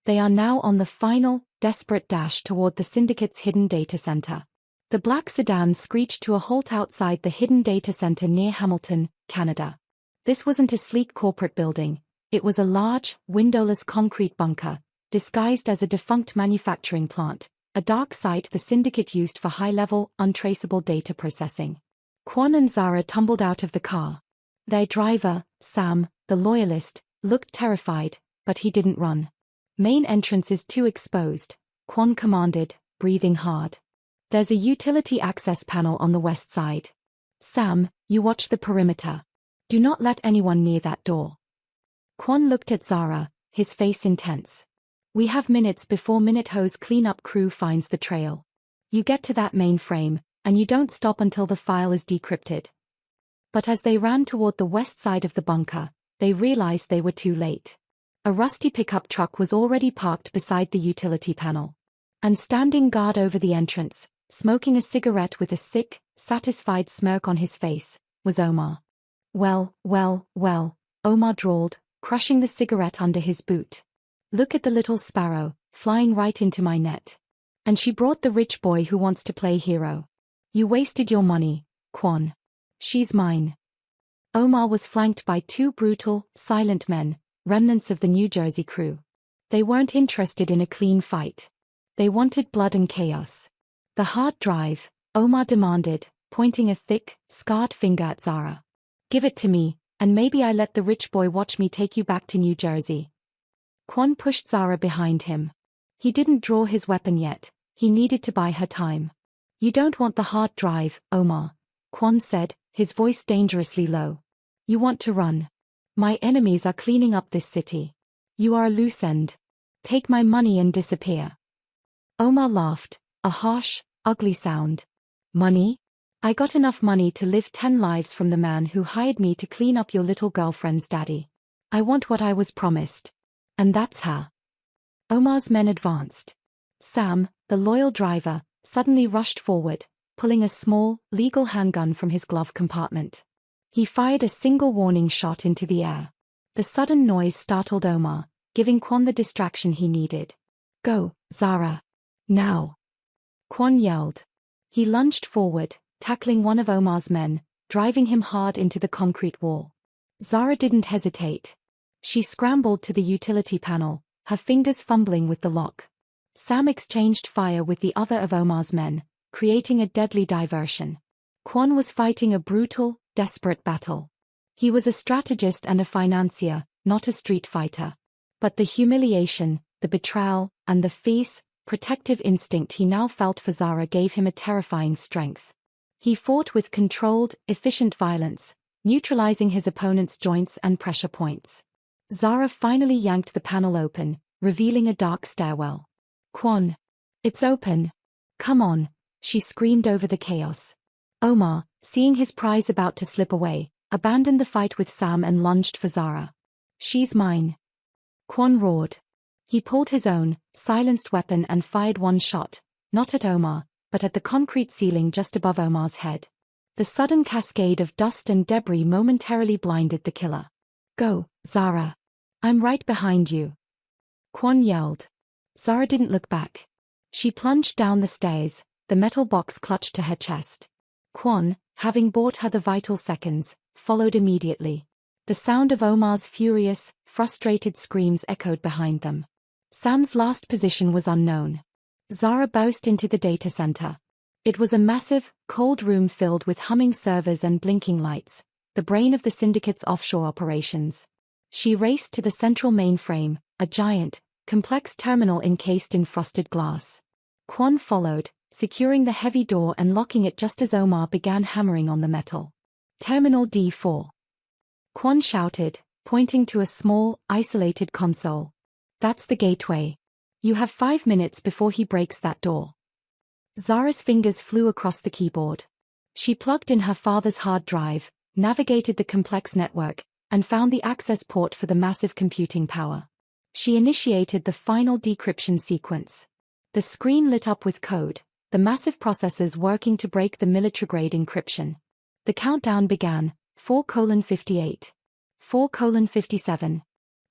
They are now on the final, desperate dash toward the syndicate's hidden data center. The black sedan screeched to a halt outside the hidden data center near Hamilton, Canada. This wasn't a sleek corporate building, it was a large, windowless concrete bunker, disguised as a defunct manufacturing plant, a dark site the syndicate used for high-level, untraceable data processing. Kwon and Zara tumbled out of the car. Their driver, Sam, the loyalist, looked terrified, but he didn't run. Main entrance is too exposed, Kwon commanded, breathing hard. There's a utility access panel on the west side. Sam, you watch the perimeter. Do not let anyone near that door. Kwon looked at Zara, his face intense. We have minutes before Minute-ho's cleanup crew finds the trail. You get to that mainframe, and you don't stop until the file is decrypted. But as they ran toward the west side of the bunker, they realized they were too late. A rusty pickup truck was already parked beside the utility panel. And standing guard over the entrance, smoking a cigarette with a sick, satisfied smirk on his face, was Omar. Well, Omar drawled, crushing the cigarette under his boot. Look at the little sparrow, flying right into my net. And she brought the rich boy who wants to play hero. You wasted your money, Kwon. She's mine. Omar was flanked by two brutal, silent men, remnants of the New Jersey crew. They weren't interested in a clean fight. They wanted blood and chaos. The hard drive, Omar demanded, pointing a thick, scarred finger at Zara. Give it to me, and maybe I let the rich boy watch me take you back to New Jersey. Kwon pushed Zara behind him. He didn't draw his weapon yet, he needed to buy her time. You don't want the hard drive, Omar, Kwon said, his voice dangerously low. You want to run. My enemies are cleaning up this city. You are a loose end. Take my money and disappear. Omar laughed, a harsh, ugly sound. Money? I got enough money to live 10 lives from the man who hired me to clean up your little girlfriend's daddy. I want what I was promised. And that's her. Omar's men advanced. Sam, the loyal driver, suddenly rushed forward, pulling a small, legal handgun from his glove compartment. He fired a single warning shot into the air. The sudden noise startled Omar, giving Kwon the distraction he needed. Go, Zara. Now. Kwon yelled. He lunged forward, tackling one of Omar's men, driving him hard into the concrete wall. Zara didn't hesitate. She scrambled to the utility panel, her fingers fumbling with the lock. Sam exchanged fire with the other of Omar's men, creating a deadly diversion. Kwon was fighting a brutal, desperate battle. He was a strategist and a financier, not a street fighter. But the humiliation, the betrayal, and the fierce, protective instinct he now felt for Zara gave him a terrifying strength. He fought with controlled, efficient violence, neutralizing his opponent's joints and pressure points. Zara finally yanked the panel open, revealing a dark stairwell. Kwon. It's open. Come on, she screamed over the chaos. Omar, seeing his prize about to slip away, abandoned the fight with Sam and lunged for Zara. She's mine. Kwon roared. He pulled his own, silenced weapon and fired one shot, not at Omar, but at the concrete ceiling just above Omar's head. The sudden cascade of dust and debris momentarily blinded the killer. Go, Zara. I'm right behind you. Kwon yelled. Zara didn't look back. She plunged down the stairs, the metal box clutched to her chest. Kwon, having bought her the vital seconds, followed immediately. The sound of Omar's furious, frustrated screams echoed behind them. Sam's last position was unknown. Zara burst into the data center. It was a massive, cold room filled with humming servers and blinking lights, the brain of the syndicate's offshore operations. She raced to the central mainframe, a giant, complex terminal encased in frosted glass. Kwon followed, securing the heavy door and locking it just as Omar began hammering on the metal. Terminal D4. Kwon shouted, pointing to a small, isolated console. That's the gateway. You have 5 minutes before he breaks that door. Zara's fingers flew across the keyboard. She plugged in her father's hard drive, navigated the complex network, and found the access port for the massive computing power. She initiated the final decryption sequence. The screen lit up with code, the massive processors working to break the military-grade encryption. The countdown began, 4:58. 4:57.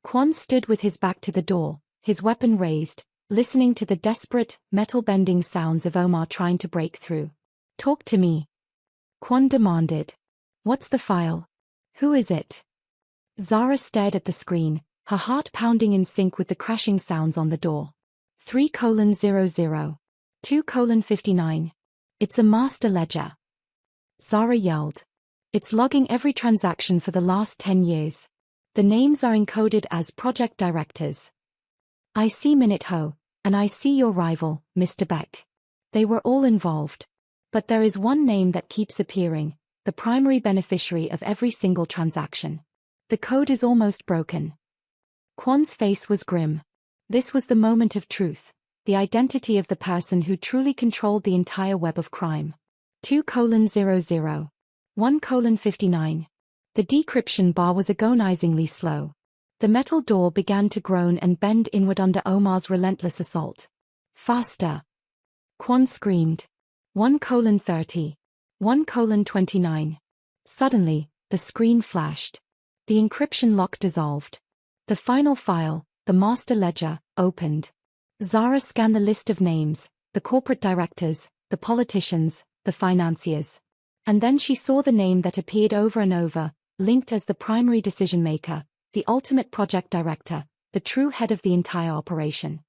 Kwon stood with his back to the door, his weapon raised, listening to the desperate, metal-bending sounds of Omar trying to break through. Talk to me. Kwon demanded. What's the file? Who is it? Zara stared at the screen, her heart pounding in sync with the crashing sounds on the door. 3:00. 2:59. It's a master ledger. Zara yelled. It's logging every transaction for the last 10 years. The names are encoded as project directors. I see Minute Ho, and I see your rival, Mr. Beck. They were all involved. But there is one name that keeps appearing, the primary beneficiary of every single transaction. The code is almost broken. Kwon's face was grim. This was the moment of truth, the identity of the person who truly controlled the entire web of crime. 2:00. 1:59. The decryption bar was agonizingly slow. The metal door began to groan and bend inward under Omar's relentless assault. Faster! Kwon screamed. 1:30. 1:29. Suddenly, the screen flashed. The encryption lock dissolved. The final file, the master ledger, opened. Zara scanned the list of names, the corporate directors, the politicians, the financiers. And then she saw the name that appeared over and over, linked as the primary decision-maker, the ultimate project director, the true head of the entire operation.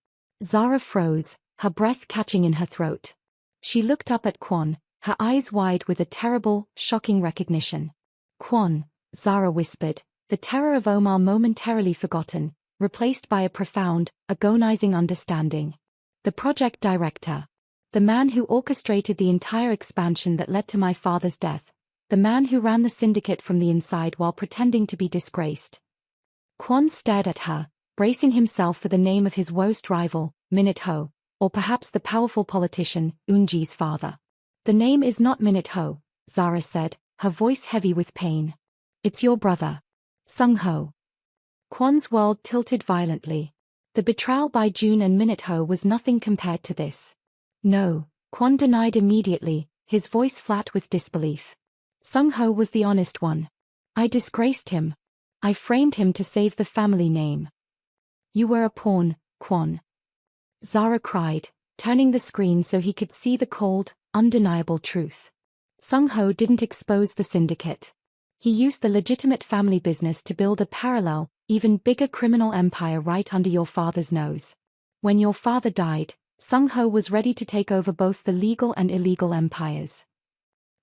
Zara froze, her breath catching in her throat. She looked up at Kwon, her eyes wide with a terrible, shocking recognition. Kwon, Zara whispered, the terror of Omar momentarily forgotten, replaced by a profound, agonizing understanding. The project director. The man who orchestrated the entire expansion that led to my father's death. The man who ran the syndicate from the inside while pretending to be disgraced. Kwon stared at her, bracing himself for the name of his worst rival, Minute Ho, or perhaps the powerful politician, Eunji's father. The name is not Minute Ho, Zara said, her voice heavy with pain. It's your brother. Sung Ho. Kwon's world tilted violently. The betrayal by June and Minute Ho was nothing compared to this. No, Kwon denied immediately, his voice flat with disbelief. Sung Ho was the honest one. I disgraced him. I framed him to save the family name. You were a pawn, Kwon. Zara cried, turning the screen so he could see the cold, undeniable truth. Sung Ho didn't expose the syndicate. He used the legitimate family business to build a parallel, even bigger criminal empire right under your father's nose. When your father died, Sung Ho was ready to take over both the legal and illegal empires.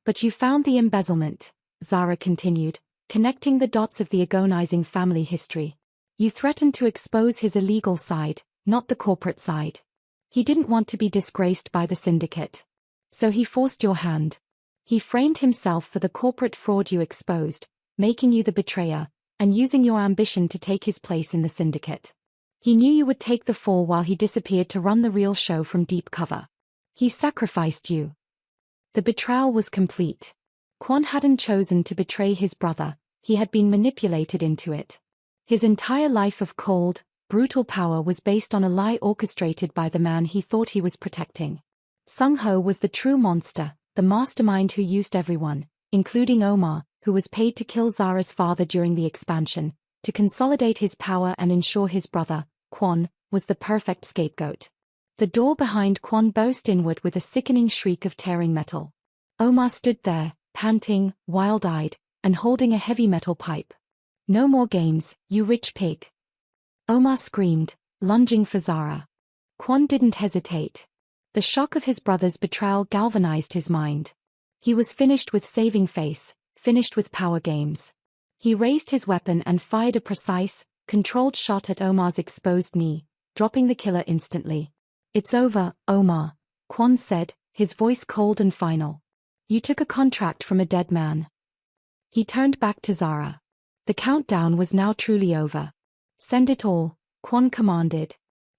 But you found the embezzlement, Zara continued, connecting the dots of the agonizing family history. You threatened to expose his illegal side, not the corporate side. He didn't want to be disgraced by the syndicate. So he forced your hand. He framed himself for the corporate fraud you exposed, making you the betrayer, and using your ambition to take his place in the syndicate. He knew you would take the fall while he disappeared to run the real show from deep cover. He sacrificed you. The betrayal was complete. Kwon hadn't chosen to betray his brother, he had been manipulated into it. His entire life of cold, brutal power was based on a lie orchestrated by the man he thought he was protecting. Sung Ho was the true monster, the mastermind who used everyone, including Omar, who was paid to kill Zara's father during the expansion, to consolidate his power and ensure his brother, Kwon, was the perfect scapegoat. The door behind Kwon burst inward with a sickening shriek of tearing metal. Omar stood there, panting, wild-eyed, and holding a heavy metal pipe. No more games, you rich pig. Omar screamed, lunging for Zara. Kwon didn't hesitate. The shock of his brother's betrayal galvanized his mind. He was finished with saving face, finished with power games. He raised his weapon and fired a precise, controlled shot at Omar's exposed knee, dropping the killer instantly. It's over, Omar, Kwon said, his voice cold and final. You took a contract from a dead man. He turned back to Zara. The countdown was now truly over. Send it all, Kwon commanded.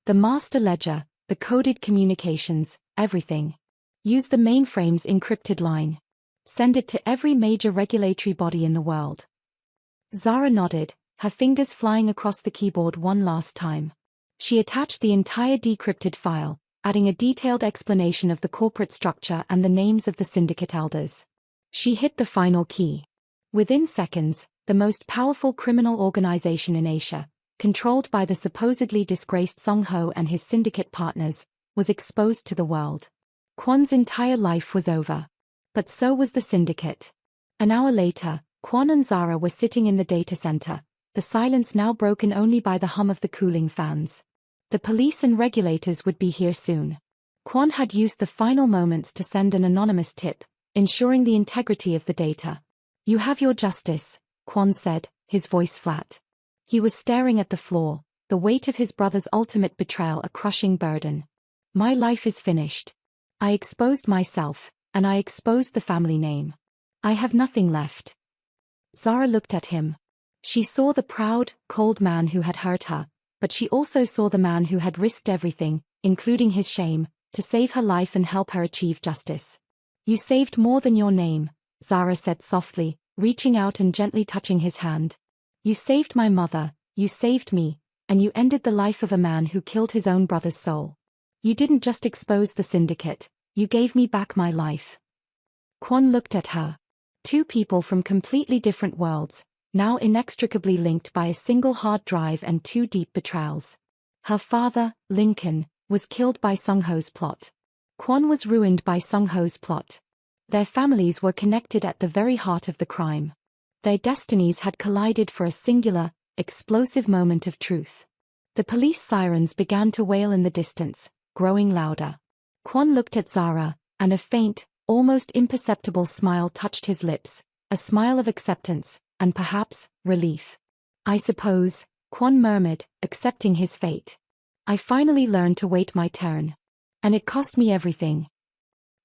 The master ledger, the coded communications, everything. Use the mainframe's encrypted line. Send it to every major regulatory body in the world. Zara nodded, her fingers flying across the keyboard one last time. She attached the entire decrypted file, adding a detailed explanation of the corporate structure and the names of the syndicate elders. She hit the final key. Within seconds, the most powerful criminal organization in Asia, controlled by the supposedly disgraced Sung Ho and his syndicate partners, was exposed to the world. Kwon's entire life was over. But so was the syndicate. An hour later, Kwon and Zara were sitting in the data center, the silence now broken only by the hum of the cooling fans. The police and regulators would be here soon. Kwon had used the final moments to send an anonymous tip, ensuring the integrity of the data. You have your justice, Kwon said, his voice flat. He was staring at the floor, the weight of his brother's ultimate betrayal a crushing burden. My life is finished. I exposed myself, and I exposed the family name. I have nothing left. Zara looked at him. She saw the proud, cold man who had hurt her, but she also saw the man who had risked everything, including his shame, to save her life and help her achieve justice. You saved more than your name, Zara said softly, reaching out and gently touching his hand. You saved my mother, you saved me, and you ended the life of a man who killed his own brother's soul. You didn't just expose the syndicate, you gave me back my life. Kwon looked at her. Two people from completely different worlds, now inextricably linked by a single hard drive and two deep betrayals. Her father, Lincoln, was killed by Sung Ho's plot. Kwon was ruined by Sung Ho's plot. Their families were connected at the very heart of the crime. Their destinies had collided for a singular, explosive moment of truth. The police sirens began to wail in the distance, growing louder. Kwon looked at Zara, and a faint, almost imperceptible smile touched his lips, a smile of acceptance, and perhaps, relief. "I suppose," Kwon murmured, accepting his fate. "I finally learned to wait my turn. And it cost me everything."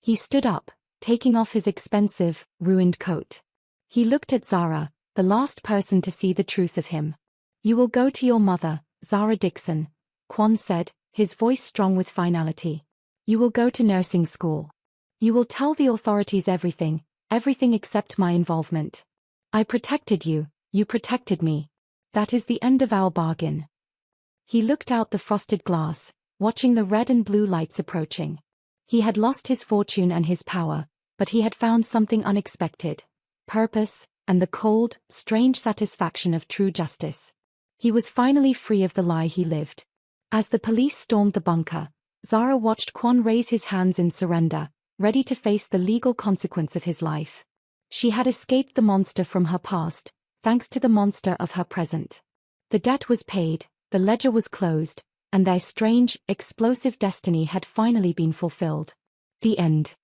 He stood up, taking off his expensive, ruined coat. He looked at Zara, the last person to see the truth of him. "You will go to your mother, Zara Dixon," Kwon said, his voice strong with finality. "You will go to nursing school. You will tell the authorities everything except my involvement. I protected you, you protected me. That is the end of our bargain." He looked out the frosted glass, watching the red and blue lights approaching. He had lost his fortune and his power, but he had found something unexpected: purpose, and the cold, strange satisfaction of true justice. He was finally free of the lie he lived. As the police stormed the bunker, Zara watched Kwon raise his hands in surrender, ready to face the legal consequence of his life. She had escaped the monster from her past, thanks to the monster of her present. The debt was paid, the ledger was closed, and their strange, explosive destiny had finally been fulfilled. The end.